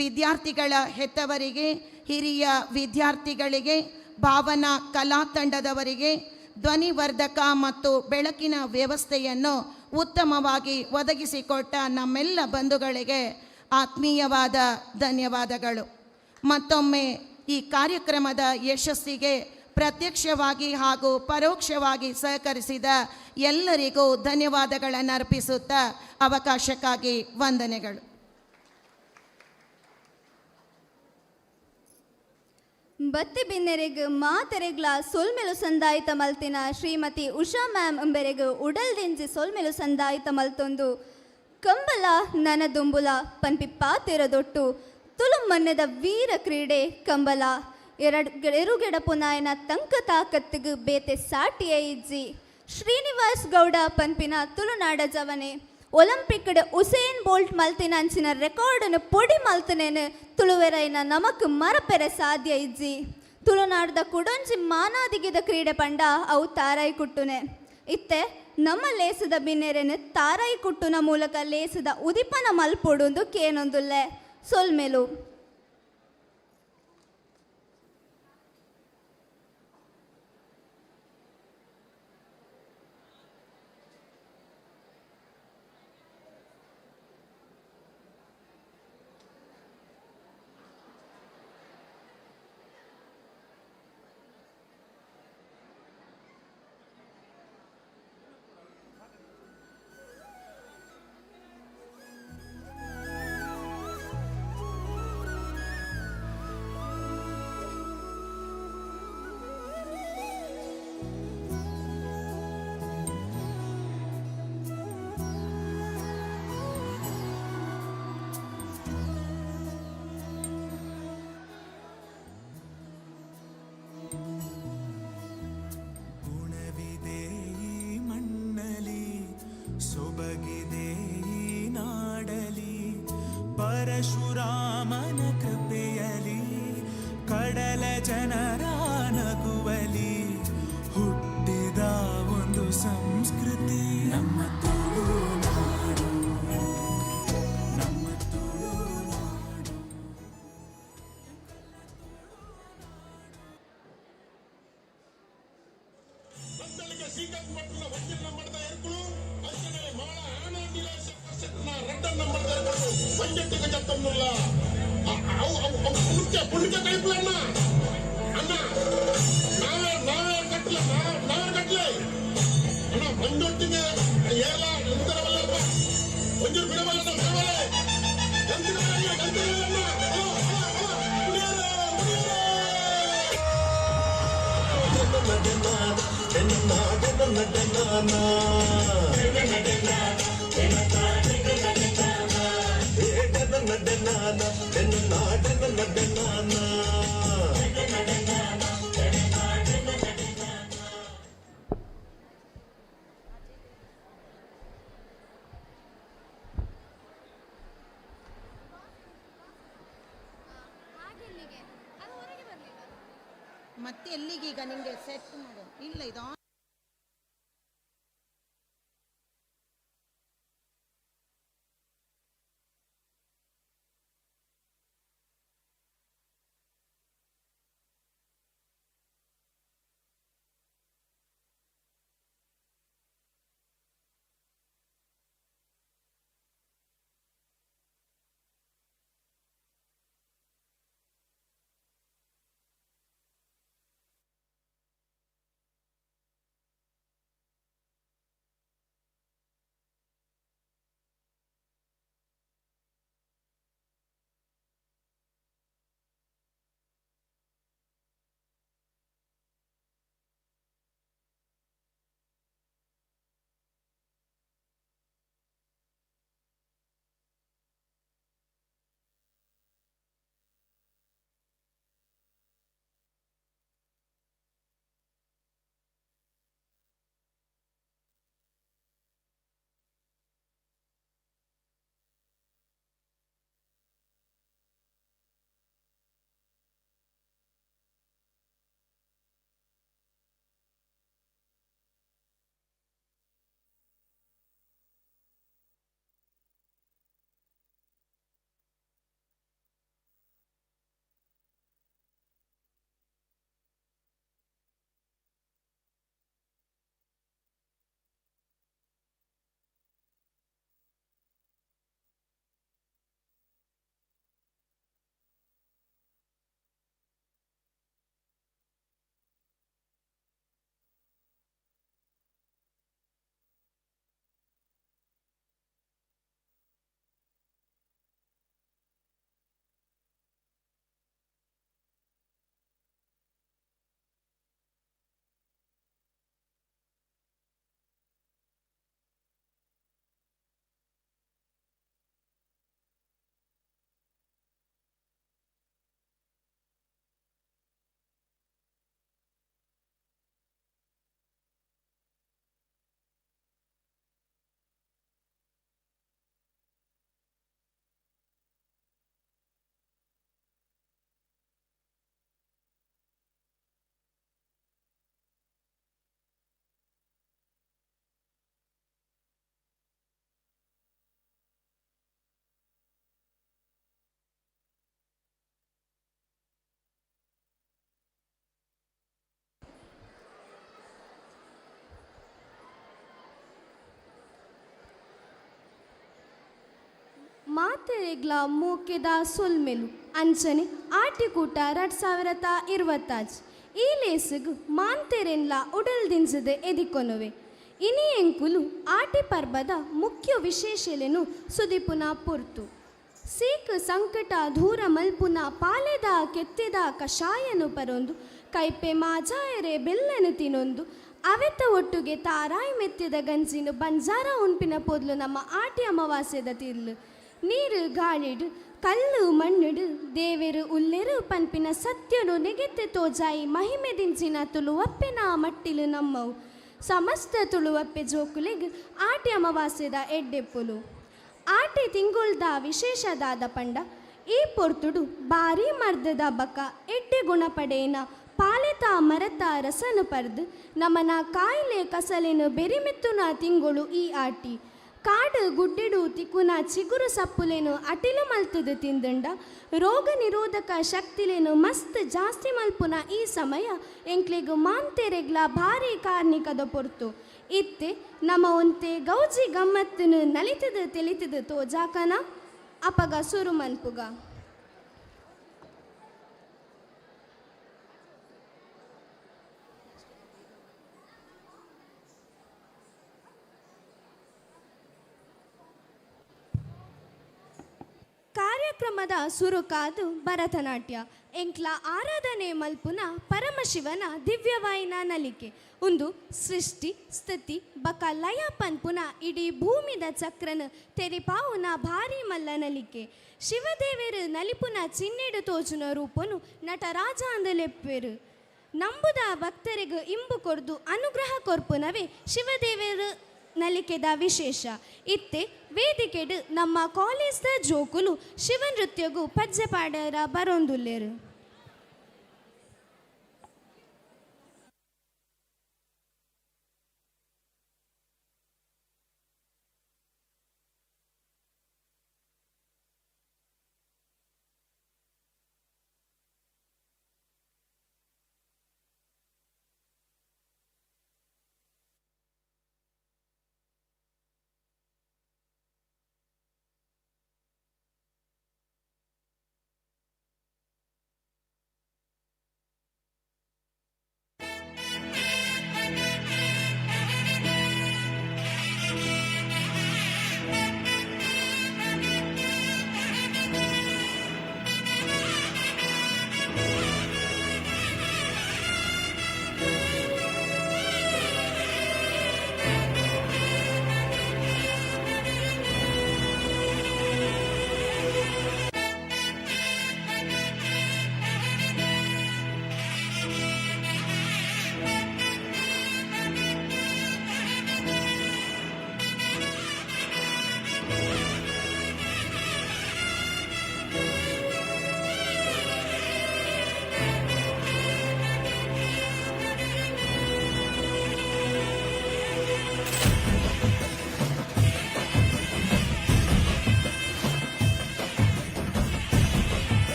ವಿದ್ಯಾರ್ಥಿಗಳ ಹೆತ್ತವರಿಗೆ, ಹಿರಿಯ ವಿದ್ಯಾರ್ಥಿಗಳಿಗೆ, ಭಾವನಾ ಕಲಾ ತಂಡದವರಿಗೆ, ಧ್ವನಿವರ್ಧಕ ಮತ್ತು ಬೆಳಕಿನ ವ್ಯವಸ್ಥೆಯನ್ನು ಉತ್ತಮವಾಗಿ ಒದಗಿಸಿಕೊಟ್ಟ ನಮ್ಮೆಲ್ಲ ಬಂಧುಗಳಿಗೆ ಆತ್ಮೀಯವಾದ ಧನ್ಯವಾದಗಳು. ಮತ್ತೊಮ್ಮೆ ಈ ಕಾರ್ಯಕ್ರಮದ ಯಶಸ್ಸಿಗೆ ಪ್ರತ್ಯಕ್ಷವಾಗಿ ಹಾಗೂ ಪರೋಕ್ಷವಾಗಿ ಸಹಕರಿಸಿದ ಎಲ್ಲರಿಗೂ ಧನ್ಯವಾದಗಳನ್ನು ಅರ್ಪಿಸುತ್ತಾ ಅವಕಾಶಕ್ಕಾಗಿ ವಂದನೆಗಳು. ಬತ್ತಿ ಬಿನ್ನೆರೆಗ್ ಮಾತೆರೆಗ್ಲ ಸೊಲ್ಮೆಲು ಸಂದಾಯಿತ ಮಲ್ತಿನ ಶ್ರೀಮತಿ ಉಷಾ ಮ್ಯಾಮ್ ಎಂಬೆರೆಗ್ ಉಡಲ್ದಿಂಜಿ ಸೊಲ್ಮೆಲು ಸಂದಾಯಿತ ಮಲ್ತೊಂದು ಕಂಬಲ ನನದುಂಬುಲ ಪನ್ಪಿ ಪಾತೆರದೊಟ್ಟು ತುಳು ಮನ್ನೆದ ವೀರ ಕ್ರೀಡೆ ಕಂಬಲ ಎರುಗೆಡಪು ನಾಯನ ತಂಕ ತಾಕತ್ತಿಗೆ ಬೇತೆ ಸಾಟಿಯೇ ಇಜ್ಜಿ ಶ್ರೀನಿವಾಸ್ ಗೌಡ ಪನ್ಪಿನ ತುಳುನಾಡ ಜವನೆ ಒಲಿಂಪಿಕ್ ಉಸೇನ್ ಬೋಲ್ಟ್ ಮಲ್ತಿನ ಅಂಚಿನ ರೆಕಾರ್ಡನ್ನು ಪೊಡಿ ಮಲ್ತನೇನು ತುಳುವೆರೈನ ನಮಕ್ ಮರಪೆರೆ ಸಾಧ್ಯ ಇಜ್ಜಿ ತುಳುನಾಡದ ಕುಡೊಂಜಿ ಮಾನಾದಿಗಿದ ಕ್ರೀಡೆ ಪಂಡ ಅವು ತಾರಾಯಿ ಕುಟ್ಟುನೆ ಇತ್ತೆ ನಮ್ಮ ಲೇಸದ ಬಿನ್ನೆರೆನು ತಾರಾಯಿ ಕುಟ್ಟುನ ಮೂಲಕ ಲೇಸದ ಉದಿಪನ ಮಲ್ಪೊಡುಂದು ಕೇನೊಂದುಲ್ಲೆ ಸೊಲ್ಮೆಲು ಸೊಬಗಿದೆ ಈ ನಾಡಲಿ ಪರಶುರಾಮನ ಕೃಪೆಯಲಿ ಕಡಲ ಜನರ ನಗುವಲಿ ಹುಟ್ಟಿದ ಒಂದು ಸಂಸ್ಕೃತಿ ನಮ್ಮ ತುಳುನಾಡು, ನಮ್ಮ ತುಳುನಾಡು. ಮಕ್ಕಳಿಗೆ ಶ್ರೀಕಂಠಪಟ್ಟಣ ವಕೀಲನ ಮಠದ ಎರ್ಕುಳು ಅಂಚನೆ ಮಾಳ ಆನಂದಿಲ ರಡ್ಡನ್ನ ಮಠದ ಎರ್ಕುಳು ಮಂಜಟ್ಟಿಗೆ ಜತ್ತನ್ನುಲ್ಲ ಪುಣ್ಯ ಕಳಿಪಲಣ್ಣ ಅಣ್ಣ ನಾವೇ ಕಟ್ಲೆ ಅಣ್ಣ ಮಂಜೊಟ್ಟಿಗೆ ಏಲ ಎಂತರವಲ್ಲ ಒಂಜೂರು ಬಿಡವಲ್ಲ ಗಂತಿರವಲ್ಲ ಮತ್ತೆ ಎಲ್ಲಿಗೀಗ ನಿಂಗೆ ಸೆಟ್ ಮಾಡು ಇಲ್ಲ ಇದು ಎಗ್ಲ ಮೂಕೆದ ಸುಲ್ಮೆಲು ಅಂಚನೆ ಆಟಿಕೂಟ 2025 ಈ ಲೇಸಿಗ್ ಮಾಂತೆರೆನ್ಲ ಉಡಲ್ ದಿಂಜದ ಎದಿಕೊನುವೆ ಇನಿ ಎಂಕುಲು ಆಟಿ ಪರ್ಬದ ಮುಖ್ಯ ವಿಶೇಷಲೆನು ಸುದಿಪುನ ಪುರ್ತು ಸೀಕ್ ಸಂಕಟ ದೂರ ಮಲ್ಪುನ ಪಾಲೆದ ಕೆತ್ತೆದ ಕಷಾಯನು ಪರೊಂದು ಕೈಪೆ ಮಾಜಾಯರೆ ಬೆಲ್ಲನು ತಿನ್ನೊಂದು ಅವೆತ್ತ ಒಟ್ಟುಗೆ ತಾರಾಯಿ ಮೆತ್ತಿದ ಗಂಜಿನ ಬಂಜಾರ ಉಣ್ಪಿನ ಪೊದ್ಲು ನಮ್ಮ ಆಟಿ ಅಮಾವಾಸ್ಯದ ತಿರ್ಲು ನೀರು ಗಾಳಿಡು ಕಲ್ಲು ಮಣ್ಣಿಡು ದೇವೆರು ಉಲ್ಲೆರು ಪನ್ಪಿನ ಸತ್ಯನು ನೆಗೆತ್ತೆ ತೋಜಾಯಿ ಮಹಿಮೆ ದಿಂಚಿನ ತುಳುವಪ್ಪೆನ ಮಟ್ಟಿಲು ನಮ್ಮವು ಸಮಸ್ತ ತುಳುವಪ್ಪೆ ಜೋಕುಲೆಗ್ ಆಟಿ ಅಮಾವಾಸ್ಯದ ಎಡ್ಡೆಪ್ಪುಲು ಆಟಿ ತಿಂಗುಳ್ದ ವಿಶೇಷದಾದ ಪಂಡ ಈ ಪೊರ್ತುಡು ಭಾರಿ ಮರ್ದದ ಬಕ ಎಡ್ಡೆ ಗುಣಪಡೇನ ಪಾಲೆತ ಮರತ ರಸನು ಪರ್ದು ನಮನ ಕಾಯಿಲೆ ಕಸಲೆನು ಬೆರಿಮೆತ್ತುನ ತಿಂಗಳು ಈ ಆಟಿ ಕಾಡು ಗುಡ್ಡೆಡು ತಿಕ್ಕುನ ಚಿಗುರು ಸಪ್ಪುಲೆನು ಅಟಿಲು ಮಲ್ತದು ತಿಂದುಂಡ ರೋಗ ನಿರೋಧಕ ಶಕ್ತಿಲೇನು ಮಸ್ತ್ ಜಾಸ್ತಿ ಮಲ್ಪುನ ಈ ಸಮಯ ಎಂಕ್ಲೆಗು ಮಾಂತೆರೆಗ್ಲ ಭಾರಿ ಕಾರ್ಣಿಕದ ಪೊರ್ತು ಇತ್ತೆ ನಮ್ಮ ಒಂತೆ ಗೌಜಿ ಗಮ್ಮತ್ತನು ನಲಿತದು ತಿಳಿತದು ತೋಜಾಕನ ಅಪಗ ಸುರು ಮನ್ಪುಗ ಕಾರ್ಯಕ್ರಮದ ಸುರುಕಾದು ಭರತನಾಟ್ಯ ಎಂಕ್ಲ ಆರಾಧನೆ ಮಲ್ಪುನ ಪರಮಶಿವನ ದಿವ್ಯವಾಯಿನ ನಲಿಕೆ ಒಂದು ಸೃಷ್ಟಿ ಸ್ಥಿತಿ ಬಕ ಲಯ ಪನ್ಪುನ ಇಡೀ ಭೂಮಿದ ಚಕ್ರನ ತೆರಿಪಾವುನ ಭಾರಿ ಮಲ್ಲ ನಲಿಕೆ ಶಿವದೇವರು ನಲಿಪುನ ಚಿನ್ನೆಡು ತೋಜುನ ರೂಪನು ನಟರಾಜ ಅಂದಲೆಪ್ಪೆರು ನಂಬುದ ಭಕ್ತರಿಗೆ ಇಂಬು ಕೊರ್ದು ಅನುಗ್ರಹ ಕೊರ್ಪುನವೇ ಶಿವದೇವರು ನಲಿಕೆದ ವಿಶೇಷ ಇತ್ತೆ ವೇದಿಕೆಡು ನಮ್ಮ ಕಾಲೇಜ್ದ ಜೋಕುಲು ಶಿವನೃತ್ಯಗೂ ಪಜ್ಜೆಪಾಡ್ಯರ ಬರೊಂದುಲ್ಲೆರು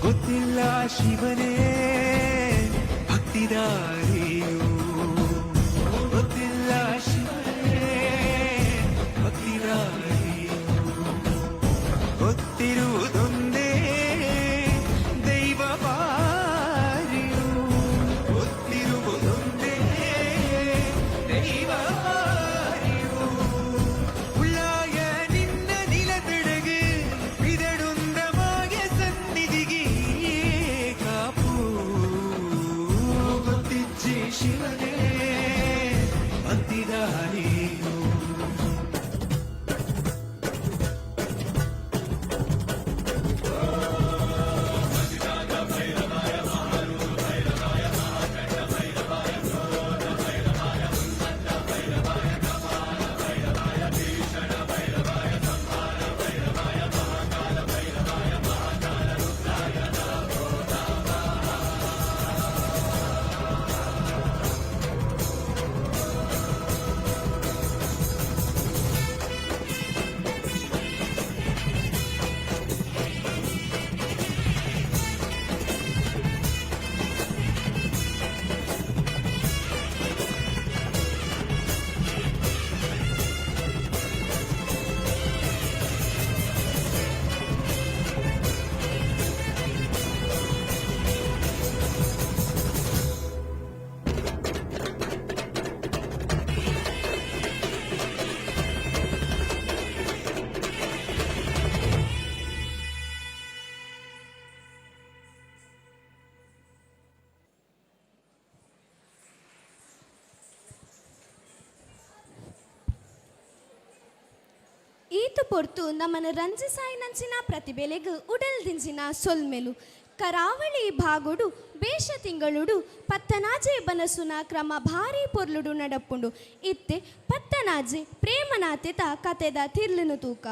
ಗೊತ್ತಿಲ್ಲ ಶಿವನೇ ಭಕ್ತಿದಾರಿಯು ಗೊತ್ತಿಲ್ಲ ಶಿವನೇ ಭಕ್ತಿದಾರಿಯು ಗೊತ್ತಿರುವುದೊಂದೇ ದೈವ ಪಾರಿಯು ಗೊತ್ತಿರುವುದೊಂದೇ ದೈವ ಪಾರಿಯು ಉಳ್ಳಾಯ ನಿನ್ನ ನಿಲತೆಡೆಗೆ ಬಿದಡುಂದಮಾಯ ಸನ್ನಿಧಿಗೆ ಕಾಪು ಗೊತ್ತಿಜ್ಜಿ ಶಿವ ಏತು ಪೊರ್ತು ನಮ್ಮನ್ನು ರಂಜಿಸಾಯಿನಂಚಿನ ಪ್ರತಿಭೆಲೆಗ್ ಉಡಲ್ ದಿಂಜಿನ ಸೊಲ್ಮೆಲು ಕರಾವಳಿ ಭಾಗುಡು ಬೇಷ ತಿಂಗಳುಡು ಪತ್ತನಾಜೆ ಬನಸುನ ಕ್ರಮ ಭಾರಿ ಪೊರ್ಲುಡು ನಡಪುಂಡು ಇತ್ತೆ ಪತ್ತನಾಜೆ ಪ್ರೇಮನಾತೆತ ಕತೆದ ತಿರ್ಲಿನು ತೂಕ.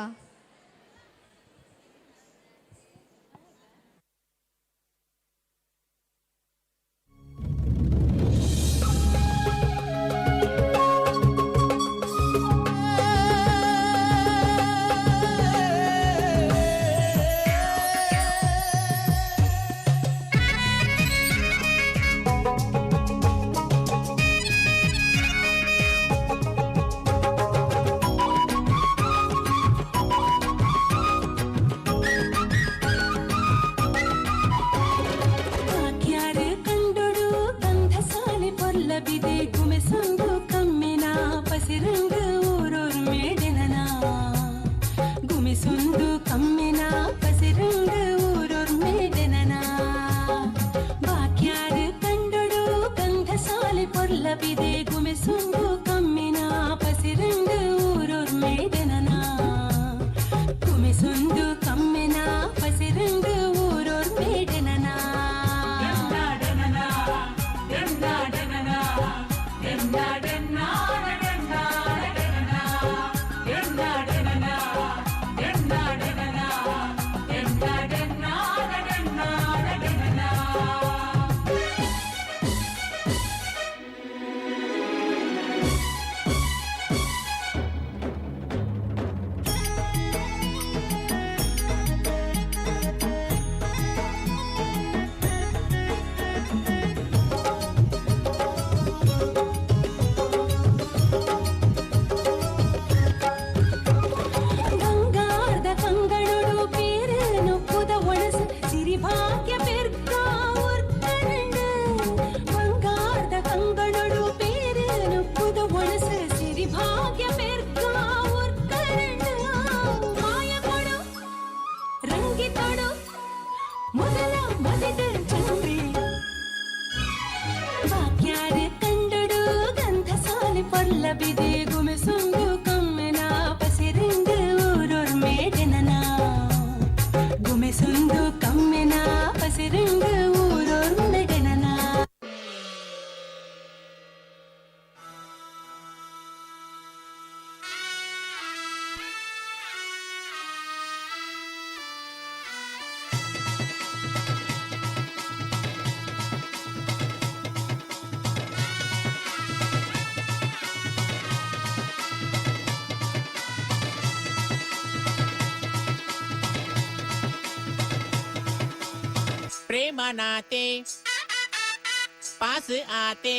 प्रेम नाते पास आते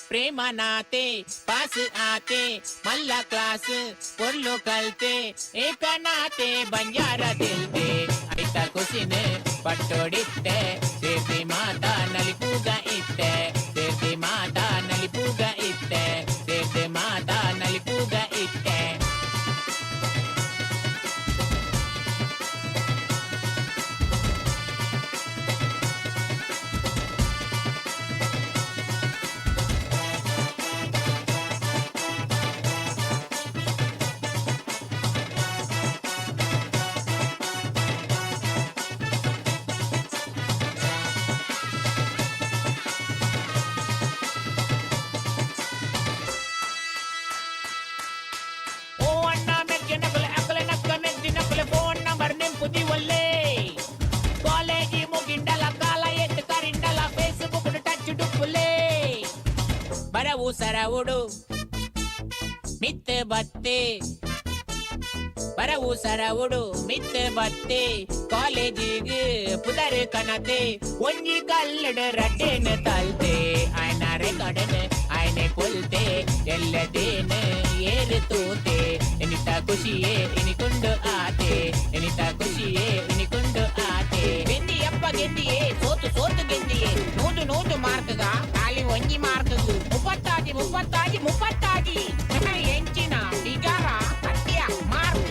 प्रेम नाते पास आते मल्ला क्लास पोर्लो कलते एक नाते बंजारा दिलते ऐता कुसिन पट्टोडित्ते सेर्ति माता नलिपूग इत्ते सेर्ति माता नलिपूग इत्ते सेर्ति माता नलिपूग इत्ते ಸರವುಡು ಮಿತ್ತೆ ಬತ್ತೆ ಬರವು ಸರವುಡು ಮಿತ್ತೆ ಬತ್ತೆ ಕಾಲೇಜಿಗೆ ಪುದರ್ ಕನತೆ ಒಂಜಿ ಕಲ್ಲಡ ರಟ್ಟೆನ ತಲ್ತೆ ಆಯ್ನಾರೆ ಕಡನ ಆಯ್ನೆ ಪೊಲ್ತೆ ಎಲ್ಲದೇನ ಏರು ತೂತೆ ಎನಿತ ಖುಷಿಯೇ ಇನಿಕೊಂಡು ಆತೆ ಎನಿತ ಖುಷಿಯೇ ಇನಿಕೊಂಡು ಆತೆ ಗೆಂದಿಯಪ್ಪ ಗೆಂದಿಯೇ ಸೋತು ಸೋತು ಗೆಂದಿಯೇ ನೂದು ನೂದು ಮಾರ್ಕ್ಗ ಖಾಲಿ ಒಂಜಿ ಮಾರ್ಕ್ಗು ಮುಪ್ಪತ್ತಾಗಿ ಮುಪ್ಪತ್ತಾಗಿ ಮುಪ್ಪತ್ತಾಗಿ ಎಂಚಿನ ಬಿಗಾರ ಹತ್ಯ ಮಾರ್ಕ್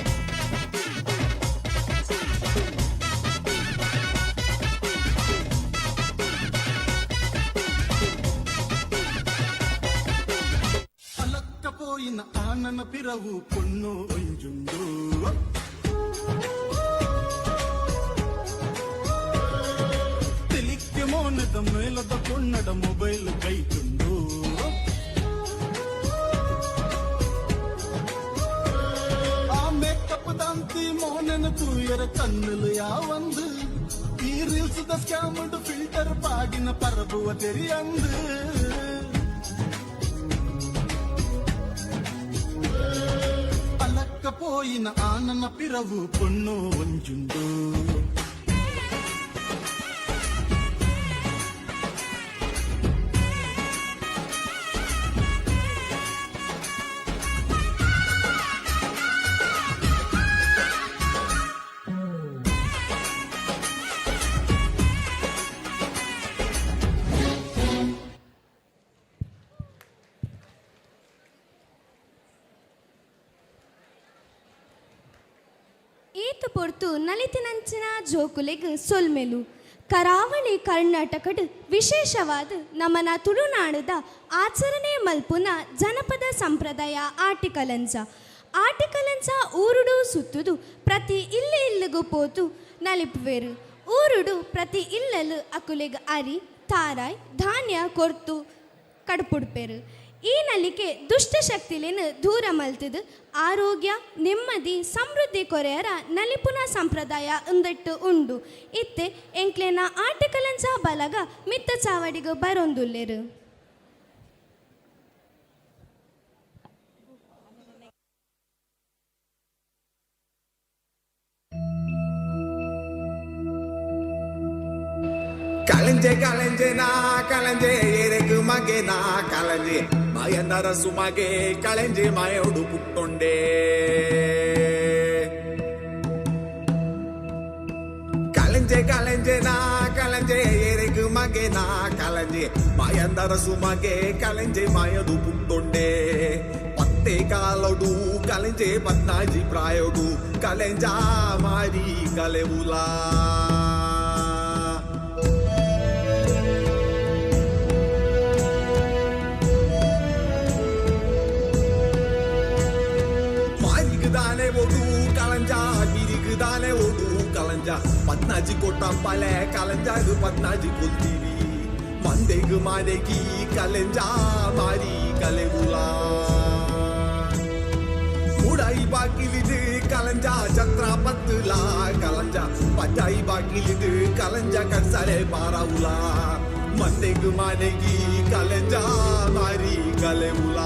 ಅಲಕ್ಕ ಪೋಯಿನ ಆನನ ಪಿರವು ಪೊಣ್ಣು ಒಂಜುಂಡು ತೆಲಿಕ್ಕೆ ಮೋನದ ಮೇಲದ ಪೊಣ್ಣಡ ಮೊಬೈಲ್ ಕೈತುಂಡು ಆ ಮೇಕಪ್ ದಂತಿ ಮೋನನ ತೂಯರ ಕಣ್ಣಲು ಯಾವಂದು ಈ ರೀಲ್ಸ್ ದ ಸ್ಕ್ಯಾಮ್ಡ್ ಫಿಲ್ಟರ್ ಪಾಗಿನ ಪರಬುವ ತೆರಿಯಂದು పోయిన ఆనన పిరవు పొన్ను వంచుండు ಈತ ಪೊರ್ತು ನಲಿತಿನಂಚಿನ ಜೋಕುಲೆಗ್ ಸೊಲ್ಮೆಲು ಕರಾವಳಿ ಕರ್ನಾಟಕಡ್ ವಿಶೇಷವಾದ ನಮ್ಮನ ತುಳುನಾಡದ ಆಚರಣೆ ಮಲ್ಪುನ ಜನಪದ ಸಂಪ್ರದಾಯ ಆಟಿಕಲಂಚ ಊರುಡು ಸುತ್ತುದು ಪ್ರತಿ ಇಲ್ಲಿಗೂ ಪೋತು ನಲಿಪುವೆರು ಊರುಡು ಪ್ರತಿ ಇಲ್ಲಲು ಅಕುಲೆಗ್ ಅರಿ ತಾರಾಯ್ ಧಾನ್ಯ ಕೊರ್ತು ಕಡುಪುಡ್ಪೆರು ಈ ನಲಿಕೆ ದುಷ್ಟಶಕ್ತಿಲೇನು ದೂರ ಮಲ್ತದು ಆರೋಗ್ಯ ನೆಮ್ಮದಿ ಸಮೃದ್ಧಿ ಕೊರೆಯರ ನಲಿಪುನ ಸಂಪ್ರದಾಯ ಉಂದಟ್ಟು ಉಂಡು ಇತ್ತೆ ಎಂಕ್ಲೆನ ಆಟಿಕಲಂಚ ಬಲಗ ಮಿತ್ತ ಚಾವಡಿಗೂ ಬರೊಂದುಲ್ಲೆರು ಕಲಂಜೆ ಕಲಂಜೆ ನಾ ಕಲಂಜೆ ಎರೆಗು ಮಗೆ ನಾ ಕಲಂಜೆ ಮಾಯನರ ಸುಮಗೆ ಕಳಂಜೆ ಮಾಯೋಡು ಪುಟ್ಟೊಂಡೆ ಕಲಂಜೆ ಕಲಂಜೆ ನಾ ಕಲಂಜೆ ಎರೆಗು ಮಗೆ ನಾ ಕಲಂಜೆ ಮಾಯಂದರ ಸುಮಗೆ ಕಲಂಜೆ ಮಾಯದು ಪುಟ್ಟೊಂಡೆ ಪತ್ತೆ ಕಾಲಡು ಕಲಂಜೆ ಪತ್ನಾಜಿ ಪ್ರಾಯೋಡು ಕಲೆಂಜ ಮಾರಿ ಕಲೆವುಲಾ ದಾನೆ ಓಡು ಕಲಂಜ ಪದ್ನಾಜಿ ಕೊಟ್ಟಂಪಲೆ ಕಲಂಜಾಗ ಪದ್ನಾಜಿ ಕೊಲ್ತೀವಿ ಮಂದೆಗು ಮಾನೆಗಿ ಕಲೆಂಜ ಮಾರಿ ಕಲೆಗುಲ ಮುಡಾಯಿ ಬಾಕಿಲಿದು ಕಲಂಜ ಛತ್ರ ಪತ್ತುಲ ಕಲಂಜ ಪಟ್ಟಾಯಿ ಬಾಕಿಲಿದು ಕಲಂಜ ಕಟ್ಸರೆ ಪಾರವುಲ ಮಂದೆಗು ಮಾನೆಗಿ ಕಲೆಂಜ ಮಾರಿ ಕಲೆಗುಲ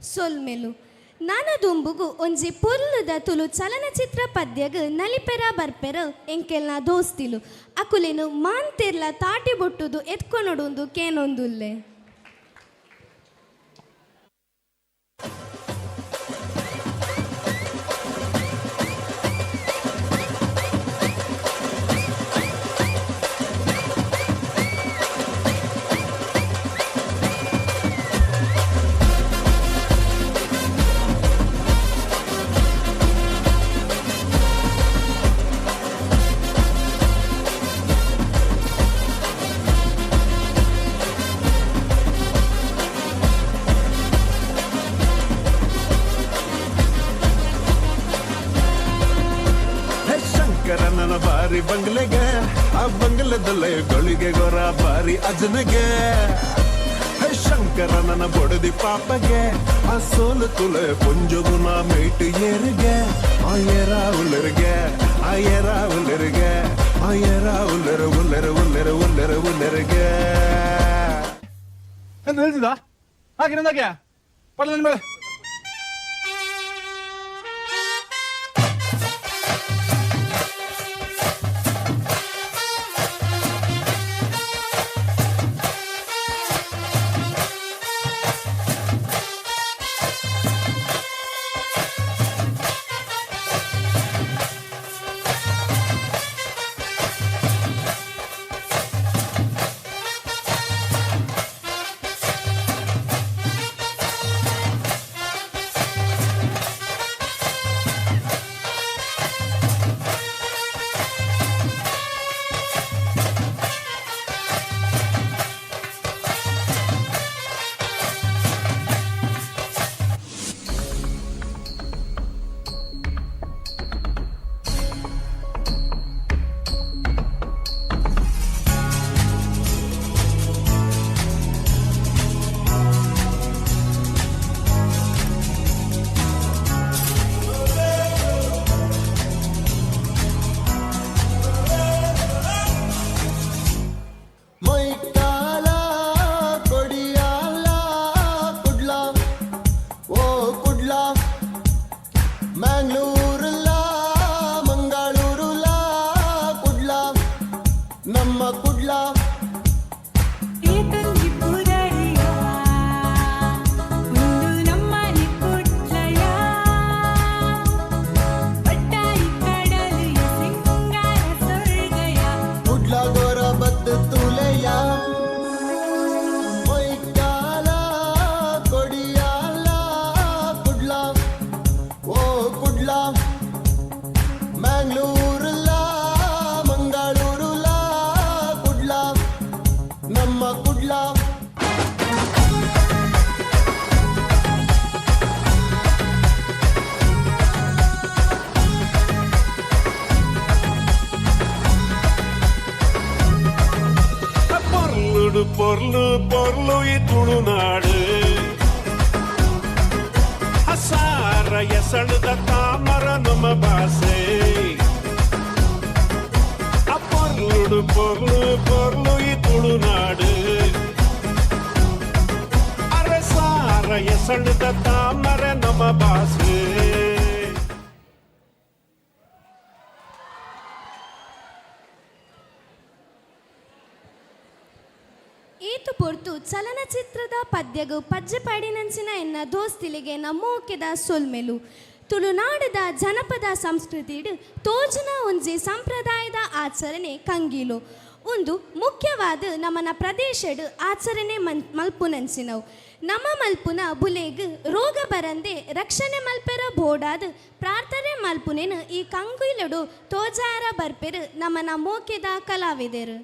ಸೊಲ್ಮೆಲು ನನದುಂಬುಗು ಒಂಜಿ ಪೊರ್ಲುದ ತುಲು ಚಲನಚಿತ್ರ ಪದ್ಯಗ್ ನಲಿಪೆರ ಬರ್ಪೆರ ಎಂಕೆಲ್ನ ದೋಸ್ತಿಲು ಅಕುಲೆನು ಮಾಂತೆರ್ಲ ತಾಟಿ ಬೊಟ್ಟುದು ಎತ್ಕೊನೊಡುಂದು ಕೇನೊಂದುಲ್ಲೆ ಬಾರಿ ಬಂಗ್ಲೆಗೆ ಆ ಬಂಗ್ಲದಲ್ಲೇ ಗಳಿಗೆ ಗೊರ ಬಾರಿ ಅಜನಗೆ ಶಂಕರನನ ಬಡದಿ ಪಾಪಗೆ ಆ ಸೋಲು ತುಲೆ ಪುಂಜಗುನ ಮೇಟು ಏರಿಗೆ ಆಯರ ಉಲ್ಲರಿಗೆ ಆಯರ ಉಲ್ಲರಿಗೆ ಆಯರ ಉಲ್ಲರ ಉಲ್ಲರ ಉಲ್ಲರ ಉಲ್ಲರ ಉಲ್ಲರಿಗೆ ನಿಲ್ಸಿದ ಹಾಗೆ ನಂದಾಗೆ ಪಡ್ಲ ಮೇಲೆ பொருளு பொருளு துளுநாடு ಹಸಾರ ಎಸಳದ ತಾಮರ ನಮ್ಮ ಭಾಷೆ ಪೊರ್ಲು ಪೊರ್ಲು ಪೊರ್ಲು ಈ ತುಳುನಾಡು ಅರಸಾರ ಎಸಳದ ತಾಮರ ನಮ್ಮ ಭಾಷೆ ಈತು ಪೊರ್ತು ಚಲನಚಿತ್ರದ ಪದ್ಯಗು ಪಜ್ಜೆಪಾಡಿನಂಚಿನ ಎನ್ನ ದೋಸ್ತಿಲಿಗೆ ನಮ್ಮೋಕೆದ ಸೊಲ್ಮೆಲು ತುಳುನಾಡದ ಜನಪದ ಸಂಸ್ಕೃತಿಡು ತೋಜುನ ಒಂಜಿ ಸಂಪ್ರದಾಯದ ಆಚರಣೆ ಕಂಗೀಲು ಒಂದು ಮುಖ್ಯವಾದ ನಮ್ಮನ ಪ್ರದೇಶಡು ಆಚರಣೆ ಮಲ್ಪುನಂಚಿನವು ನಮ್ಮ ಮಲ್ಪುನ ಬುಲೆಗ್ ರೋಗ ಬರಂದೆ ರಕ್ಷಣೆ ಮಲ್ಪೆರ ಬೋಡಾದ ಪ್ರಾರ್ಥನೆ ಮಲ್ಪುನೆನು ಈ ಕಂಗುಯಿಲಡು ತೋಜಾರ ಬರ್ಪೆರು ನಮ್ಮನ ಮೋಕೆದ ಕಲಾವಿದರು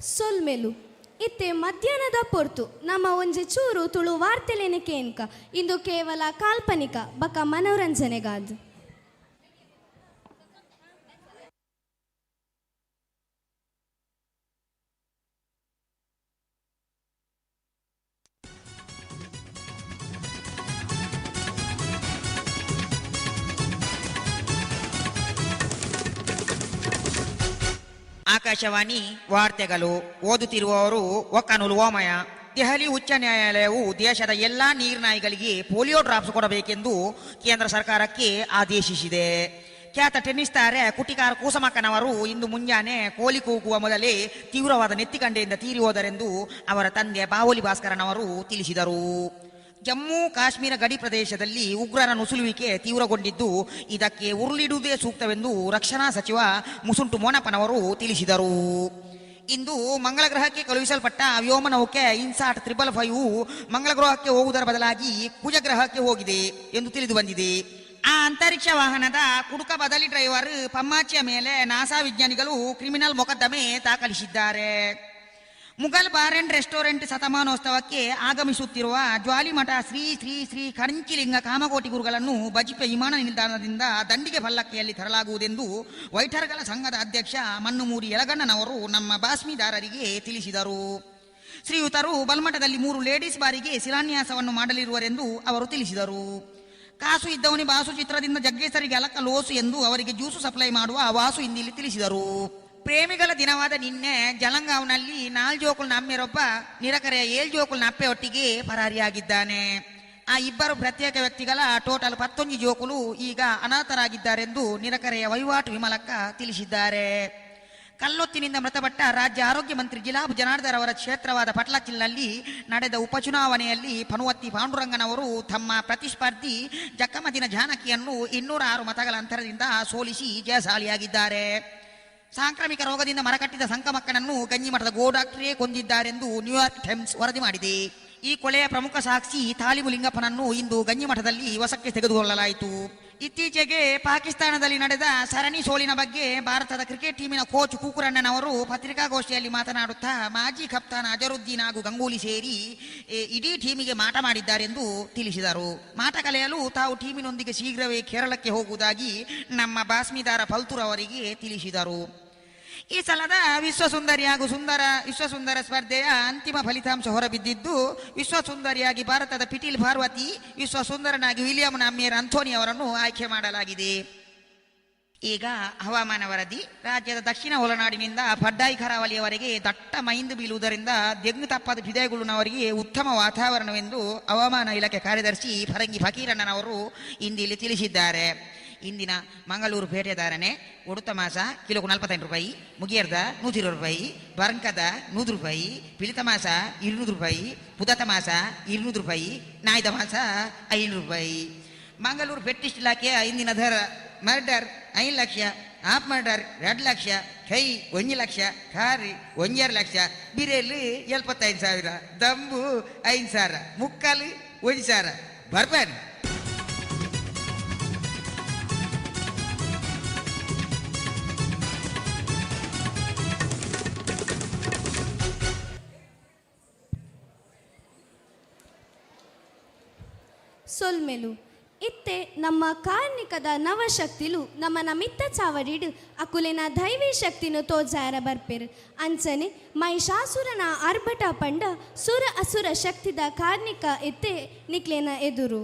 ಸೊಲ್ಮೆಲು ಇತ್ತೆ ಮಧ್ಯಾಹ್ನದ ಪೊರ್ತು ನಮ್ಮ ಒಂಜಿ ಚೂರು ತುಳು ವಾರ್ತೆಲೇನೆ ಕೇನ್ಕ ಇಂದು ಕೇವಲ ಕಾಲ್ಪನಿಕ ಬಕ ಮನೋರಂಜನೆಗಾದ್. ಆಕಾಶವಾಣಿ ವಾರ್ತೆಗಳು ಓದುತ್ತಿರುವವರು ಒಕ್ಕನೂಲು ಓಮಯ. ದೆಹಲಿ ಉಚ್ಚ ನ್ಯಾಯಾಲಯವು ದೇಶದ ಎಲ್ಲಾ ನೀರ್ನಾಯಿಗಳಿಗೆ ಪೋಲಿಯೋ ಡ್ರಾಪ್ಸ್ ಕೊಡಬೇಕೆಂದು ಕೇಂದ್ರ ಸರ್ಕಾರಕ್ಕೆ ಆದೇಶಿಸಿದೆ. ಖ್ಯಾತ ಟೆನ್ನಿಸ್ ತಾರೆ ಕುಟಿಕಾರ ಕೂಸಮಕ್ಕನವರು ಇಂದು ಮುಂಜಾನೆ ಕೋಲಿ ಕೂಗುವ ಮೊದಲೇ ತೀವ್ರವಾದ ನೆತ್ತಿಗಂಡೆಯಿಂದ ತೀರಿ ಹೋದರೆಂದು ಅವರ ತಂದೆ ಬಾವೋಲಿ ಭಾಸ್ಕರನವರು ತಿಳಿಸಿದರು. ಜಮ್ಮು ಕಾಶ್ಮೀರ ಗಡಿ ಪ್ರದೇಶದಲ್ಲಿ ಉಗ್ರರ ನುಸುಳುವಿಕೆ ತೀವ್ರಗೊಂಡಿದ್ದು ಇದಕ್ಕೆ ಉರುಳಿಡುವುದೇ ಸೂಕ್ತವೆಂದು ರಕ್ಷಣಾ ಸಚಿವ ಮುಸುಂಟು ಮೋನಪ್ಪನವರು ತಿಳಿಸಿದರು. ಇಂದು ಮಂಗಳ ಗ್ರಹಕ್ಕೆ ಕಳುಹಿಸಲ್ಪಟ್ಟ ವ್ಯೋಮನೌಕೆ ಇನ್ಸಾಟ್ 555 ಮಂಗಳ ಗ್ರಹಕ್ಕೆ ಹೋಗುವುದರ ಬದಲಾಗಿ ಕುಜ ಗ್ರಹಕ್ಕೆ ಹೋಗಿದೆ ಎಂದು ತಿಳಿದು ಬಂದಿದೆ. ಆ ಅಂತರಿಕ್ಷ ವಾಹನದ ಕುಡುಕ ಬದಲಿ ಡ್ರೈವರ್ ಪಮ್ಮಾಚಿಯ ಮೇಲೆ ನಾಸಾ ವಿಜ್ಞಾನಿಗಳು ಕ್ರಿಮಿನಲ್ ಮೊಕದ್ದಮೆ ದಾಖಲಿಸಿದ್ದಾರೆ. ಮುಘಲ್ ಬಾರ್ ಅಂಡ್ ರೆಸ್ಟೋರೆಂಟ್ ಶತಮಾನೋತ್ಸವಕ್ಕೆ ಆಗಮಿಸುತ್ತಿರುವ ಜ್ವಾಲಿಮಠ ಶ್ರೀ ಶ್ರೀ ಶ್ರೀ ಕಣಂಚಿಲಿಂಗ ಕಾಮಕೋಟಿ ಗುರುಗಳನ್ನು ಬಜಿಪೆ ವಿಮಾನ ನಿಲ್ದಾಣದಿಂದ ದಂಡಿಗೆ ಪಲ್ಲಕ್ಕಿಯಲ್ಲಿ ತರಲಾಗುವುದೆಂದು ವೈಠರ್ಗಳ ಸಂಘದ ಅಧ್ಯಕ್ಷ ಮಣ್ಣುಮೂರಿ ಯಲಗಣ್ಣನವರು ನಮ್ಮ ಬಾಸ್ಮಿದಾರರಿಗೆ ತಿಳಿಸಿದರು. ಶ್ರೀಯುತರು ಬಲ್ಮಠದಲ್ಲಿ 3 ಲೇಡೀಸ್ ಬಾರಿಗೆ ಶಿಲಾನ್ಯಾಸವನ್ನು ಮಾಡಲಿರುವರೆಂದು ಅವರು ತಿಳಿಸಿದರು. ಕಾಸು ಇದ್ದವನಿ ಬಾಸು ಚಿತ್ರದಿಂದ ಜಗ್ಗೇಸರಿಗೆ ಅಲಕ ಲೋಸು ಎಂದು ಅವರಿಗೆ ಜ್ಯೂಸು ಸಪ್ಲೈ ಮಾಡುವ ವಾಸು ಇಂದಿಲ್ಲಿ ತಿಳಿಸಿದರು. ಪ್ರೇಮಿಗಳ ದಿನವಾದ ನಿನ್ನೆ ಜಲಂಗಾವ್ನಲ್ಲಿ 4 ಜೋಕುಲ್ ನಮ್ಮೆರೊಬ್ಬ ನಿರಕರೆಯ 7 ಜೋಕುಲ್ ನಪ್ಪೆ ಒಟ್ಟಿಗೆ ಪರಾರಿಯಾಗಿದ್ದಾನೆ. ಆ ಇಬ್ಬರು ಪ್ರತ್ಯೇಕ ವ್ಯಕ್ತಿಗಳ ಟೋಟಲ್ 11 ಜೋಕುಲು ಈಗ ಅನಾಥರಾಗಿದ್ದಾರೆಂದು ನಿರಕರೆಯ ವಹಿವಾಟು ವಿಮಲಕ್ಕ ತಿಳಿಸಿದ್ದಾರೆ. ಕಲ್ಲೊತ್ತಿನಿಂದ ಮೃತಪಟ್ಟ ರಾಜ್ಯ ಆರೋಗ್ಯ ಮಂತ್ರಿ ಜಿಲಾಬ್ ಜನಾರ್ದರ್ ಅವರ ಕ್ಷೇತ್ರವಾದ ಪಟ್ಲಚಿಲ್ನಲ್ಲಿ ನಡೆದ ಉಪಚುನಾವಣೆಯಲ್ಲಿ ಪನುವತ್ತಿ ಪಾಂಡುರಂಗನವರು ತಮ್ಮ ಪ್ರತಿಸ್ಪರ್ಧಿ ಜಕ್ಕಮದಿನ ಜಾನಕಿಯನ್ನು 206 ಮತಗಳ ಅಂತರದಿಂದ ಸೋಲಿಸಿ ಜಯಶಾಲಿಯಾಗಿದ್ದಾರೆ. ಸಾಂಕ್ರಾಮಿಕ ರೋಗದಿಂದ ಮರಕಟ್ಟಿದ ಸಂಕಮಕ್ಕನನ್ನು ಗಂಜಿಮಠದ ಗೋಡಾಕ್ಟರೇ ಕೊಂದಿದ್ದಾರೆಂದು ನ್ಯೂಯಾರ್ಕ್ ಟೈಮ್ಸ್ ವರದಿ ಮಾಡಿದೆ. ಈ ಕೊಲೆಯ ಪ್ರಮುಖ ಸಾಕ್ಷಿ ತಾಲಿಬು ಲಿಂಗಪ್ಪನನ್ನು ಇಂದು ಗಂಜಿಮಠದಲ್ಲಿ ವಶಕ್ಕೆ ತೆಗೆದುಕೊಳ್ಳಲಾಯಿತು. ಇತ್ತೀಚೆಗೆ ಪಾಕಿಸ್ತಾನದಲ್ಲಿ ನಡೆದ ಸರಣಿ ಸೋಲಿನ ಬಗ್ಗೆ ಭಾರತದ ಕ್ರಿಕೆಟ್ ಟೀಮಿನ ಕೋಚ್ ಕೂಕುರಣ್ಣನವರು ಪತ್ರಿಕಾಗೋಷ್ಠಿಯಲ್ಲಿ ಮಾತನಾಡುತ್ತಾ ಮಾಜಿ ಕಪ್ತಾನ್ ಅಜರುದ್ದೀನ್ ಹಾಗೂ ಗಂಗೂಲಿ ಸೇರಿ ಇಡೀ ಟೀಮಿಗೆ ಮಾಟ ಮಾಡಿದ್ದಾರೆಂದು ತಿಳಿಸಿದರು. ಮಾಟ ಕಲೆಯಲು ತಾವು ಟೀಮಿನೊಂದಿಗೆ ಶೀಘ್ರವೇ ಕೇರಳಕ್ಕೆ ಹೋಗುವುದಾಗಿ ನಮ್ಮ ಬಾಸ್ಮಿದಾರ ಫಲ್ತೂರ್ ಅವರಿಗೆ ತಿಳಿಸಿದರು. ಈ ಸಲದ ವಿಶ್ವಸುಂದರಿ ಹಾಗೂ ವಿಶ್ವಸುಂದರ ಸ್ಪರ್ಧೆಯ ಅಂತಿಮ ಫಲಿತಾಂಶ ಹೊರಬಿದ್ದಿದ್ದು ವಿಶ್ವಸುಂದರಿಯಾಗಿ ಭಾರತದ ಪಿಟೀಲ್ ಪಾರ್ವತಿ, ವಿಶ್ವಸುಂದರನಾಗಿ ವಿಲಿಯಂ ನಾಮ್ಯರ್ ಅಂಥೋನಿ ಅವರನ್ನು ಆಯ್ಕೆ ಮಾಡಲಾಗಿದೆ. ಈಗ ಹವಾಮಾನ ವರದಿ. ರಾಜ್ಯದ ದಕ್ಷಿಣ ಒಳನಾಡಿನಿಂದ ಪಡ್ಡಾಯಿ ಕರಾವಳಿಯವರೆಗೆ ದಟ್ಟ ಮೈಂದು ಬೀಳುವುದರಿಂದ ದೆಂಗು ತಪ್ಪದ ಪಿದೆಗುಳುನವರಿಗೆ ಉತ್ತಮ ವಾತಾವರಣವೆಂದು ಹವಾಮಾನ ಇಲಾಖೆ ಕಾರ್ಯದರ್ಶಿ ಫರಂಗಿ ಫಕೀರಣ್ಣನವರು ಇಂದಿಲ್ಲಿ ತಿಳಿಸಿದ್ದಾರೆ. ಇಂದಿನ ಮಂಗಳೂರು ಪೇಟೆ ಧಾರಣೆ ಒಡುತ್ತ ಮಾಸ ಕಿಲೋಕು 45 ರೂಪಾಯಿ, ಮುಗಿಯರ್ದ 120 ರೂಪಾಯಿ, ಬರ್ಂಕದ 100 ರೂಪಾಯಿ, ಪಿಳಿತ ಮಾಸ 200 ರೂಪಾಯಿ, ಪುದತ ಮಾಸ 200 ರೂಪಾಯಿ, ನಾಯ್ದ ಮಾಸ 500 ರೂಪಾಯಿ. ಮಂಗಳೂರು ಪೆಟ್ಟಿಸ್ಟ್ ಇಲಾಖೆಯ ಇಂದಿನ ದರ murder 5 lakh, half murder 2 lakh, ಕೈ 1 ಲಕ್ಷ, ಕಾರಿ 1 ಲಕ್ಷ, ಬಿರೇಲು 75,000, ದಂಬು 5,000, ಮುಕ್ಕಾಲು 1,000. ಬರ್ಬನ್ ಸೊಲ್ಮೆಲು ಇತ್ತೆ ನಮ್ಮ ಕಾರ್ಣಿಕದ ನವಶಕ್ತಿಲು ನಮ್ಮನ ಮಿತ್ತ ಚಾವಡಿಡು ಅಕುಲಿನ ದೈವಿ ಶಕ್ತಿನು ತೋಜಾರ ಬರ್ಪೆರು ಅಂಚನೆ ಮಹಿಷಾಸುರನ ಆರ್ಭಟ ಪಂಡ ಸುರ ಅಸುರ ಶಕ್ತಿದ ಕಾರ್ಣಿಕ ಎತ್ತೆ ನಿಕ್ಲೇನ ಎದುರು.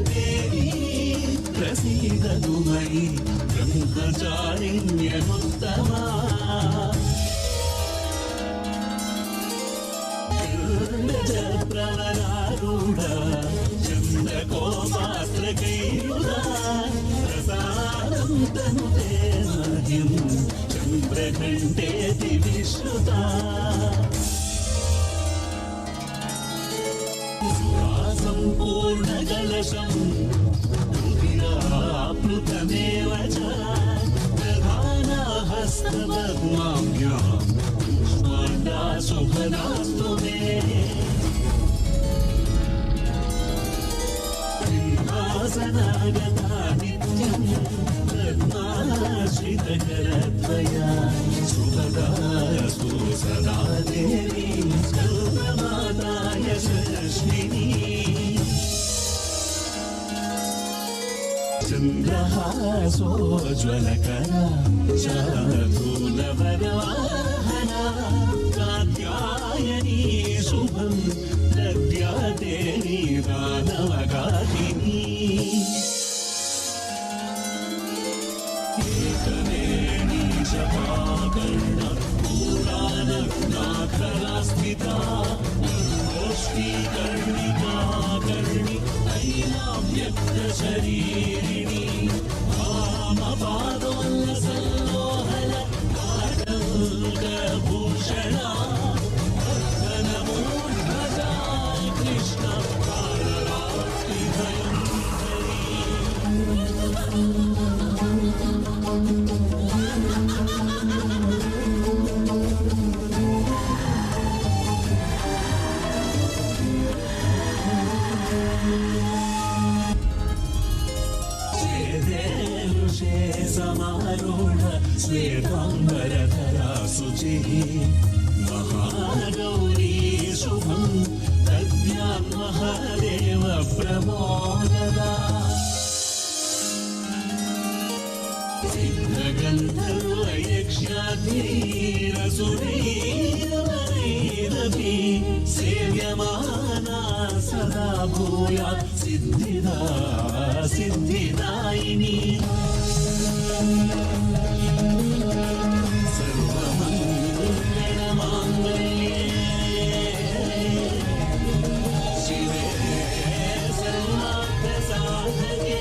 देवी प्रसीदतु मयि ब्रह्मचारिण्यमुत्तमा प्रवरारूढ चन्द्रकोपास्त्रकैरुदा प्रसादं तनुते मह्यं चन्द्रघण्टेति विश्रुता सम्पूर्णकलशं रुधिराप्लुतमेव च प्रधानहस्तपद्माभ्यां पुष्पाण्डा शुभदास्तु मे सिंहासनागता नित्यं रत्नाश्रितकरद्वया शुभदास्तु सदा देवी स्कन्दमाता यशस्विनी चन्द्रहासोज्ज्वलकरा शार्दूलवरवाहना कात्यायनी शुभं दद्याते दानवगातिनी एकवेणी शपाकर्ण पुराणनाथरा स्थिता गोष्ठीकर्णिका कर्णि ऐनाव्यक्तशरीरिणी वामपादोल्लसल्लोहल काटङ्कभूषणा वर्धनमूर्ध्वजा कृष्ण समारूढ श्वेताम्बरधरा शुचिः महागौरी शुभं तद्भ्यां महादेव प्रमोददा सिद्धगन्धर्वयक्ष्याधीरसुरैरपि सेव्यमाना सदा भूयात् सिद्धिदा सिद्धिदायिनी सर्वमङ्गलमाङ्गल्ये शिवे सर्वार्थसाधके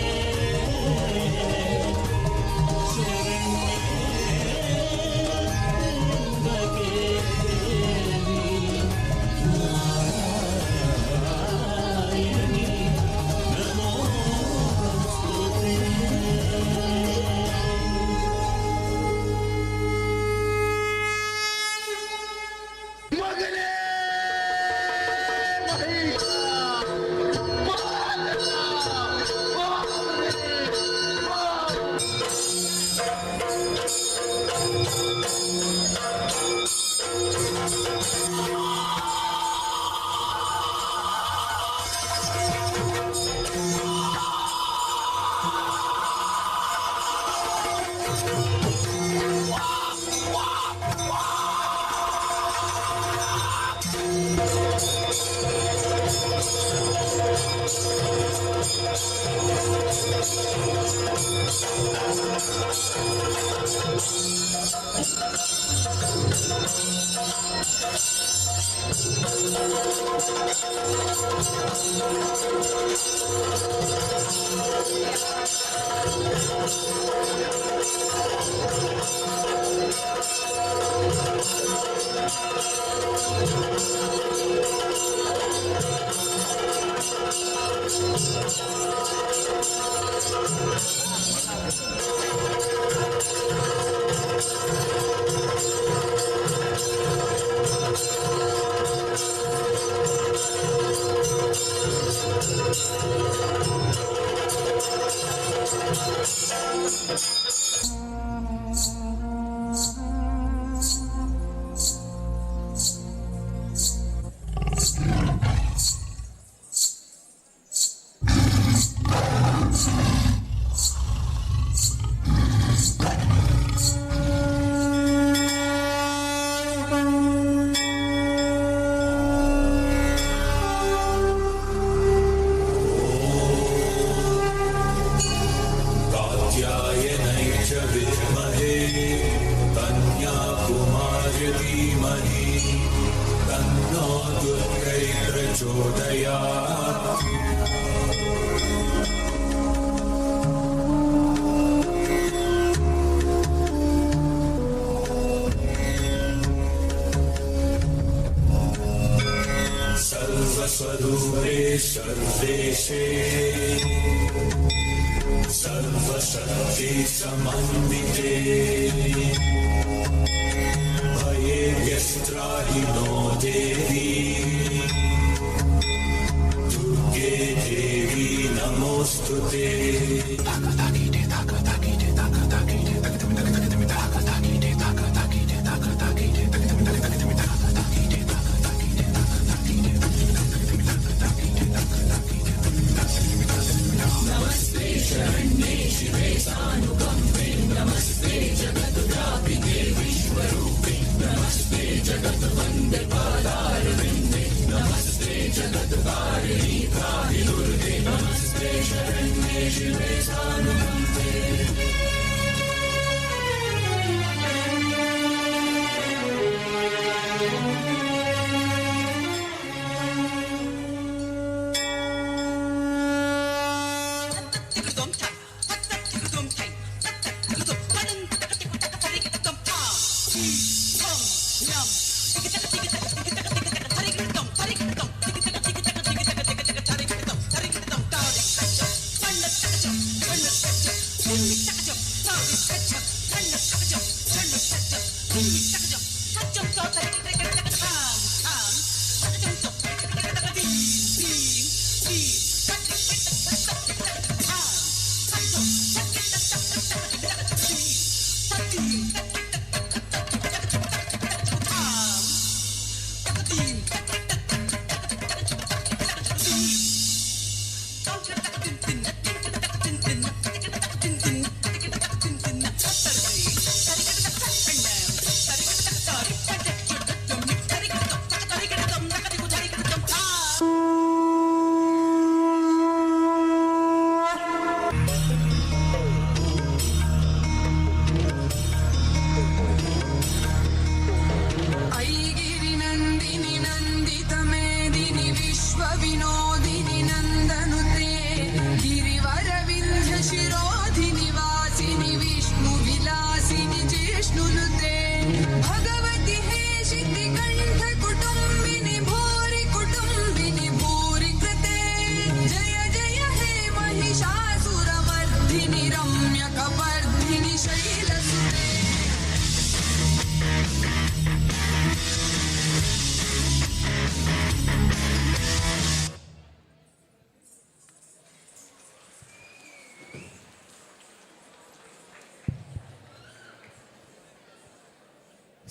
ಶುಭೋದಯ. ಸರ್ವಸ್ವರೂಪೇ ಸರ್ವೇಶೇ ಸರ್ವಶಕ್ತಿ ಸಮನ್ವಿತೆ ಭಯೇರ್ಯಸ್ತ್ರಾಹಿ ನೋ ದೇವಿ ದುರ್ಗೆ ದೇವಿ ನಮೋಸ್ತುತೆ.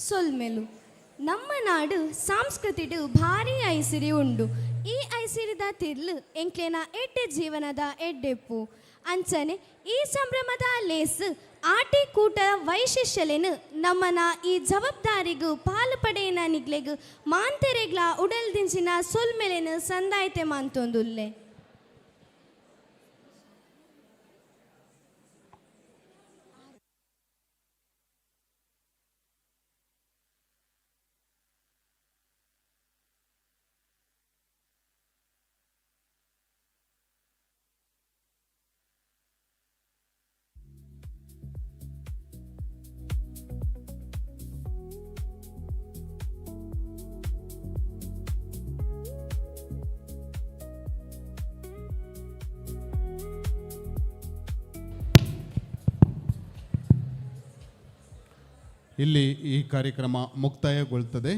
ಸೊಲ್ಮೆಲು ನಮ್ಮ ನಾಡು ಸಂಸ್ಕೃತಿಡು ಭಾರಿ ಐಸಿರಿ ಉಂಡು. ಈ ಐಸಿರಿದ ತಿರ್ಲು ಎಂಕ್ಲೆನ ಎಡ್ಡೆ ಜೀವನದ ಎಡ್ಡೆಪ್ಪು ಅಂಚನೆ ಈ ಸಂಭ್ರಮದ ಲೇಸ್ ಆಟಿ ಕೂಟ ವೈಶಿಷ್ಯಲೆನು ನಮ್ಮನ ಈ ಜವಾಬ್ದಾರಿಗೂ ಪಾಲು ಪಡೆಯನ ನಿಗ್ಲೆಗು ಮಾಂತೆರೆಗ್ಲ ಉಡಲ್ದಿಂಚಿನ ಸೊಲ್ಮೆಲೆನು ಸಂದಾಯ್ತೆ ಮಾಂತೊಂದುಲ್ಲೆ. ಇಲ್ಲಿ ಈ ಕಾರ್ಯಕ್ರಮ ಮುಕ್ತಾಯಗೊಳ್ಳುತ್ತದೆ.